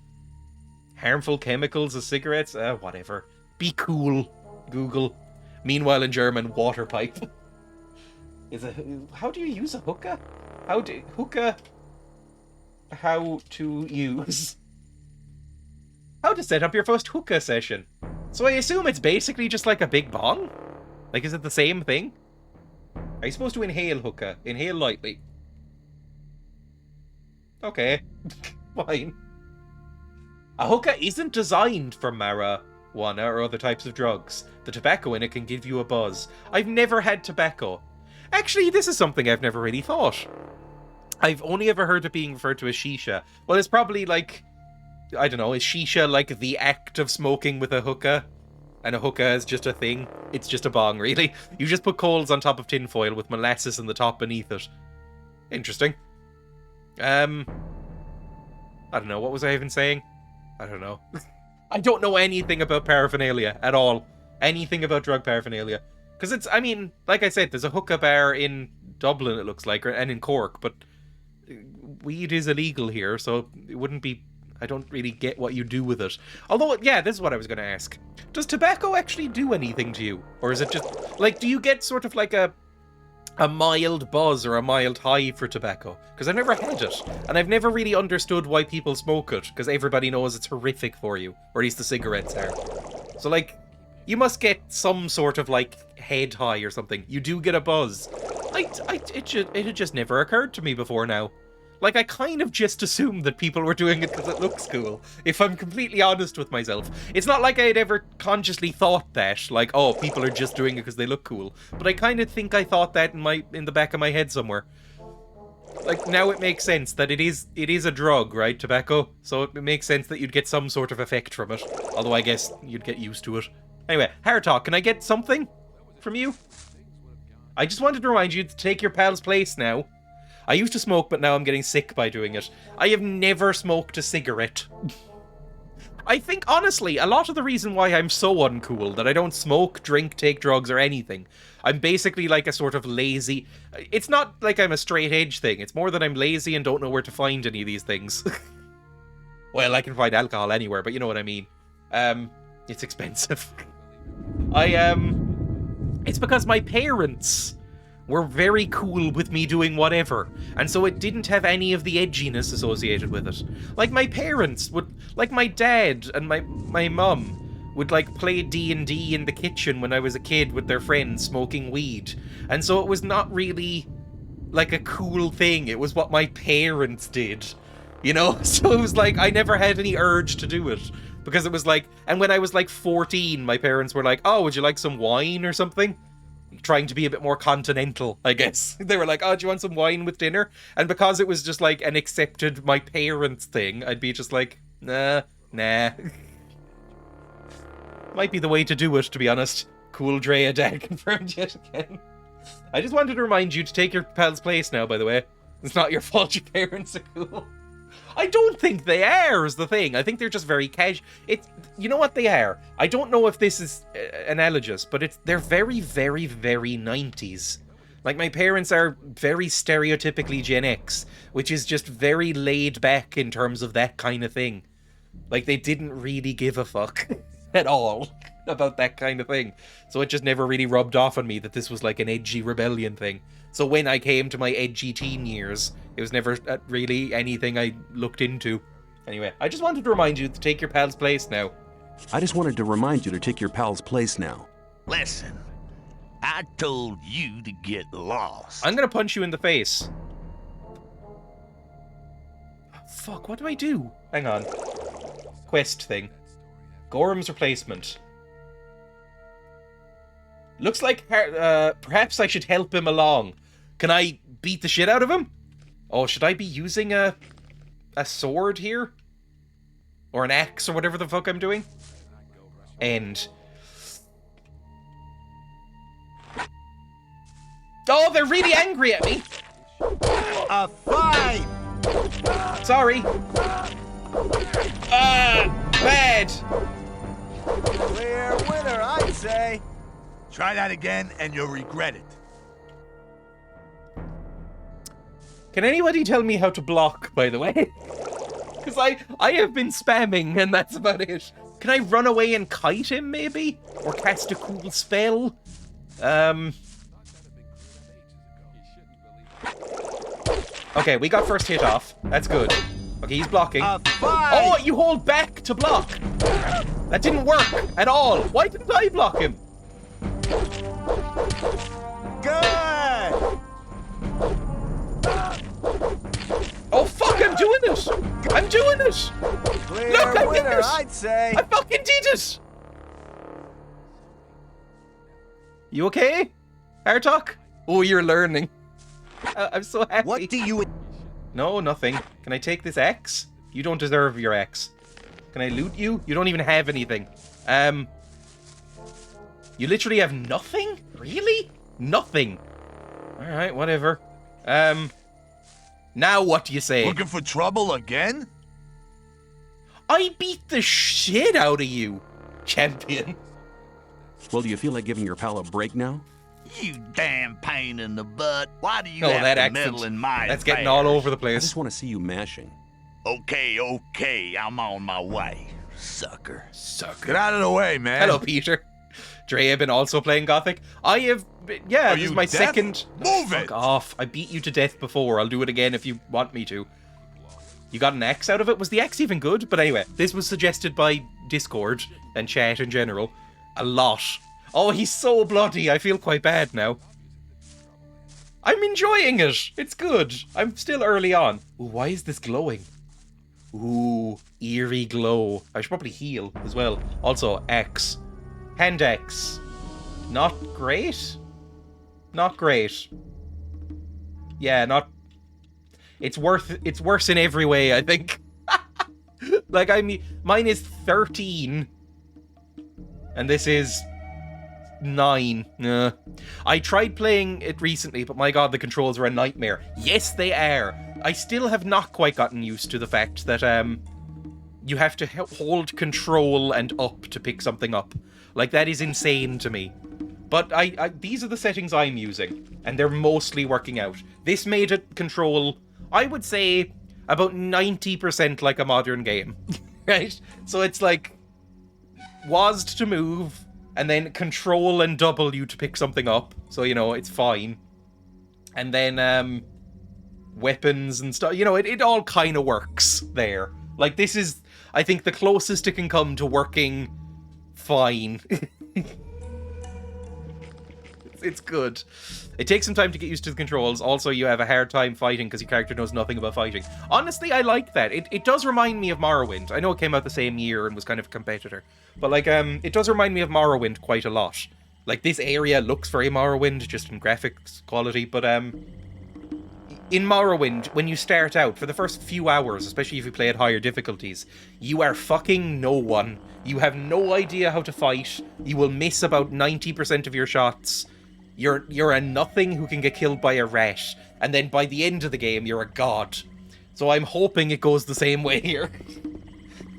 Harmful chemicals as cigarettes? Whatever. Be cool, Google. Meanwhile, in German, water pipe. How do you use a hookah? Hookah... How to use... How to set up your first hookah session. So I assume it's basically just like a big bong? Like, is it the same thing? Are you supposed to inhale hookah? Inhale lightly. Okay. Fine. A hookah isn't designed for marijuana or other types of drugs. The tobacco in it can give you a buzz. I've never had tobacco. Actually, this is something I've never really thought. I've only ever heard it being referred to as shisha. Well, it's probably like... I don't know, is shisha like the act of smoking with a hookah? And a hookah is just a thing? It's just a bong, really. You just put coals on top of tinfoil with molasses in the top beneath it. Interesting. I don't know, what was I even saying? I don't know. I don't know anything about paraphernalia at all. Anything about drug paraphernalia. Because it's, I mean, like I said, there's a hookah bar in Dublin, it looks like, and in Cork, but weed is illegal here, so it wouldn't be... I don't really get what you do with it. Although, yeah, this is what I was going to ask. Does tobacco actually do anything to you? Or is it just... Like, do you get sort of like a mild buzz or a mild high for tobacco? Because I've never had it. And I've never really understood why people smoke it. Because everybody knows it's horrific for you. Or at least the cigarettes are. So, like, you must get some sort of, like, head high or something. You do get a buzz. It had just never occurred to me before now. Like, I kind of just assumed that people were doing it because it looks cool, if I'm completely honest with myself. It's not like I had ever consciously thought that, like, oh, people are just doing it because they look cool. But I kind of think I thought that in the back of my head somewhere. Like, now it makes sense that it is a drug, right, tobacco? So it makes sense that you'd get some sort of effect from it. Although I guess you'd get used to it. Anyway, Hard Talk, can I get something from you? I just wanted to remind you to take your pal's place now. I used to smoke, but now I'm getting sick by doing it. I have never smoked a cigarette. I think, honestly, a lot of the reason why I'm so uncool, that I don't smoke, drink, take drugs, or anything, I'm basically like a sort of lazy... It's not like I'm a straight edge thing. It's more that I'm lazy and don't know where to find any of these things. Well, I can find alcohol anywhere, but you know what I mean. It's expensive. It's because my parents were very cool with me doing whatever, and so it didn't have any of the edginess associated with it. Like, my parents would, like, my dad and my mum would, like, play D&D in the kitchen when I was a kid with their friends smoking weed, and so it was not really, like, a cool thing. It was what my parents did. you know? So it was like, I never had any urge to do it. Because it was like, and when I was like 14, my parents were like, oh, would you like some wine or something? Trying to be a bit more continental, I guess. They were like, oh, do you want some wine with dinner? And because it was just like an accepted my parents thing, I'd be just like, nah. Might be the way to do it, to be honest. Cool Dreya dad confirmed yet again. I just wanted to remind you to take your pal's place now, by the way. It's not your fault your parents are cool. I don't think they are, is the thing. I think they're just very casual. You know what they are? I don't know if this is analogous, but they're very, very, very 90s. Like, my parents are very stereotypically Gen X, which is just very laid back in terms of that kind of thing. Like, they didn't really give a fuck at all about that kind of thing. So it just never really rubbed off on me that this was like an edgy rebellion thing. So when I came to my edgy teen years, it was never really anything I looked into. Anyway, I just wanted to remind you to take your pal's place now. I just wanted to remind you to take your pal's place now. Listen, I told you to get lost. I'm gonna punch you in the face. Oh, fuck, what do I do? Hang on. Quest thing. Gorham's replacement. Looks like perhaps I should help him along. Can I beat the shit out of him? Oh, should I be using a sword here? Or an axe or whatever the fuck I'm doing? End. Oh, they're really angry at me. A fight! Sorry. Bad. Clear winner, I'd say. Try that again and you'll regret it. Can anybody tell me how to block, by the way? Because I have been spamming and that's about it. Can I run away and kite him, maybe? Or cast a cool spell? Okay, we got first hit off. That's good. Okay, he's blocking. Oh, you hold back to block. That didn't work at all. Why didn't I block him? Good! Oh, fuck, I'm doing it! I'm doing it! Clear Look, I did winner, it! I'd say. I fucking did it! You okay, Hartok? Oh, you're learning. I'm so happy. What do you... No, nothing. Can I take this X? You don't deserve your X. Can I loot you? You don't even have anything. You literally have nothing? Really? Nothing. Alright, whatever. Now what do you say? Looking for trouble again? I beat the shit out of you, champion. Well, do you feel like giving your pal a break now? You damn pain in the butt. Why do you Oh, have that to accent. meddle in my That's getting all over the I place. just want to see you mashing. Okay, I'm on my way, sucker. Sucker. Get out of the way, man. Hello, Peter. Dreya been also playing Gothic. I have... Yeah, this is my second... Move Fuck it! off. I beat you to death before. I'll do it again if you want me to. You got an X out of it? Was the X even good? But anyway, this was suggested by Discord and chat in general. A lot. Oh, he's so bloody. I feel quite bad now. I'm enjoying it. It's good. I'm still early on. Ooh, why is this glowing? Ooh, eerie glow. I should probably heal as well. Also, X. Hand X. Not great? Not great. Yeah, not... It's worse in every way, I think. Like, I mean, mine is 13. And this is 9. I tried playing it recently, but my god, the controls are a nightmare. Yes, they are. I still have not quite gotten used to the fact that you have to hold control and up to pick something up. Like, that is insane to me. But these are the settings I'm using, and they're mostly working out. This made it control, I would say, about 90% like a modern game. Right? So it's like, WASD to move, and then control and W to pick something up. So, you know, it's fine. And then, weapons and stuff. You know, it all kind of works there. Like, this is, I think, the closest it can come to working fine. It's good. It takes some time to get used to the controls. Also, you have a hard time fighting because your character knows nothing about fighting. Honestly, I like that. It does remind me of Morrowind. I know it came out the same year and was kind of a competitor. But, like, it does remind me of Morrowind quite a lot. Like, this area looks very Morrowind, just in graphics quality, but, in Morrowind, when you start out, for the first few hours, especially if you play at higher difficulties, you are fucking no one. You have no idea how to fight. You will miss about 90% of your shots. You're a nothing who can get killed by a rat. And then by the end of the game, you're a god. So I'm hoping it goes the same way here.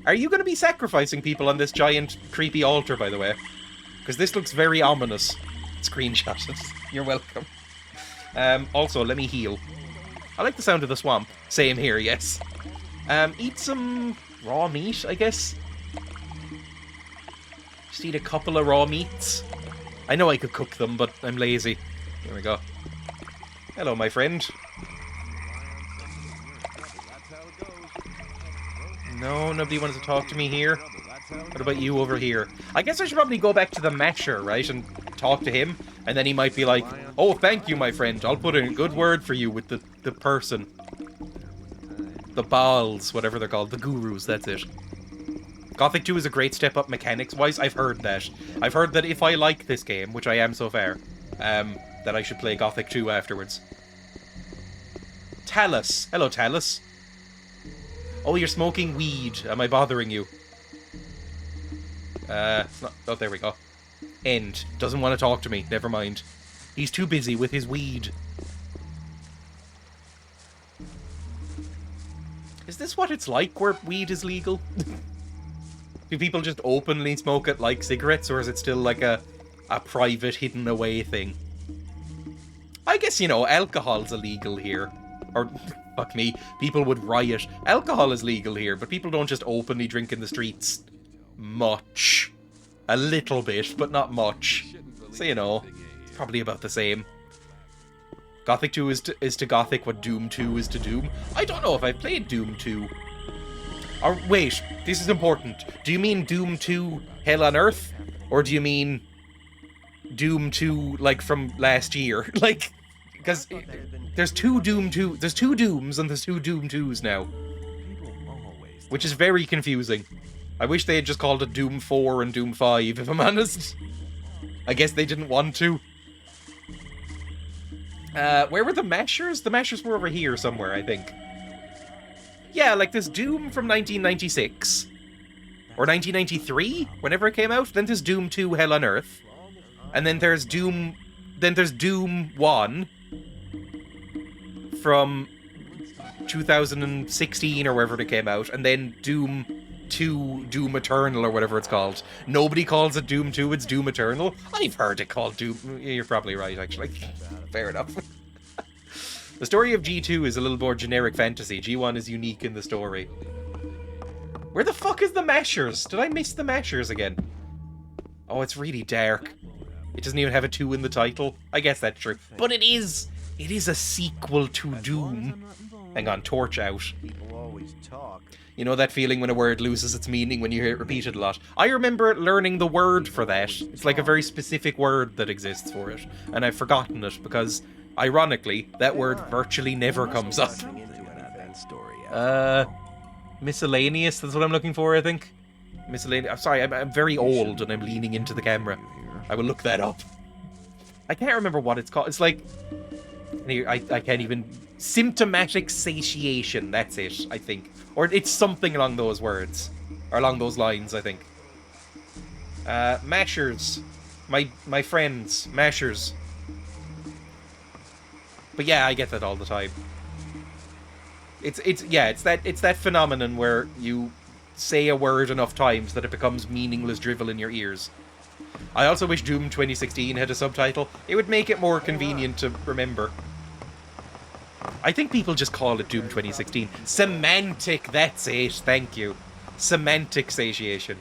Are you going to be sacrificing people on this giant, creepy altar, by the way? Because this looks very ominous. Screenshot it. You're welcome. Also, let me heal. I like the sound of the swamp. Same here, yes. Eat some raw meat, I guess. Just eat a couple of raw meats. I know I could cook them, but I'm lazy. Here we go. Hello, my friend. No, nobody wants to talk to me here. What about you over here? I guess I should probably go back to the Masher, right? And talk to him. And then he might be like, oh, thank you, my friend. I'll put in a good word for you with the person. The Baals, whatever they're called. The Gurus, that's it. Gothic 2 is a great step up mechanics-wise. I've heard that. I've heard that if I like this game, which I am so far, that I should play Gothic 2 afterwards. Talus. Hello, Talus. Oh, you're smoking weed. Am I bothering you? Oh, there we go. End. Doesn't want to talk to me. Never mind. He's too busy with his weed. Is this what it's like where weed is legal? Do people just openly smoke it like cigarettes, or is it still like a private, hidden away thing? I guess, you know, alcohol's illegal here. Or, fuck me, people would riot. Alcohol is legal here, but people don't just openly drink in the streets. Much. A little bit, but not much. So, you know, probably about the same. Gothic 2 is to Gothic what Doom 2 is to Doom. I don't know if I've played Doom 2. Or, wait, this is important. Do you mean Doom 2 Hell on Earth? Or do you mean Doom 2, like, from last year? Like, because there's two Doom 2, there's two Dooms and there's two Doom 2s now. Which is very confusing. I wish they had just called it Doom 4 and Doom 5, if I'm honest. I guess they didn't want to. Where were the Mashers? The Mashers were over here somewhere, I think. Yeah, like there's Doom from 1996. Or 1993, whenever it came out. Then there's Doom 2 Hell on Earth. And then there's Doom 1 from 2016 or wherever it came out. And then Doom 2 Doom Eternal or whatever it's called. Nobody calls it Doom 2, it's Doom Eternal. I've heard it called Doom. You're probably right, actually. Fair enough. The story of G2 is a little more generic fantasy. G1 is unique in the story. Where the fuck is the Mashers? Did I miss the Mashers again? Oh, it's really dark. It doesn't even have a 2 in the title. I guess that's true. But it is a sequel to Doom. Hang on, torch out. You know that feeling when a word loses its meaning when you hear it repeated a lot? I remember learning the word for that. It's like a very specific word that exists for it. And I've forgotten it because, ironically, that word virtually never comes up. Miscellaneous, that's what I'm looking for, I think. Miscellaneous. I'm sorry, I'm very old and I'm leaning into the camera. I will look that up. I can't remember what it's called. It's like... I can't even... Symptomatic satiation, that's it, I think. Or it's something along those words. Or along those lines, I think. Mashers. My friends. Mashers. But yeah, I get that all the time. It's that phenomenon where you say a word enough times that it becomes meaningless drivel in your ears. I also wish Doom 2016 had a subtitle. It would make it more convenient to remember. I think people just call it Doom 2016. Semantic, that's it, thank you. Semantic satiation.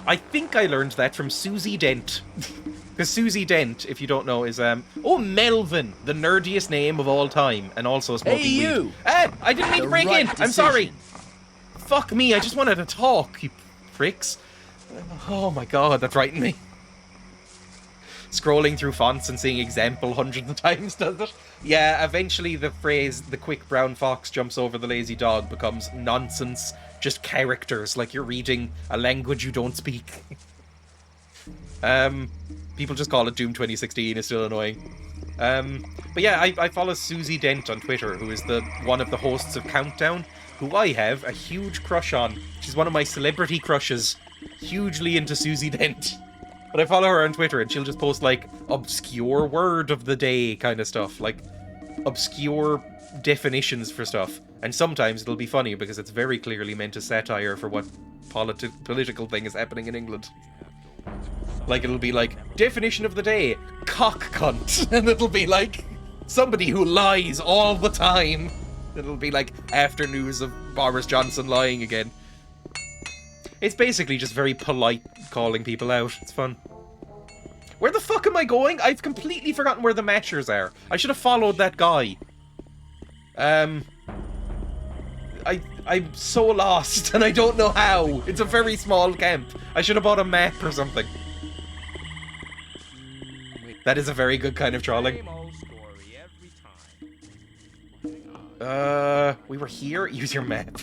I think I learned that from Susie Dent. Because Susie Dent, if you don't know, is, Melvin, the nerdiest name of all time, and also smoking weed. Hey, you! I didn't mean to break in! I'm sorry! Fuck me, I just wanted to talk, you pricks. Oh my god, that frightened me. scrolling through fonts and seeing example hundreds of times, does it? Yeah, eventually the phrase, the quick brown fox jumps over the lazy dog, becomes nonsense, just characters, like you're reading a language you don't speak. People just call it Doom 2016, it's still annoying. But yeah, I follow Susie Dent on Twitter, who is one of the hosts of Countdown, who I have a huge crush on. She's one of my celebrity crushes. Hugely into Susie Dent. But I follow her on Twitter, and she'll just post, like, obscure word of the day kind of stuff. Like, obscure definitions for stuff. And sometimes it'll be funny, because it's very clearly meant as satire for what political thing is happening in England. Like, it'll be like, definition of the day, cock cunt. And it'll be like, somebody who lies all the time. It'll be like, after news of Boris Johnson lying again. It's basically just very polite calling people out. It's fun. Where the fuck am I going? I've completely forgotten where the matchers are. I should have followed that guy. I'm so lost, and I don't know how. It's a very small camp. I should have bought a map or something. That is a very good kind of trolling. We were here? Use your map.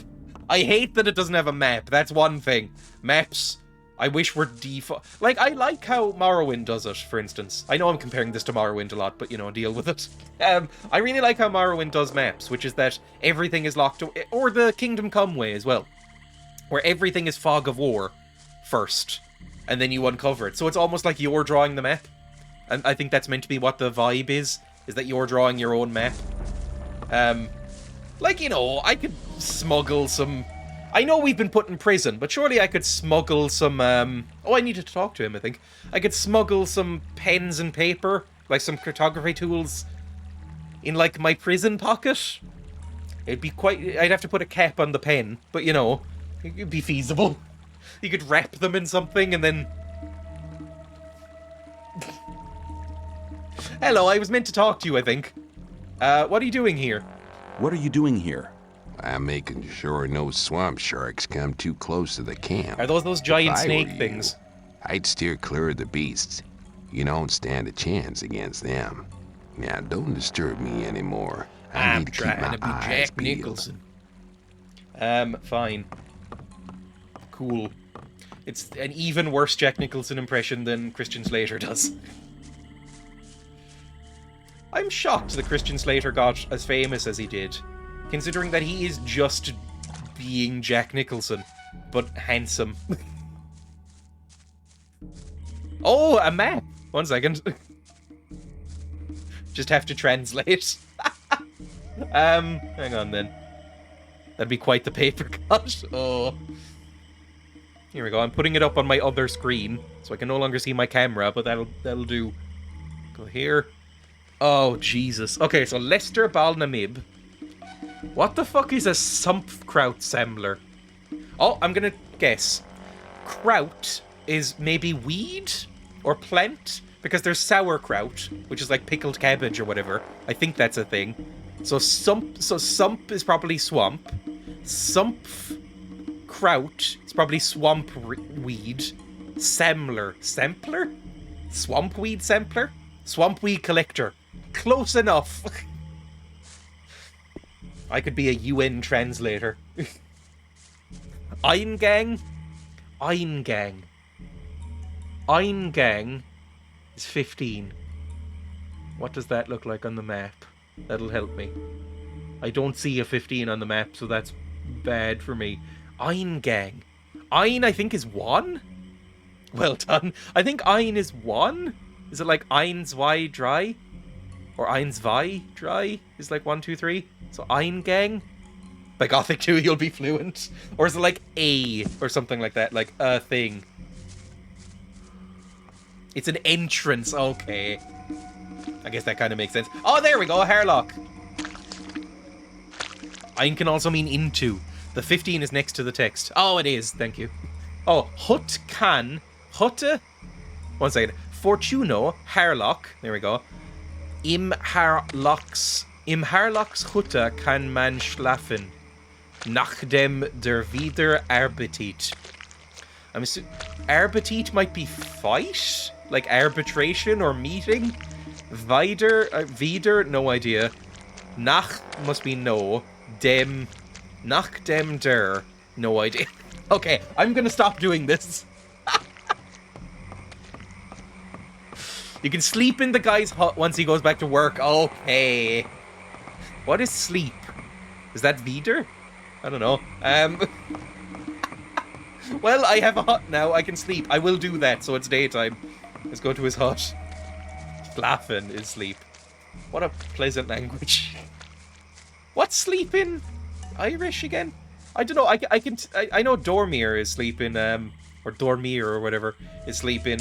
I hate that it doesn't have a map. That's one thing. Maps, I wish were default. Like, I like how Morrowind does it, for instance. I know I'm comparing this to Morrowind a lot, but, you know, deal with it. I really like how Morrowind does maps, which is that everything is locked away. Or the Kingdom Come way as well. Where everything is fog of war first, and then you uncover it. So it's almost like you're drawing the map. And I think that's meant to be what the vibe is that you're drawing your own map. Like, you know, I could smuggle some... I know we've been put in prison, but surely I could smuggle some, Oh, I needed to talk to him, I think. I could smuggle some pens and paper, like some cartography tools, in, like, my prison pocket. It'd be quite... I'd have to put a cap on the pen, but, you know, it'd be feasible. You could wrap them in something, and then... Hello, I was meant to talk to you, I think. What are you doing here? What are you doing here? I'm making sure no swamp sharks come too close to the camp. Are those giant snake things? I'd steer clear of the beasts. You don't stand a chance against them. Now, don't disturb me anymore. I'm trying to be Jack Nicholson. Fine. Cool. It's an even worse Jack Nicholson impression than Christian Slater does. I'm shocked that Christian Slater got as famous as he did, considering that he is just being Jack Nicholson, but handsome. Oh, a map! 1 second. Just have to translate. Hang on then. That'd be quite the paper cut. Oh. Here we go, I'm putting it up on my other screen, so I can no longer see my camera, but that'll do. Go here. Oh, Jesus. Okay, so Lester Balnamib. What the fuck is a Sumpfkraut Semmler? Oh, I'm gonna guess. Kraut is maybe weed? Or plant? Because there's sauerkraut, which is like pickled cabbage or whatever. I think that's a thing. So sump is probably swamp. Sumpfkraut is probably swamp weed. Semmler. Sempler? Swamp weed Sempler? Swamp weed collector. Close enough. I could be a UN translator. Eingang? Eingang. Eingang is 15. What does that look like on the map? That'll help me. I don't see a 15 on the map, so that's bad for me. Eingang. Ein, I think, is 1? Well done. I think Ein is 1? Is it like Ein, zwei, drei? Or Ein, zwei, drei is like 1, 2, 3? So Eingang? By Gothic 2 you'll be fluent. Or is it like a or something like that? Like a thing. It's an entrance, okay. I guess that kind of makes sense. Oh, there we go, Harlock. Ein can also mean into. The 15 is next to the text. Oh, it is, thank you. Oh, Hut can. Hutte? 1 second. Fortuno, Harlock. There we go. Im Harlocks Hutte kann man schlafen. Nachdem der wieder Appetit. I'm assuming Appetit might be fight? Like arbitration or meeting? Wieder, no idea. Nach must be no. Dem, nach dem der, no idea. Okay, I'm gonna stop doing this. You can sleep in the guy's hut once he goes back to work. Okay. What is sleep? Is that wieder? I don't know. Well, I have a hut now. I can sleep. I will do that, so it's daytime. Let's go to his hut. Schlafen is sleep. What a pleasant language. What's sleep in Irish again? I don't know. I know dormir is sleep in or dormir or whatever is sleep in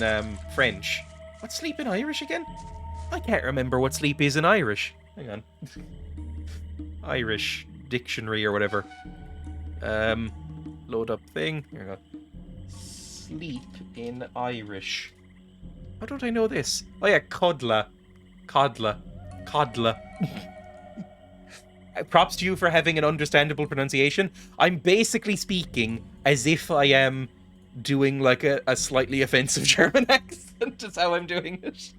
French. What's sleep in Irish again? I can't remember what sleep is in Irish. Hang on. Irish dictionary or whatever. Load up thing. Here we go. Sleep in Irish. How don't I know this? Oh yeah, codla. Codla. Codla. Props to you for having an understandable pronunciation. I'm basically speaking as if I am doing like a slightly offensive German accent. Is how I'm doing it.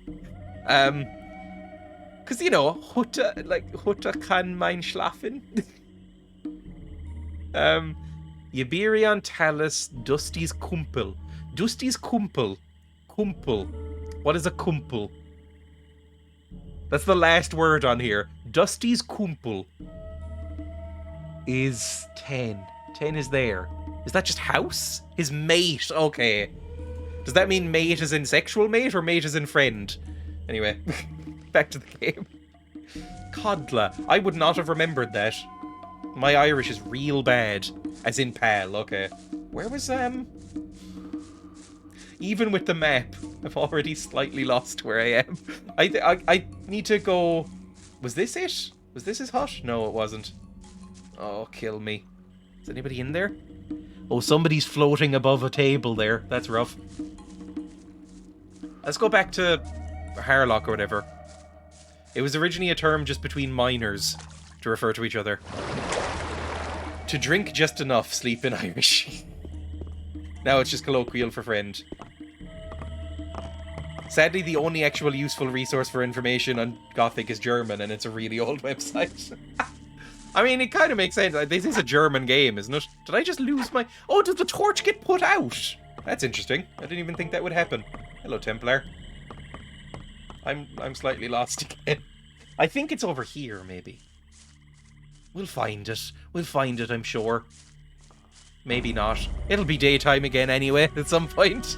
Because, you know, Hutter kann mein schlafen. Iberian Talus Dusty's Kumpel. Dusty's Kumpel. Kumpel. What is a kumpel? That's the last word on here. Dusty's Kumpel is 10. 10 is there. Is that just house? His mate. Okay. Does that mean mate as in sexual mate or mate as in friend? Anyway, back to the game. Codla. I would not have remembered that. My Irish is real bad. As in pal, okay. Where was, Even with the map, I've already slightly lost where I am. I need to go... Was this it? Was this his hut? No, it wasn't. Oh, kill me. Is anybody in there? Oh, somebody's floating above a table there. That's rough. Let's go back to Harlock or whatever. It was originally a term just between minors to refer to each other. To drink just enough, sleep in Irish. Now it's just colloquial for friend. Sadly, the only actual useful resource for information on Gothic is German, and it's a really old website. I mean, it kind of makes sense. This is a German game, isn't it? Did I just lose my... Oh, did the torch get put out? That's interesting. I didn't even think that would happen. Hello, Templar. I'm slightly lost again. I think it's over here, maybe. We'll find it. We'll find it, I'm sure. Maybe not. It'll be daytime again anyway, at some point.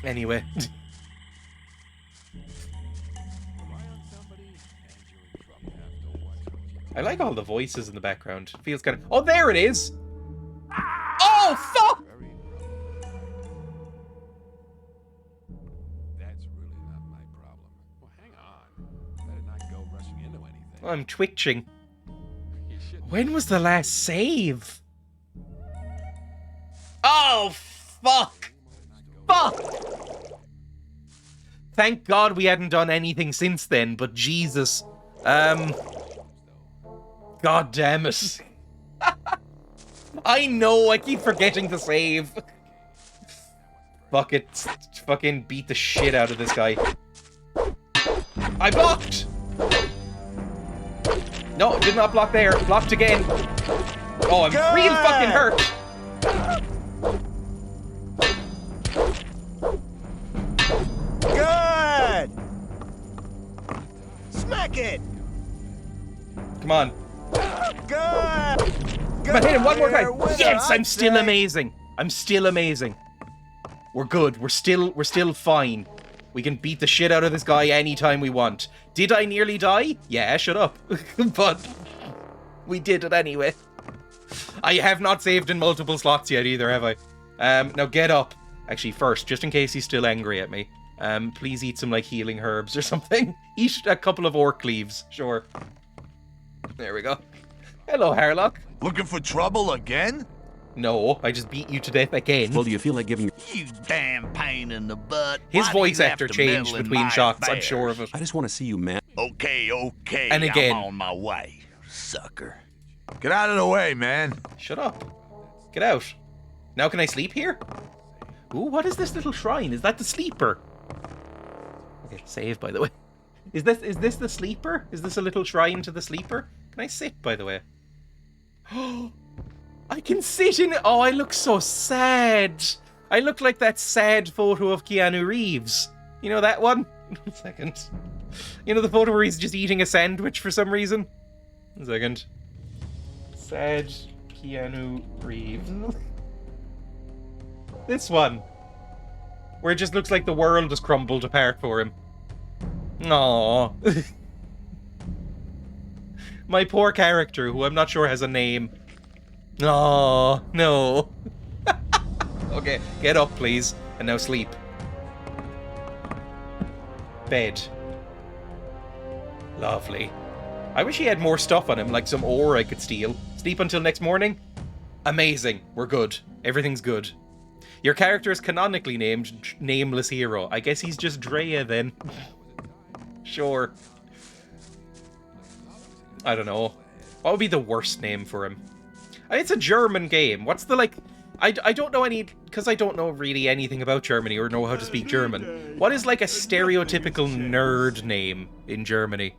Anyway. I like all the voices in the background. It feels kind of... Oh, there it is! Oh, fuck! That's really not my problem. Well, hang on. Better not go rushing into anything. I'm twitching. When was the last save? Oh, fuck! Fuck! Thank God we hadn't done anything since then, but Jesus. God damn it. I know, I keep forgetting to save. Fuck it. Fucking beat the shit out of this guy. I blocked! No, did not block there. Blocked again. Oh, I'm real fucking hurt. Good! Smack it! Come on. Good! Come on, hit him one more time. Yes, I'm still amazing. I'm still amazing. We're good. We're still fine. We can beat the shit out of this guy anytime we want. Did I nearly die? Yeah, shut up. But we did it anyway. I have not saved in multiple slots yet either, have I? Now get up. Actually, first, just in case he's still angry at me, please eat some, like, healing herbs or something. Eat a couple of orc leaves, sure. There we go. Hello, Harlock. Looking for trouble again? No, I just beat you to death again. Well, do you feel like giving... You damn pain in the butt. His voice actor changed between shots, I'm sure of it. I just want to see you, man. Okay. And again. I'm on my way, sucker. Get out of the way, man. Shut up. Get out. Now can I sleep here? Ooh, what is this little shrine? Is that the sleeper? Okay, save, by the way. Is this the sleeper? Is this a little shrine to the sleeper? Can I sit, by the way? Oh, I can sit in it. Oh, I look so sad. I look like that sad photo of Keanu Reeves. You know that one? 1 second. You know the photo where he's just eating a sandwich for some reason? 1 second. Sad Keanu Reeves. This one. Where it just looks like the world has crumbled apart for him. Aww. My poor character, who I'm not sure has a name. Aww, no. Okay, get up, please. And now sleep. Bed. Lovely. I wish he had more stuff on him, like some ore I could steal. Sleep until next morning? Amazing. We're good. Everything's good. Your character is canonically named Nameless Hero. I guess he's just Dreya then. Sure. I don't know. What would be the worst name for him? It's a German game. What's the, like... I don't know any... Because I don't know really anything about Germany or know how to speak German. What is, like, a stereotypical nerd name in Germany?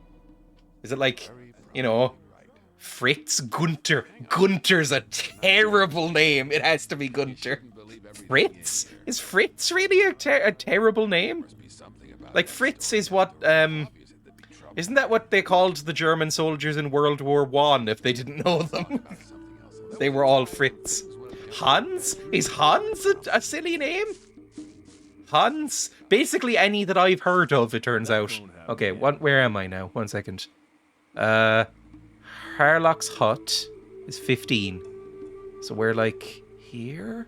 Is it, like, you know... Fritz? Gunther. Gunther's a terrible name. It has to be Gunther. Fritz? Is Fritz really a terrible name? Like, Fritz is what, isn't that what they called the German soldiers in World War I if they didn't know them? They were all Fritz. Hans? Is Hans a silly name? Hans? Basically any that I've heard of, it turns out. Okay, where am I now? 1 second. Harlock's hut is 15. So we're like here?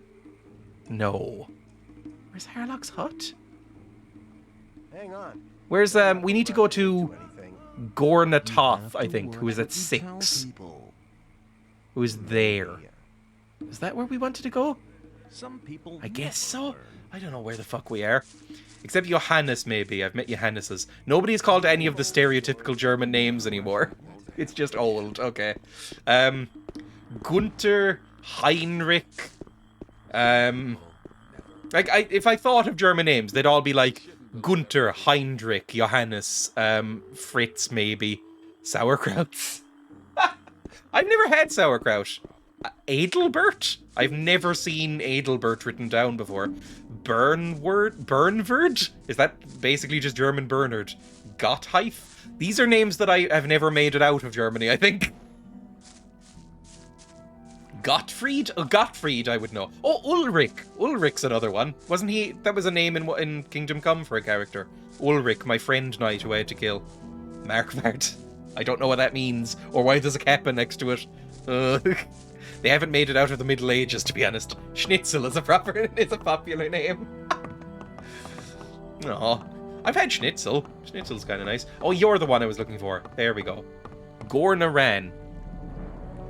No. Where's Harlock's hut? Hang on. Where's we need to go to Gornatoth, I think, who is at 6. Who is there? Is that where we wanted to go? I guess so. I don't know where the fuck we are. Except Johannes, maybe. I've met Johanneses. Nobody's called any of the stereotypical German names anymore. It's just old. Okay. Gunther, Heinrich. If I thought of German names, they'd all be like Gunther, Heinrich, Johannes, Fritz, maybe. Sauerkraut. I've never had sauerkraut. Adelbert? I've never seen Adelbert written down before. Bernward? Is that basically just German Bernard? Gothic? These are names that I have never made it out of Germany, I think. Gottfried? Oh, Gottfried, I would know. Oh, Ulrich. Ulrich's another one. Wasn't he? That was a name in Kingdom Come for a character. Ulrich, my friend knight who I had to kill. Markvart. I don't know what that means, or why there's a kappa next to it. They haven't made it out of the Middle Ages, to be honest. Schnitzel is a popular name. Aw. I've had Schnitzel. Schnitzel's kind of nice. Oh, you're the one I was looking for. There we go. Gornaran.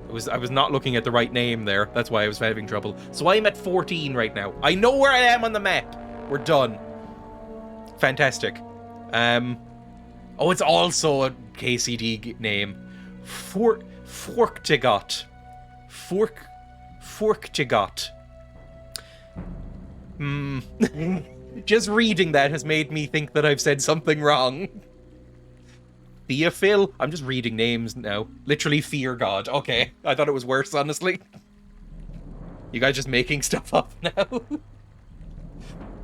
I was not looking at the right name there. That's why I was having trouble. So I'm at 14 right now. I know where I am on the map. We're done. Fantastic. Oh, it's also a KCD name. Forktegot. Forktegot. Just reading that has made me think that I've said something wrong. Theophil? I'm just reading names now. Literally fear God. Okay. I thought it was worse, honestly. You guys just making stuff up now?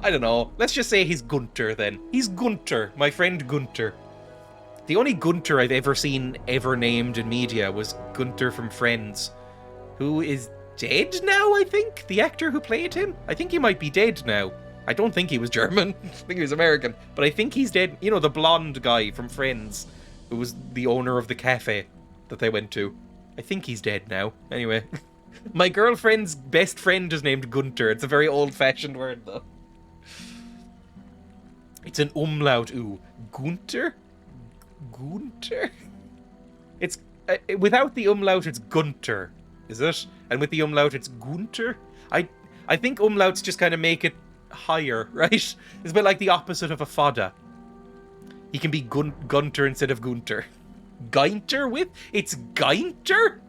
I don't know. Let's just say he's Gunther then. He's Gunther. My friend Gunther. The only Gunther I've ever seen ever named in media was Gunther from Friends. Who is dead now, I think? The actor who played him? I think he might be dead now. I don't think he was German. I think he was American. But I think he's dead. You know, the blonde guy from Friends. Who was the owner of the cafe that they went to. I think he's dead now. Anyway. My girlfriend's best friend is named Gunther. It's a very old-fashioned word, though. It's an umlaut ooh. Gunther? Gunther? It's... without the umlaut, it's Gunther. Is it? And with the umlaut, it's Gunther? I think umlauts just kind of make it higher, right? It's a bit like the opposite of a fada. He can be Gunter instead of Gunter. Geinter with? It's Geinter?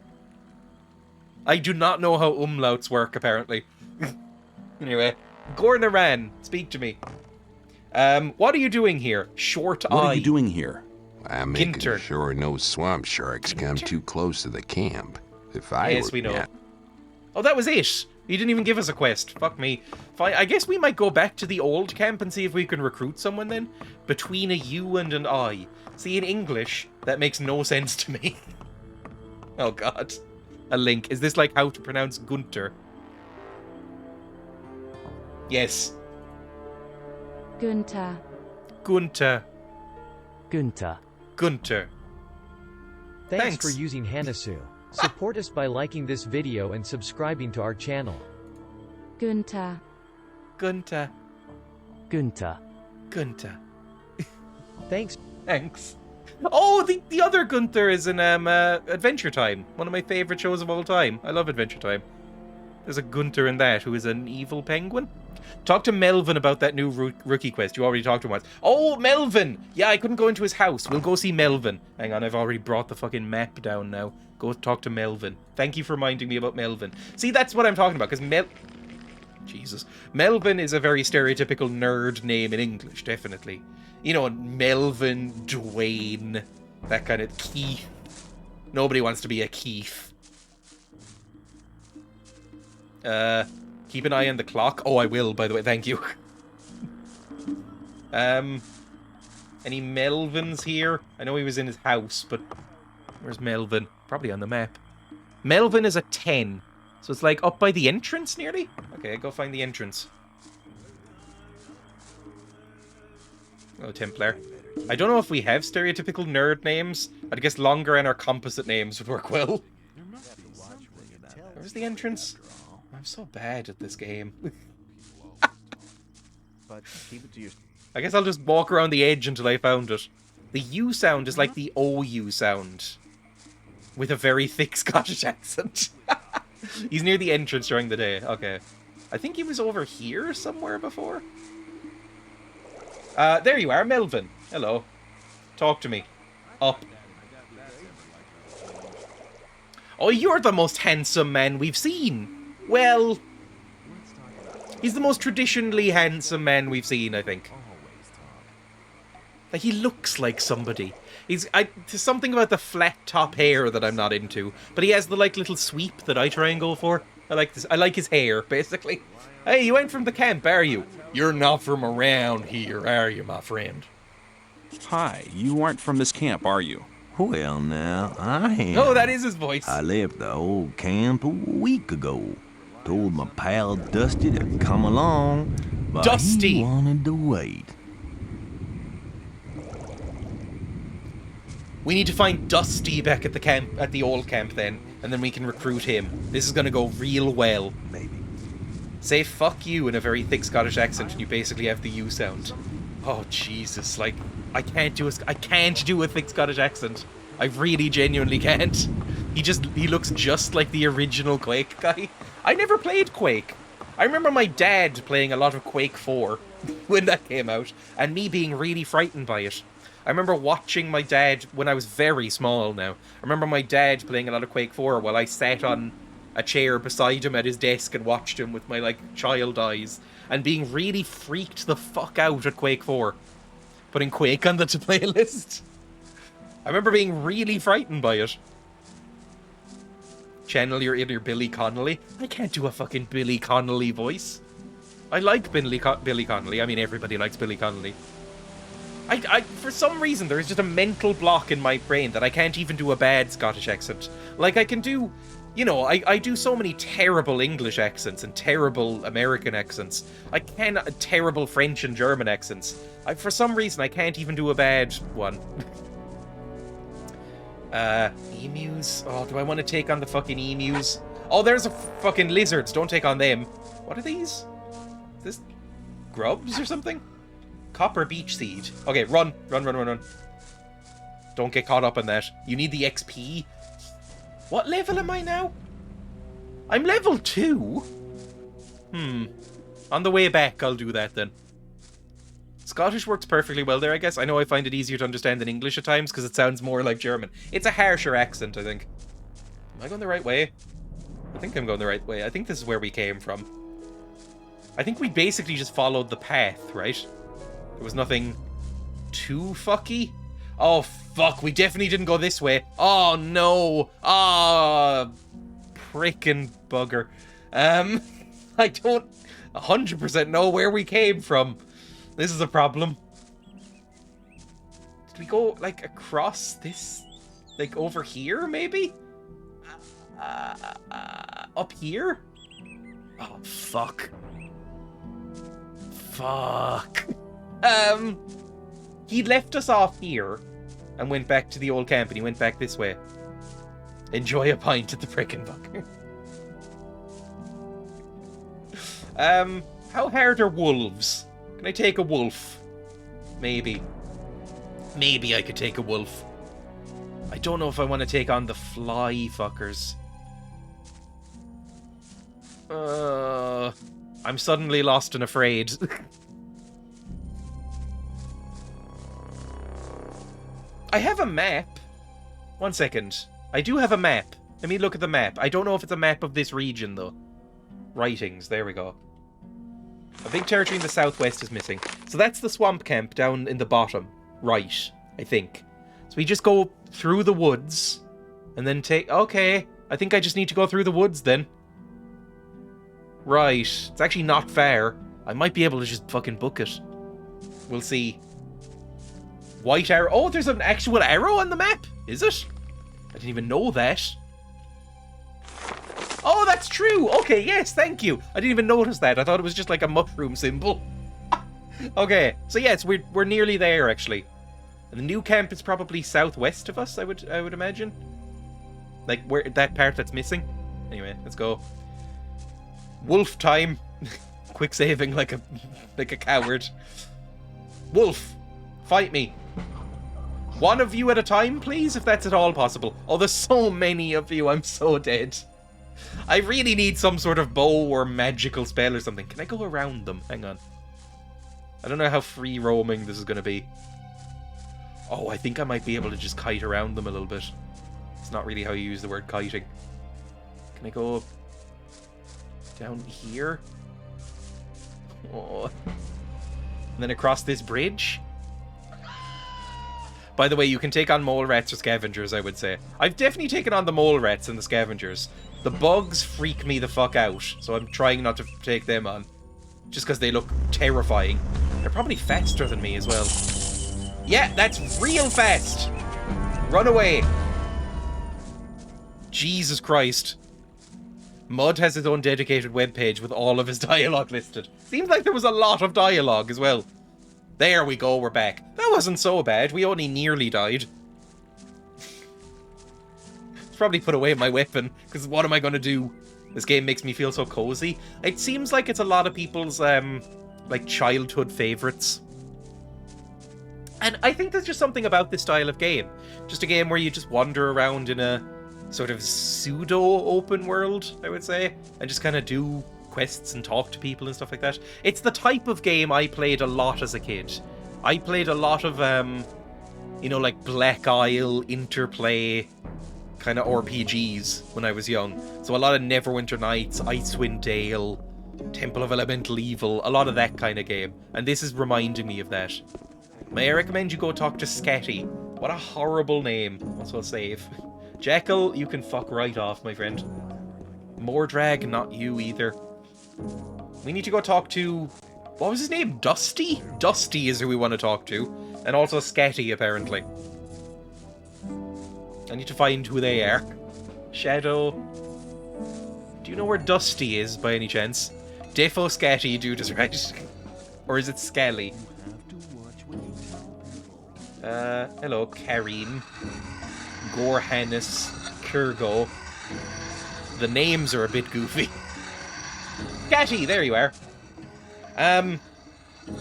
I do not know how umlauts work, apparently. Anyway, Gornaran, speak to me. What are you doing here? Short Eye. What are you doing here? I'm making sure no swamp sharks come too close to the camp. If I Yes, we know. Oh, that was it. You didn't even give us a quest. Fuck me. Fine. I guess we might go back to the old camp and see if we can recruit someone then. Between a U and an I. See, in English, that makes no sense to me. Oh, God. A link. Is this like how to pronounce Gunter? Yes. Gunter. Gunter. Gunter. Gunter. Thanks for using Hanasu. Support us by liking this video and subscribing to our channel. Gunter. Gunter. Gunter. Gunter. Thanks. Thanks. Oh, the other Gunther is in Adventure Time. One of my favorite shows of all time. I love Adventure Time. There's a Gunther in that who is an evil penguin. Talk to Melvin about that new rookie quest. You already talked to him once. Oh, Melvin! Yeah, I couldn't go into his house. We'll go see Melvin. Hang on, I've already brought the fucking map down now. Go talk to Melvin. Thank you for reminding me about Melvin. See, that's what I'm talking about, because Jesus. Melvin is a very stereotypical nerd name in English, definitely. You know, Melvin, Dwayne, that kind of Keith. Nobody wants to be a Keith. Keep an eye on the clock. Oh, I will, by the way. Thank you. Any Melvins here? I know he was in his house, but where's Melvin? Probably on the map. Melvin is a 10. So it's like up by the entrance, nearly? Okay, go find the entrance. Oh, Templar. I don't know if we have stereotypical nerd names. I guess longer and our composite names would work well. Where's the entrance? I'm so bad at this game. But keep it to your... I guess I'll just walk around the edge until I found it. The U sound is like the OU sound. With a very thick Scottish accent. He's near the entrance during the day. Okay. I think he was over here somewhere before. There you are, Melvin. Hello. Talk to me. Up. Oh, you're the most handsome man we've seen. Well, he's the most traditionally handsome man we've seen, I think. Like, he looks like somebody. There's something about the flat top hair that I'm not into, but he has the like little sweep that I try and go for. I like this. I like his hair, basically. Hey, you ain't from the camp, are you? You're not from around here, are you, my friend? Hi, you aren't from this camp, are you? Well, now, I am. Oh, that is his voice. I left the old camp a week ago. Told my pal Dusty to come along, but Dusty he wanted to wait. We need to find Dusty back at the camp, at the old camp then, and then we can recruit him. This is gonna go real well. Maybe. Say fuck you in a very thick Scottish accent and you basically have the U sound. Oh Jesus, like, I can't do a thick Scottish accent. I really genuinely can't. He looks just like the original Quake guy. I never played Quake. I remember my dad playing a lot of Quake 4 when that came out, and me being really frightened by it. I remember watching my dad when I was very small now. I remember my dad playing a lot of Quake 4 while I sat on a chair beside him at his desk and watched him with my, like, child eyes, and being really freaked the fuck out at Quake 4. Putting Quake on the to-play list. I remember being really frightened by it. Channel your inner Billy Connolly. I can't do a fucking Billy Connolly voice. I like Billy Connolly. I mean, everybody likes Billy Connolly. I for some reason, there's just a mental block in my brain that I can't even do a bad Scottish accent. Like, I can do... You know, I do so many terrible English accents and terrible American accents. I can terrible French and German accents. For some reason, I can't even do a bad one. Emus? Oh, do I want to take on the fucking emus? Oh, there's a fucking lizards. Don't take on them. What are these? Is this grubs or something? Copper beach seed. Okay, run. Don't get caught up in that. You need the XP. What level am I now? I'm level 2? On the way back, I'll do that then. Scottish works perfectly well there, I guess. I know I find it easier to understand than English at times because it sounds more like German. It's a harsher accent, I think. Am I going the right way? I think I'm going the right way. I think this is where we came from. I think we basically just followed the path, right? There was nothing too fucky. Oh, fuck. We definitely didn't go this way. Oh, no. Ah, frickin' bugger. I don't 100% know where we came from. This is a problem. Did we go, like, across this? Like, over here, maybe? Up here? Oh, fuck. Fuck. He left us off here and went back to the old camp, and he went back this way. Enjoy a pint at the frickin' bugger. How hard are wolves? Can I take a wolf? Maybe. Maybe I could take a wolf. I don't know if I want to take on the fly fuckers. I'm suddenly lost and afraid. I have a map. 1 second. I do have a map. Let me look at the map. I don't know if it's a map of this region, though. Writings. There we go. A big territory in the southwest is missing. So that's the swamp camp down in the bottom. Right, I think. So we just go through the woods. And then take... Okay. I think I just need to go through the woods, then. Right. It's actually not far. I might be able to just fucking book it. We'll see. White arrow. Oh, there's an actual arrow on the map. Is it? I didn't even know that. Oh, that's true. Okay, yes, thank you. I didn't even notice that. I thought it was just like a mushroom symbol. Okay, so yes, we're nearly there actually. And the new camp is probably southwest of us, I would imagine. Like where that part that's missing. Anyway, let's go. Wolf time. Quick saving like a coward. Wolf, fight me. One of you at a time, please, if that's at all possible. Oh, there's so many of you. I'm so dead. I really need some sort of bow or magical spell or something. Can I go around them? Hang on. I don't know how free roaming this is going to be. Oh, I think I might be able to just kite around them a little bit. It's not really how you use the word kiting. Can I go down here? Oh. And then across this bridge? By the way, you can take on mole rats or scavengers, I would say. I've definitely taken on the mole rats and the scavengers. The bugs freak me the fuck out, so I'm trying not to take them on. Just because they look terrifying. They're probably faster than me as well. Yeah, that's real fast! Run away! Jesus Christ. Mud has his own dedicated webpage with all of his dialogue listed. Seems like there was a lot of dialogue as well. There we go, we're back. That wasn't so bad, we only nearly died. Probably put away my weapon, because what am I going to do? This game makes me feel so cozy. It seems like it's a lot of people's, like, childhood favourites. And I think there's just something about this style of game. Just a game where you just wander around in a sort of pseudo-open world, I would say, and just kind of do quests and talk to people and stuff like that. It's the type of game I played a lot as a kid. I played a lot of, you know, like Black Isle, Interplay kind of RPGs when I was young. So a lot of Neverwinter Nights, Icewind Dale, Temple of Elemental Evil, a lot of that kind of game. And this is reminding me of that. May I recommend you go talk to Scatty? What a horrible name. Also save. Jekyll, you can fuck right off, my friend. Mordrag, not you either. We need to go talk to... What was his name? Dusty? Dusty is who we want to talk to. And also Scatty, apparently. I need to find who they are. Shadow. Do you know where Dusty is, by any chance? Defo Scatty, dude is right. Or is it Scally? Hello, Karim. Gorhannis. Kurgo. The names are a bit goofy. Scatty, there you are.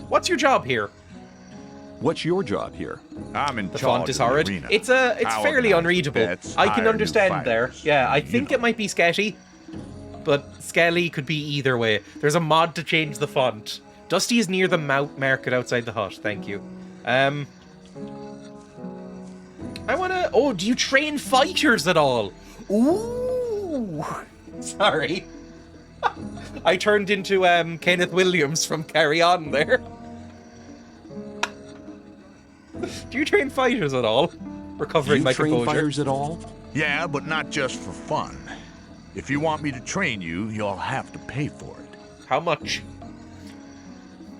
What's your job here? What's your job here? I'm in the font is horrid. Arena. It's fairly unreadable. I can understand there. Yeah, I think it might be Scatty, but Skelly could be either way. There's a mod to change the font. Dusty is near the market outside the hut. Thank you. I wanna... Oh, do you train fighters at all? Ooh! Sorry. I turned into Kenneth Williams from Carry On there. Do you train fighters at all? Recovering my composure. Do you train fighters at all? Yeah, but not just for fun. If you want me to train you, you'll have to pay for it. How much?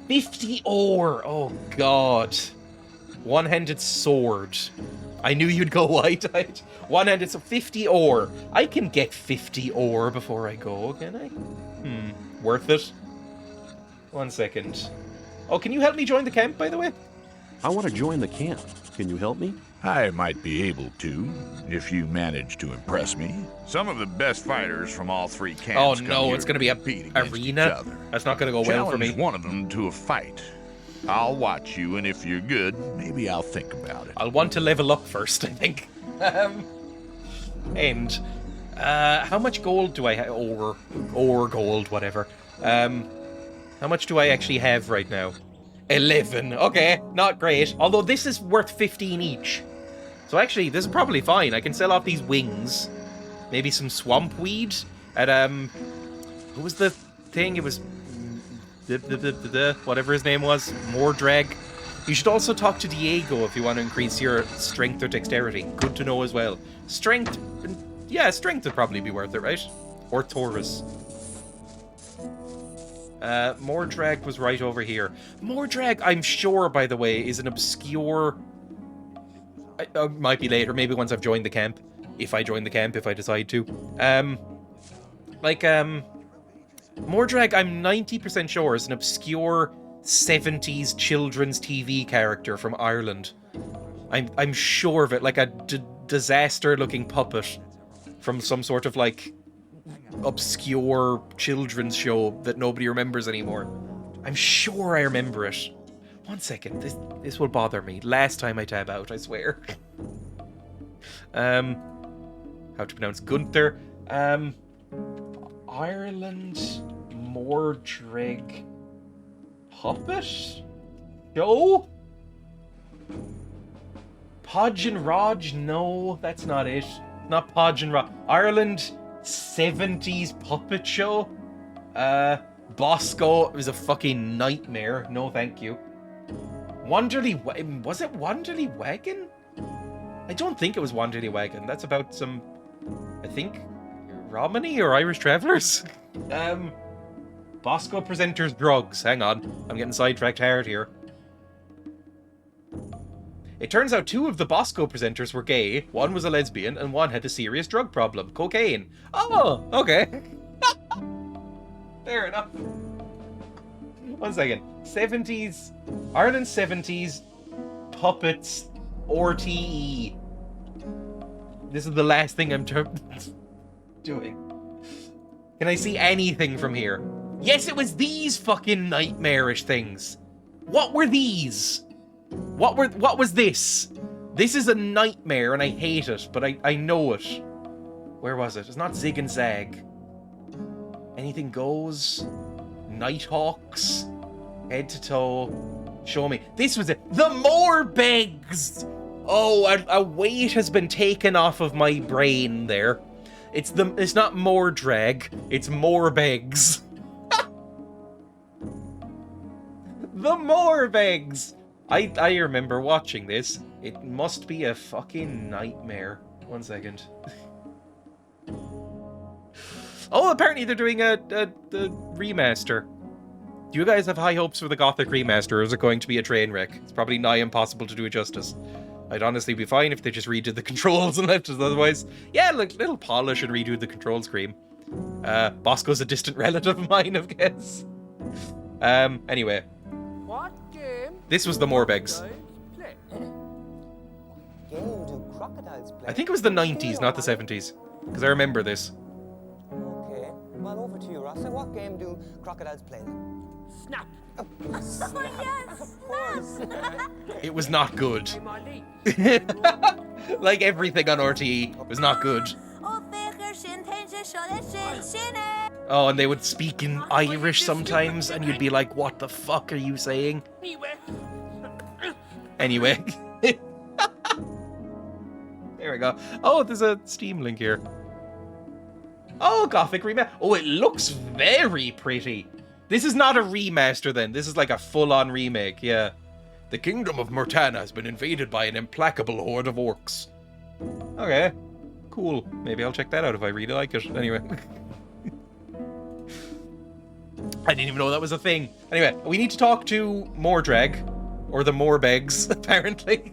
50 ore. Oh, God. One-handed sword. I knew you'd go wide-eyed. One-handed, so 50 ore. I can get 50 ore before I go, can I? Worth it. 1 second. Oh, can you help me join the camp, by the way? I want to join the camp. Can you help me? I might be able to, if you manage to impress me. Some of the best fighters from all three camps. Oh no, it's going to be a arena? That's not going to go well for me. Challenge one of them to a fight. I'll watch you, and if you're good, maybe I'll think about it. I'll want to level up first, I think. And how much gold do I have? Or gold, whatever. How much do I actually have right now? 11. Okay, not great. Although this is worth 15 each. So actually, this is probably fine. I can sell off these wings. Maybe some swamp weed at, what was the thing? It was, whatever his name was, Mordrag. You should also talk to Diego if you want to increase your strength or dexterity. Good to know as well. Strength, yeah, strength would probably be worth it, right? Or Taurus. Mordrag was right over here. Mordrag, I'm sure, by the way, is an obscure... might be later, maybe once I've joined the camp. If I join the camp, if I decide to. Mordrag, I'm 90% sure, is an obscure 70s children's TV character from Ireland. I'm sure of it, like a disaster-looking puppet from some sort of, like, obscure children's show that nobody remembers anymore. I'm sure I remember it. 1 second, this will bother me. Last time I tab out, I swear. How to pronounce Gunther. Ireland Mordrag puppet show? Podge and Raj? No, that's not it. Not Podge and Raj. Ireland 70s puppet show? Bosco was a fucking nightmare. No, thank you. Wanderly... Was it Wanderly Wagon? I don't think it was Wanderly Wagon. That's about some... I think... Romany or Irish Travellers? Bosco presenters drugs. Hang on. I'm getting sidetracked hard here. It turns out 2 of the Bosco presenters were gay, 1 was a lesbian, and 1 had a serious drug problem. Cocaine. Oh, okay. Fair enough. 1 second. 70s... Ireland 70s... Puppets... RTE. This is the last thing I'm doing. Can I see anything from here? Yes, it was these fucking nightmarish things. What were these? What was this? This is a nightmare and I hate it, but I know it. Where was it? It's not Zig and Zag. Anything goes. Nighthawks. Head to toe. Show me. This was it. The Morbegs! Oh, a weight has been taken off of my brain there. It's not Mordrag, it's Morbegs. The Morbegs! I remember watching this. It must be a fucking nightmare. 1 second. Oh, apparently they're doing a remaster. Do you guys have high hopes for the Gothic remaster, or is it going to be a train wreck? It's probably nigh impossible to do it justice. I'd honestly be fine if they just redid the controls and left it otherwise. Yeah, look, little polish and redo the control screen. Bosco's a distant relative of mine, I guess. Anyway. What game? This was the Morbegs. I think it was the 90s, not the 70s. Because I remember this. Okay, well, over to you, Ross. What game do crocodiles play then? Snap. Oh, yes, snap. It was not good. Like everything on RTE, was not good. Oh, and they would speak in Irish sometimes, and you'd be like, what the fuck are you saying? Anyway. There we go. Oh, there's a Steam link here. Oh, Gothic remaster. Oh, it looks very pretty. This is not a remaster then. This is like a full-on remake, yeah. The kingdom of Murtana has been invaded by an implacable horde of orcs. Okay. Cool. Maybe I'll check that out if I really like it. Anyway. I didn't even know that was a thing. Anyway, we need to talk to Mordrag. Or the Morbegs, apparently.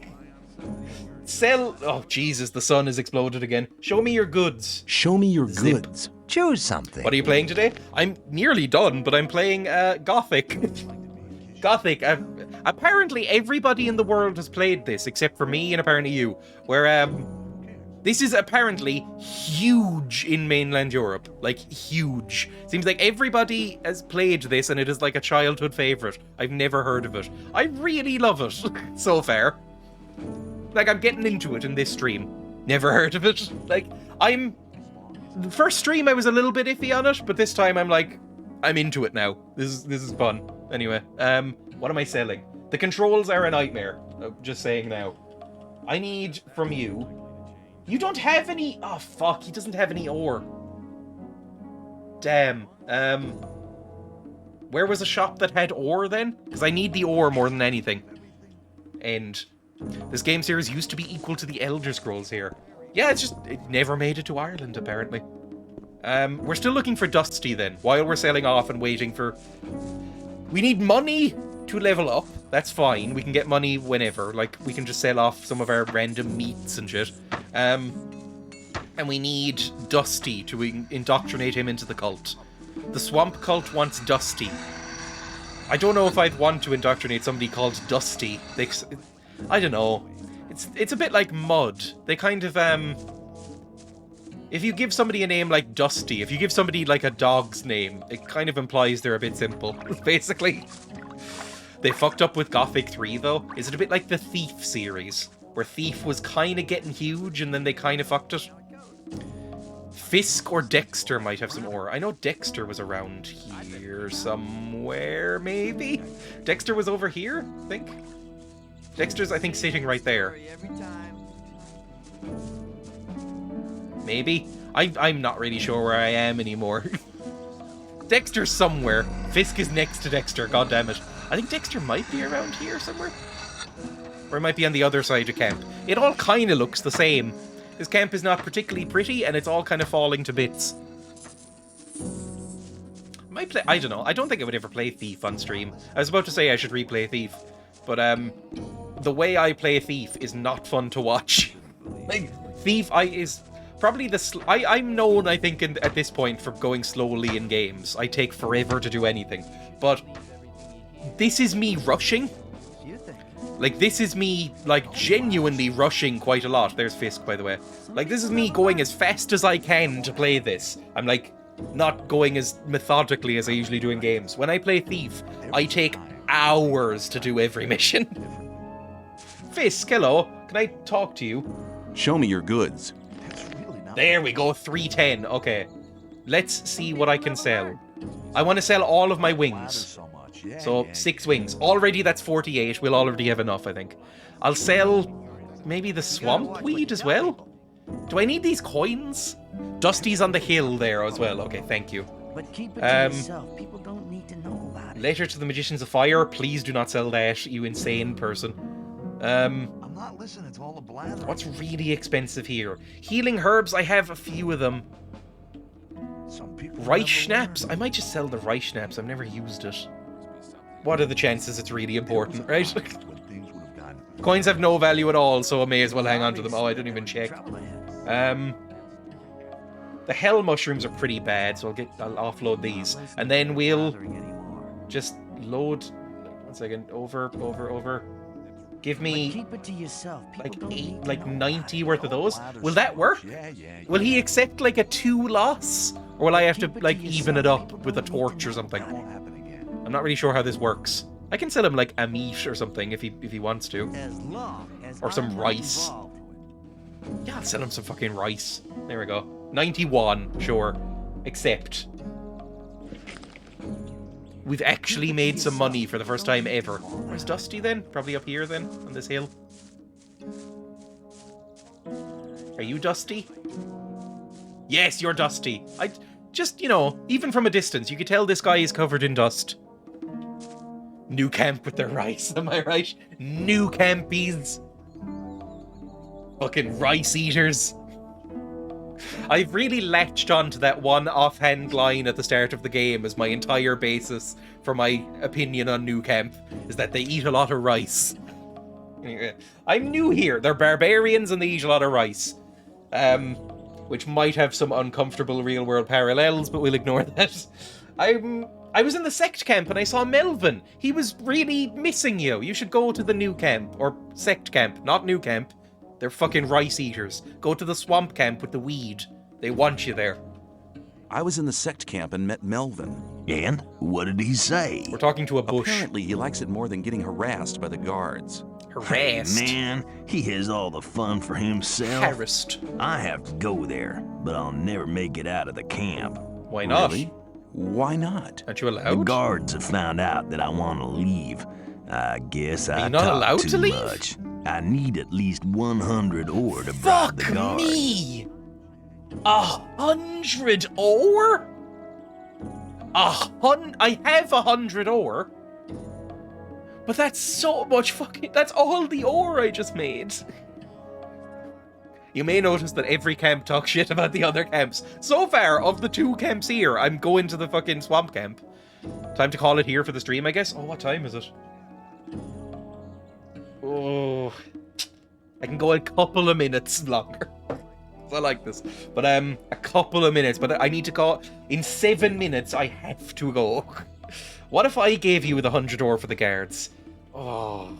Sell... Oh, Jesus, the sun has exploded again. Show me your goods. Show me your Zip. goods. Choose something. What are you playing today? I'm nearly done, but I'm playing Gothic. Gothic. Apparently, everybody in the world has played this, except for me and apparently you. Where, this is apparently huge in mainland Europe. Like, huge. Seems like everybody has played this, and it is like a childhood favorite. I've never heard of it. I really love it, so far. Like, I'm getting into it in this stream. Never heard of it. Like, the first stream I was a little bit iffy on it, but this time I'm like, I'm into it now. This is fun. Anyway, what am I selling? The controls are a nightmare. Just saying now. I need from you. You don't have any... Oh, fuck. He doesn't have any ore. Damn. Where was a shop that had ore then? Because I need the ore more than anything. And this game series used to be equal to the Elder Scrolls here. Yeah, it's just... It never made it to Ireland, apparently. We're still looking for Dusty then, while we're selling off and waiting for... We need money to level up. That's fine. We can get money whenever. Like, we can just sell off some of our random meats and shit. And we need Dusty to indoctrinate him into the cult. The Swamp Cult wants Dusty. I don't know if I'd want to indoctrinate somebody called Dusty. I don't know. It's a bit like Mud. They kind of, if you give somebody a name like Dusty, if you give somebody like a dog's name, it kind of implies they're a bit simple, basically. They fucked up with Gothic 3, though. Is it a bit like the Thief series, where Thief was kind of getting huge and then they kind of fucked it? Fisk or Dexter might have some ore. I know Dexter was around here somewhere, maybe? Dexter was over here, I think? Dexter's, I think, sitting right there. Maybe? I'm not really sure where I am anymore. Dexter's somewhere. Fisk is next to Dexter, god damn it. I think Dexter might be around here somewhere. Or it might be on the other side of camp. It all kind of looks the same. This camp is not particularly pretty, and it's all kind of falling to bits. I don't know. I don't think I would ever play Thief on stream. I was about to say I should replay Thief. But, the way I play Thief is not fun to watch. Like, Thief is probably I'm known, I think, at this point for going slowly in games. I take forever to do anything. But this is me rushing. Like, this is me, like, genuinely rushing quite a lot. There's Fisk, by the way. Like, this is me going as fast as I can to play this. I'm, like, not going as methodically as I usually do in games. When I play Thief, I take hours to do every mission. Fisk, hello. Can I talk to you? Show me your goods. There we go, 310. Okay. Let's see what I can sell. I want to sell all of my wings. So, 6 wings. Already that's 48. We'll already have enough, I think. I'll sell maybe the swamp weed as well. Do I need these coins? Dusty's on the hill there as well. Okay, thank you. But keep it to yourself. People don't need to know about it. Letter to the Magicians of Fire. Please do not sell that, you insane person. I'm not listening to all the blather. What's really expensive here? Healing herbs, I have a few of them. Rice schnapps? I might just sell the rice schnapps. I've never used it. What are the chances it's really important, right? Coins have no value at all, so I may as well hang on to them. Oh, I don't even check. The hell mushrooms are pretty bad, so I'll offload these. And then we'll just load... 1 second. Over. Give me keep it to yourself. like 90 worth of those. Will that work? Will he accept like a 2 loss? Or will I have to like even it up with a torch or something? I'm not really sure how this works. I can sell him like a meat or something if he wants to. Or some rice. Yeah, I'll sell him some fucking rice. There we go. 91, sure. Accept. We've actually made some money for the first time ever. Where's Dusty then? Probably up here then, on this hill. Are you Dusty? Yes, you're Dusty. I just, you know, even from a distance, you could tell this guy is covered in dust. New camp with their rice, am I right? New campies. Fucking rice eaters. I've really latched onto that one offhand line at the start of the game as my entire basis for my opinion on New Camp, is that they eat a lot of rice. I'm new here. They're barbarians and they eat a lot of rice. Which might have some uncomfortable real-world parallels, but we'll ignore that. I was in the sect camp and I saw Melvin. He was really missing you. You should go to the new camp, or sect camp, not new camp. They're fucking rice eaters. Go to the swamp camp with the weed. They want you there. I was in the sect camp and met Melvin. And? What did he say? We're talking to a bush. Apparently he likes it more than getting harassed by the guards. Harassed? Hey, man, he has all the fun for himself. Harassed. I have to go there, but I'll never make it out of the camp. Why not? Really? Why not? Aren't you allowed? The guards have found out that I want to leave. I guess I not allowed talk to too leave? much. I need at least 100 ore to bribe the guards. Fuck me! 100 ore? I have 100 ore. But that's so much fucking... That's all the ore I just made. You may notice that every camp talks shit about the other camps. So far, of the 2 camps here, I'm going to the fucking swamp camp. Time to call it here for the stream, I guess. Oh, what time is it? Oh... I can go a couple of minutes longer. I like this. But, a couple of minutes. But I need to call... In 7 minutes, I have to go. What if I gave you the 100 ore for the guards? Oh...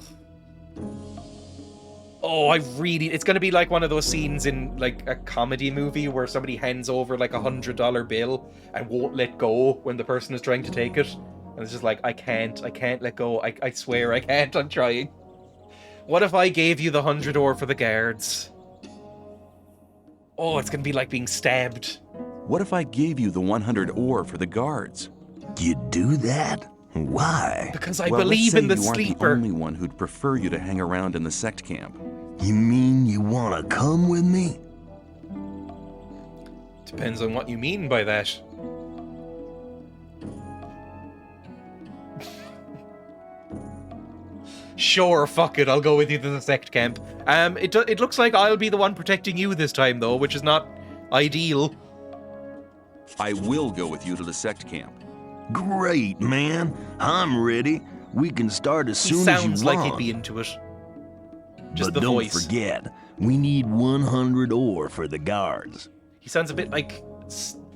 Oh, I really... It's going to be like one of those scenes in, like, a comedy movie where somebody hands over, like, a $100 bill and won't let go when the person is trying to take it. And it's just like, I can't let go. I swear I can't, I'm trying. What if I gave you the 100 ore for the guards? Oh, it's going to be like being stabbed. What if I gave you the 100 ore for the guards? You'd do that? Why? Because I believe in the sleeper. You aren't the only one who'd prefer you to hang around in the sect camp. You mean you want to come with me? Depends on what you mean by that. Sure, fuck it, I'll go with you to the sect camp. It looks like I'll be the one protecting you this time, though, which is not ideal. I will go with you to the sect camp. Great, man. I'm ready. We can start as soon as you want. He sounds like he'd be into it. Just but the don't voice. Forget, we need 100 ore for the guards. He sounds a bit like,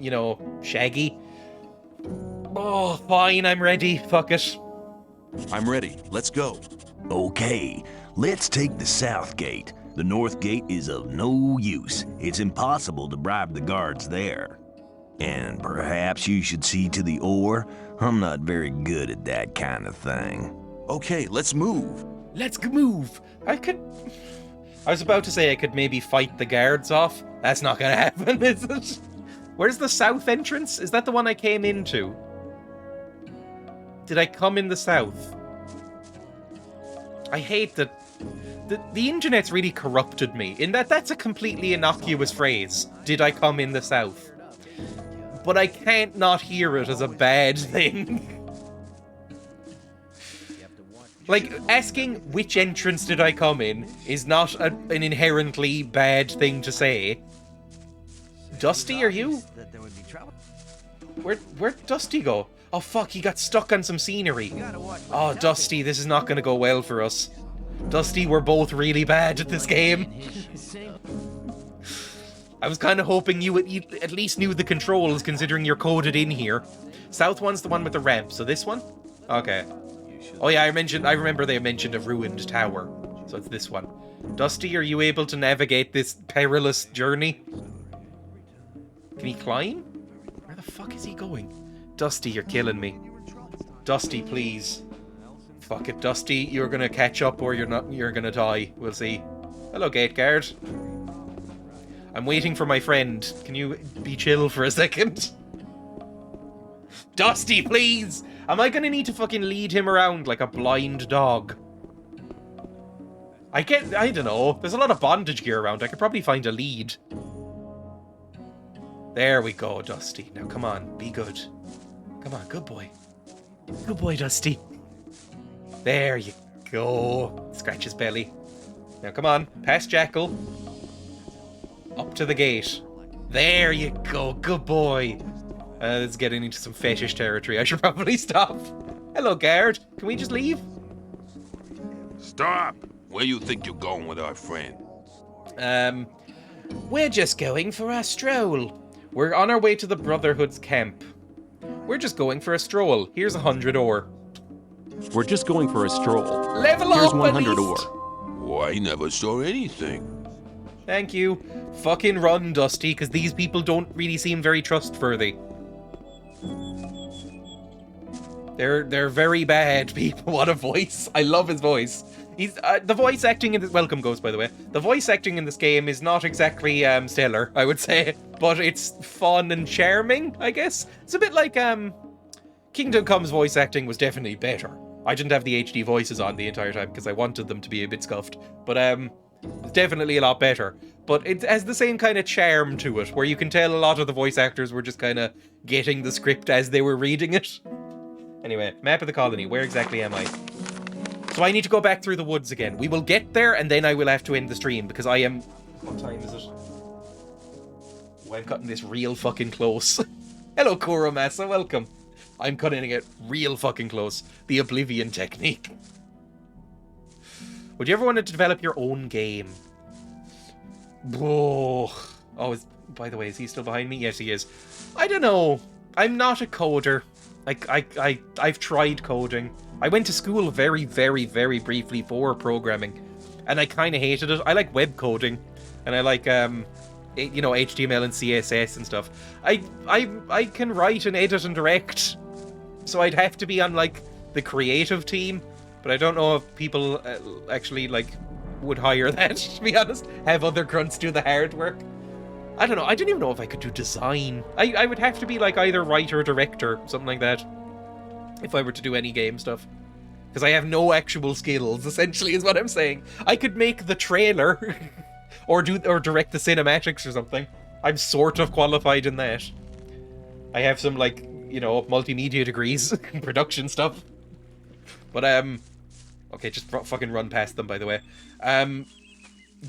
you know, Shaggy. Oh, fine, I'm ready. Fuck it. I'm ready. Let's go. Okay, let's take the south gate. The north gate is of no use. It's impossible to bribe the guards there. And perhaps you should see to the ore. I'm not very good at that kind of thing. Okay, let's move. Let's move. I was about to say I could maybe fight the guards off. That's not gonna happen, is it? Where's the south entrance? Is that the one I came into? Did I come in the south? I hate that the internet's really corrupted me, in that that's a completely innocuous phrase. Did I come in the south? But I can't not hear it as a bad thing. Like, asking which entrance did I come in is not an inherently bad thing to say. Dusty, are you? Where'd Dusty go? Oh fuck, he got stuck on some scenery. Oh, Dusty, this is not gonna go well for us. Dusty, we're both really bad at this game. I was kind of hoping you at least knew the controls, considering you're coded in here. South one's the one with the ramp, so this one? Okay. Oh yeah, I remember they mentioned a ruined tower. So it's this one. Dusty, are you able to navigate this perilous journey? Can he climb? Where the fuck is he going? Dusty, you're killing me. Dusty, please. Fuck it, Dusty, you're gonna catch up or you're gonna die. We'll see. Hello, gate guard. I'm waiting for my friend. Can you be chill for a second? Dusty, please! Am I gonna need to fucking lead him around like a blind dog? I don't know. There's a lot of bondage gear around. I could probably find a lead. There we go, Dusty. Now come on, be good. Come on, good boy. Good boy, Dusty. There you go. Scratch his belly. Now come on, past Jackal. Up to the gate. There you go, good boy. This is getting into some fetish territory. I should probably stop. Hello, guard. Can we just leave? Stop! Where you think you're going with our friend? We're just going for a stroll. We're on our way to the Brotherhood's camp. We're just going for a stroll. Here's 100 ore. We're just going for a stroll. Level Here's up, 100 at ore. least. Why, I never saw anything. Thank you. Fucking run, Dusty, because these people don't really seem very trustworthy. They're very bad people. What a voice. I love his voice. He's the voice acting in this... Welcome, Ghost, by the way. The voice acting in this game is not exactly stellar, I would say. But it's fun and charming, I guess. It's a bit like... Kingdom Come's voice acting was definitely better. I didn't have the HD voices on the entire time because I wanted them to be a bit scuffed. But it's definitely a lot better. But it has the same kind of charm to it, where you can tell a lot of the voice actors were just kind of getting the script as they were reading it. Anyway, map of the colony. Where exactly am I? So I need to go back through the woods again. We will get there, and then I will have to end the stream, because I am... What time is it? Oh, I've gotten this real fucking close. Hello, Kuromasa, welcome. I'm cutting it real fucking close. The Oblivion technique. Would you ever want to develop your own game? Oh, by the way, is he still behind me? Yes, he is. I don't know. I'm not a coder. I've tried coding. I went to school very, very, very briefly for programming, and I kind of hated it. I like web coding, and I like you know, HTML and CSS and stuff. I can write and edit and direct, so I'd have to be on like the creative team, but I don't know if people actually like would hire that. To be honest, have other grunts do the hard work. I don't know. I don't even know if I could do design. I would have to be like either writer or director, something like that, if I were to do any game stuff. Because I have no actual skills, essentially, is what I'm saying. I could make the trailer or direct the cinematics or something. I'm sort of qualified in that. I have some, like, you know, multimedia degrees, production stuff. But, okay, just fucking run past them, by the way.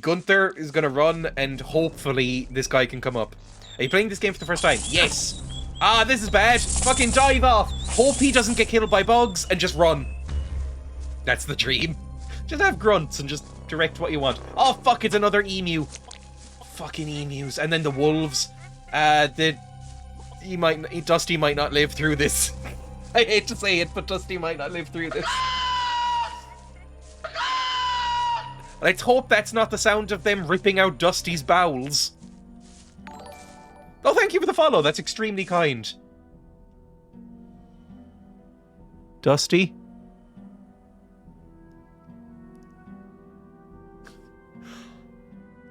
Gunther is gonna run, and hopefully this guy can come up. Are you playing this game for the first time? Yes! Ah, this is bad! Fucking dive off! Hope he doesn't get killed by bugs, and just run. That's the dream. Just have grunts and just direct what you want. Oh, fuck, it's another emu. Fucking emus. And then the wolves. Dusty might not live through this. I hate to say it, but Dusty might not live through this. Let's hope that's not the sound of them ripping out Dusty's bowels. Oh, thank you for the follow. That's extremely kind. Dusty?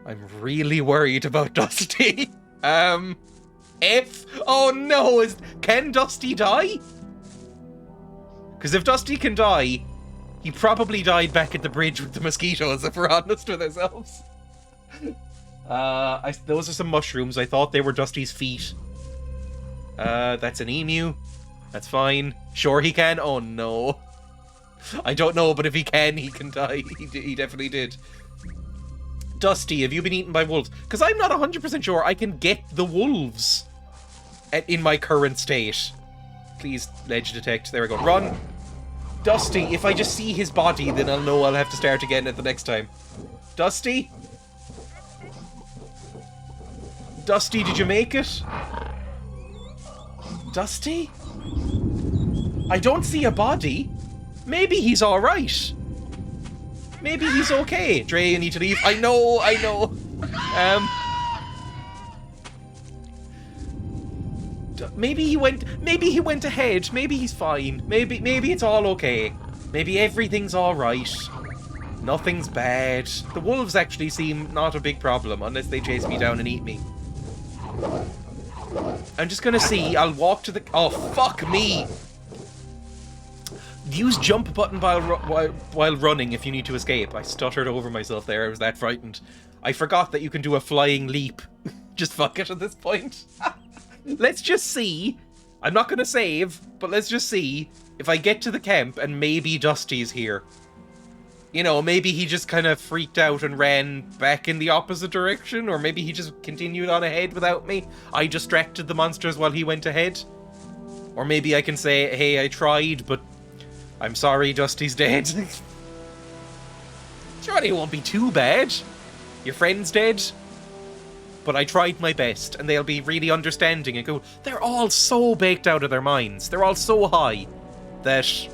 I'm really worried about Dusty. F? Oh no, can Dusty die? Because if Dusty can die, he probably died back at the bridge with the mosquitoes, if we're honest with ourselves. Those are some mushrooms. I thought they were Dusty's feet. That's an emu. That's fine. Sure he can? Oh no. I don't know, but if he can die. He definitely did. Dusty, have you been eaten by wolves? Because I'm not 100% sure I can get the wolves in my current state. Please, ledge detect. There we go. Run. Dusty, if I just see his body, then I'll know I'll have to start again at the next time. Dusty? Dusty, did you make it? Dusty? I don't see a body. Maybe he's alright. Maybe he's okay. Dreya, you need to leave. I know. Maybe he went ahead. Maybe he's fine. Maybe it's all okay. Maybe everything's alright. Nothing's bad. The wolves actually seem not a big problem unless they chase me down and eat me. I'm just gonna see. I'll walk to the... Oh, fuck me! Use jump button while running if you need to escape. I stuttered over myself there. I was that frightened. I forgot that you can do a flying leap. Just fuck it at this point. let's just see. I'm not going to save, but let's just see if I get to the camp and maybe Dusty's here. You know, maybe he just kind of freaked out and ran back in the opposite direction, or maybe he just continued on ahead without me. I distracted the monsters while he went ahead. Or maybe I can say, hey, I tried, but I'm sorry, Dusty's dead. Surely it won't be too bad. Your friend's dead. But I tried my best, and they'll be really understanding and go, they're all so baked out of their minds. They're all so high that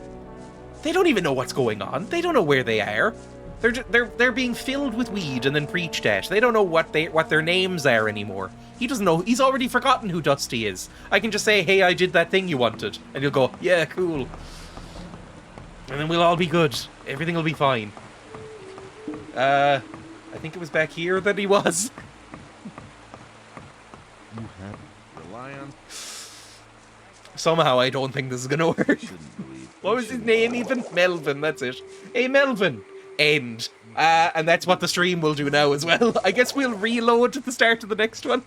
they don't even know what's going on. They don't know where they are. They're being filled with weed and then preached at. They don't know what their names are anymore. He doesn't know. He's already forgotten who Dusty is. I can just say, hey, I did that thing you wanted. And he'll go, yeah, cool. And then we'll all be good. Everything will be fine. I think it was back here that he was. Somehow I don't think this is gonna work. What was his name even? Melvin, that's it. Hey Melvin! End. And that's what the stream will do now as well. I guess we'll reload at the start of the next one.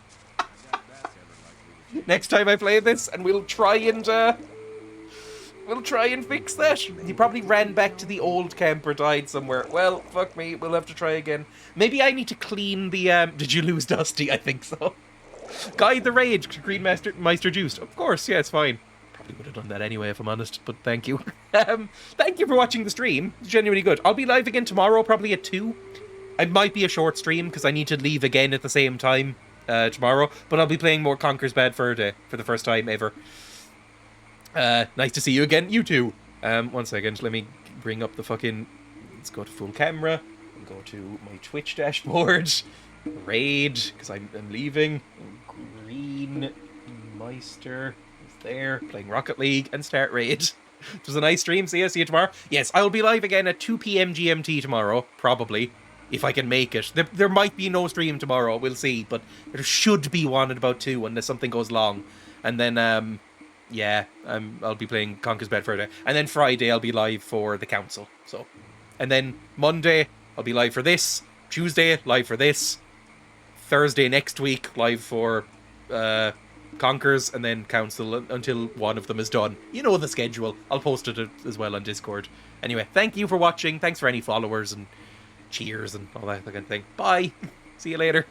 Next time I play this, and we'll try and fix that. He probably ran back to the old camp or died somewhere. Well, fuck me, we'll have to try again. Maybe I need to clean the, did you lose Dusty? I think so. Guide the Rage, Green Meister Juiced. Of course, yeah, it's fine. Probably would have done that anyway, if I'm honest, but thank you. Thank you for watching the stream. It's genuinely good. I'll be live again tomorrow, probably at 2. It might be a short stream, because I need to leave again at the same time tomorrow, but I'll be playing more Conker's Bad Fur Day for the first time ever. Nice to see you again, you too. 1 second, let me bring up the fucking... Let's go to full camera, and go to my Twitch dashboard. Raid, because I'm leaving. Green Meister is there, playing Rocket League, and start Raid. It was a nice stream. See you tomorrow. Yes, I will be live again at 2 PM GMT tomorrow, probably, if I can make it. There might be no stream tomorrow, we'll see, but there should be one at about 2 unless something goes long. And then, yeah, I'll be playing Conker's Bad Fur Day. And then Friday I'll be live for the council. So, and then Monday I'll be live for this. Tuesday live for this. Thursday next week, live for Conkers, and then Council until one of them is done. You know the schedule. I'll post it as well on Discord. Anyway, thank you for watching. Thanks for any followers and cheers and all that kind of thing. Bye. See you later.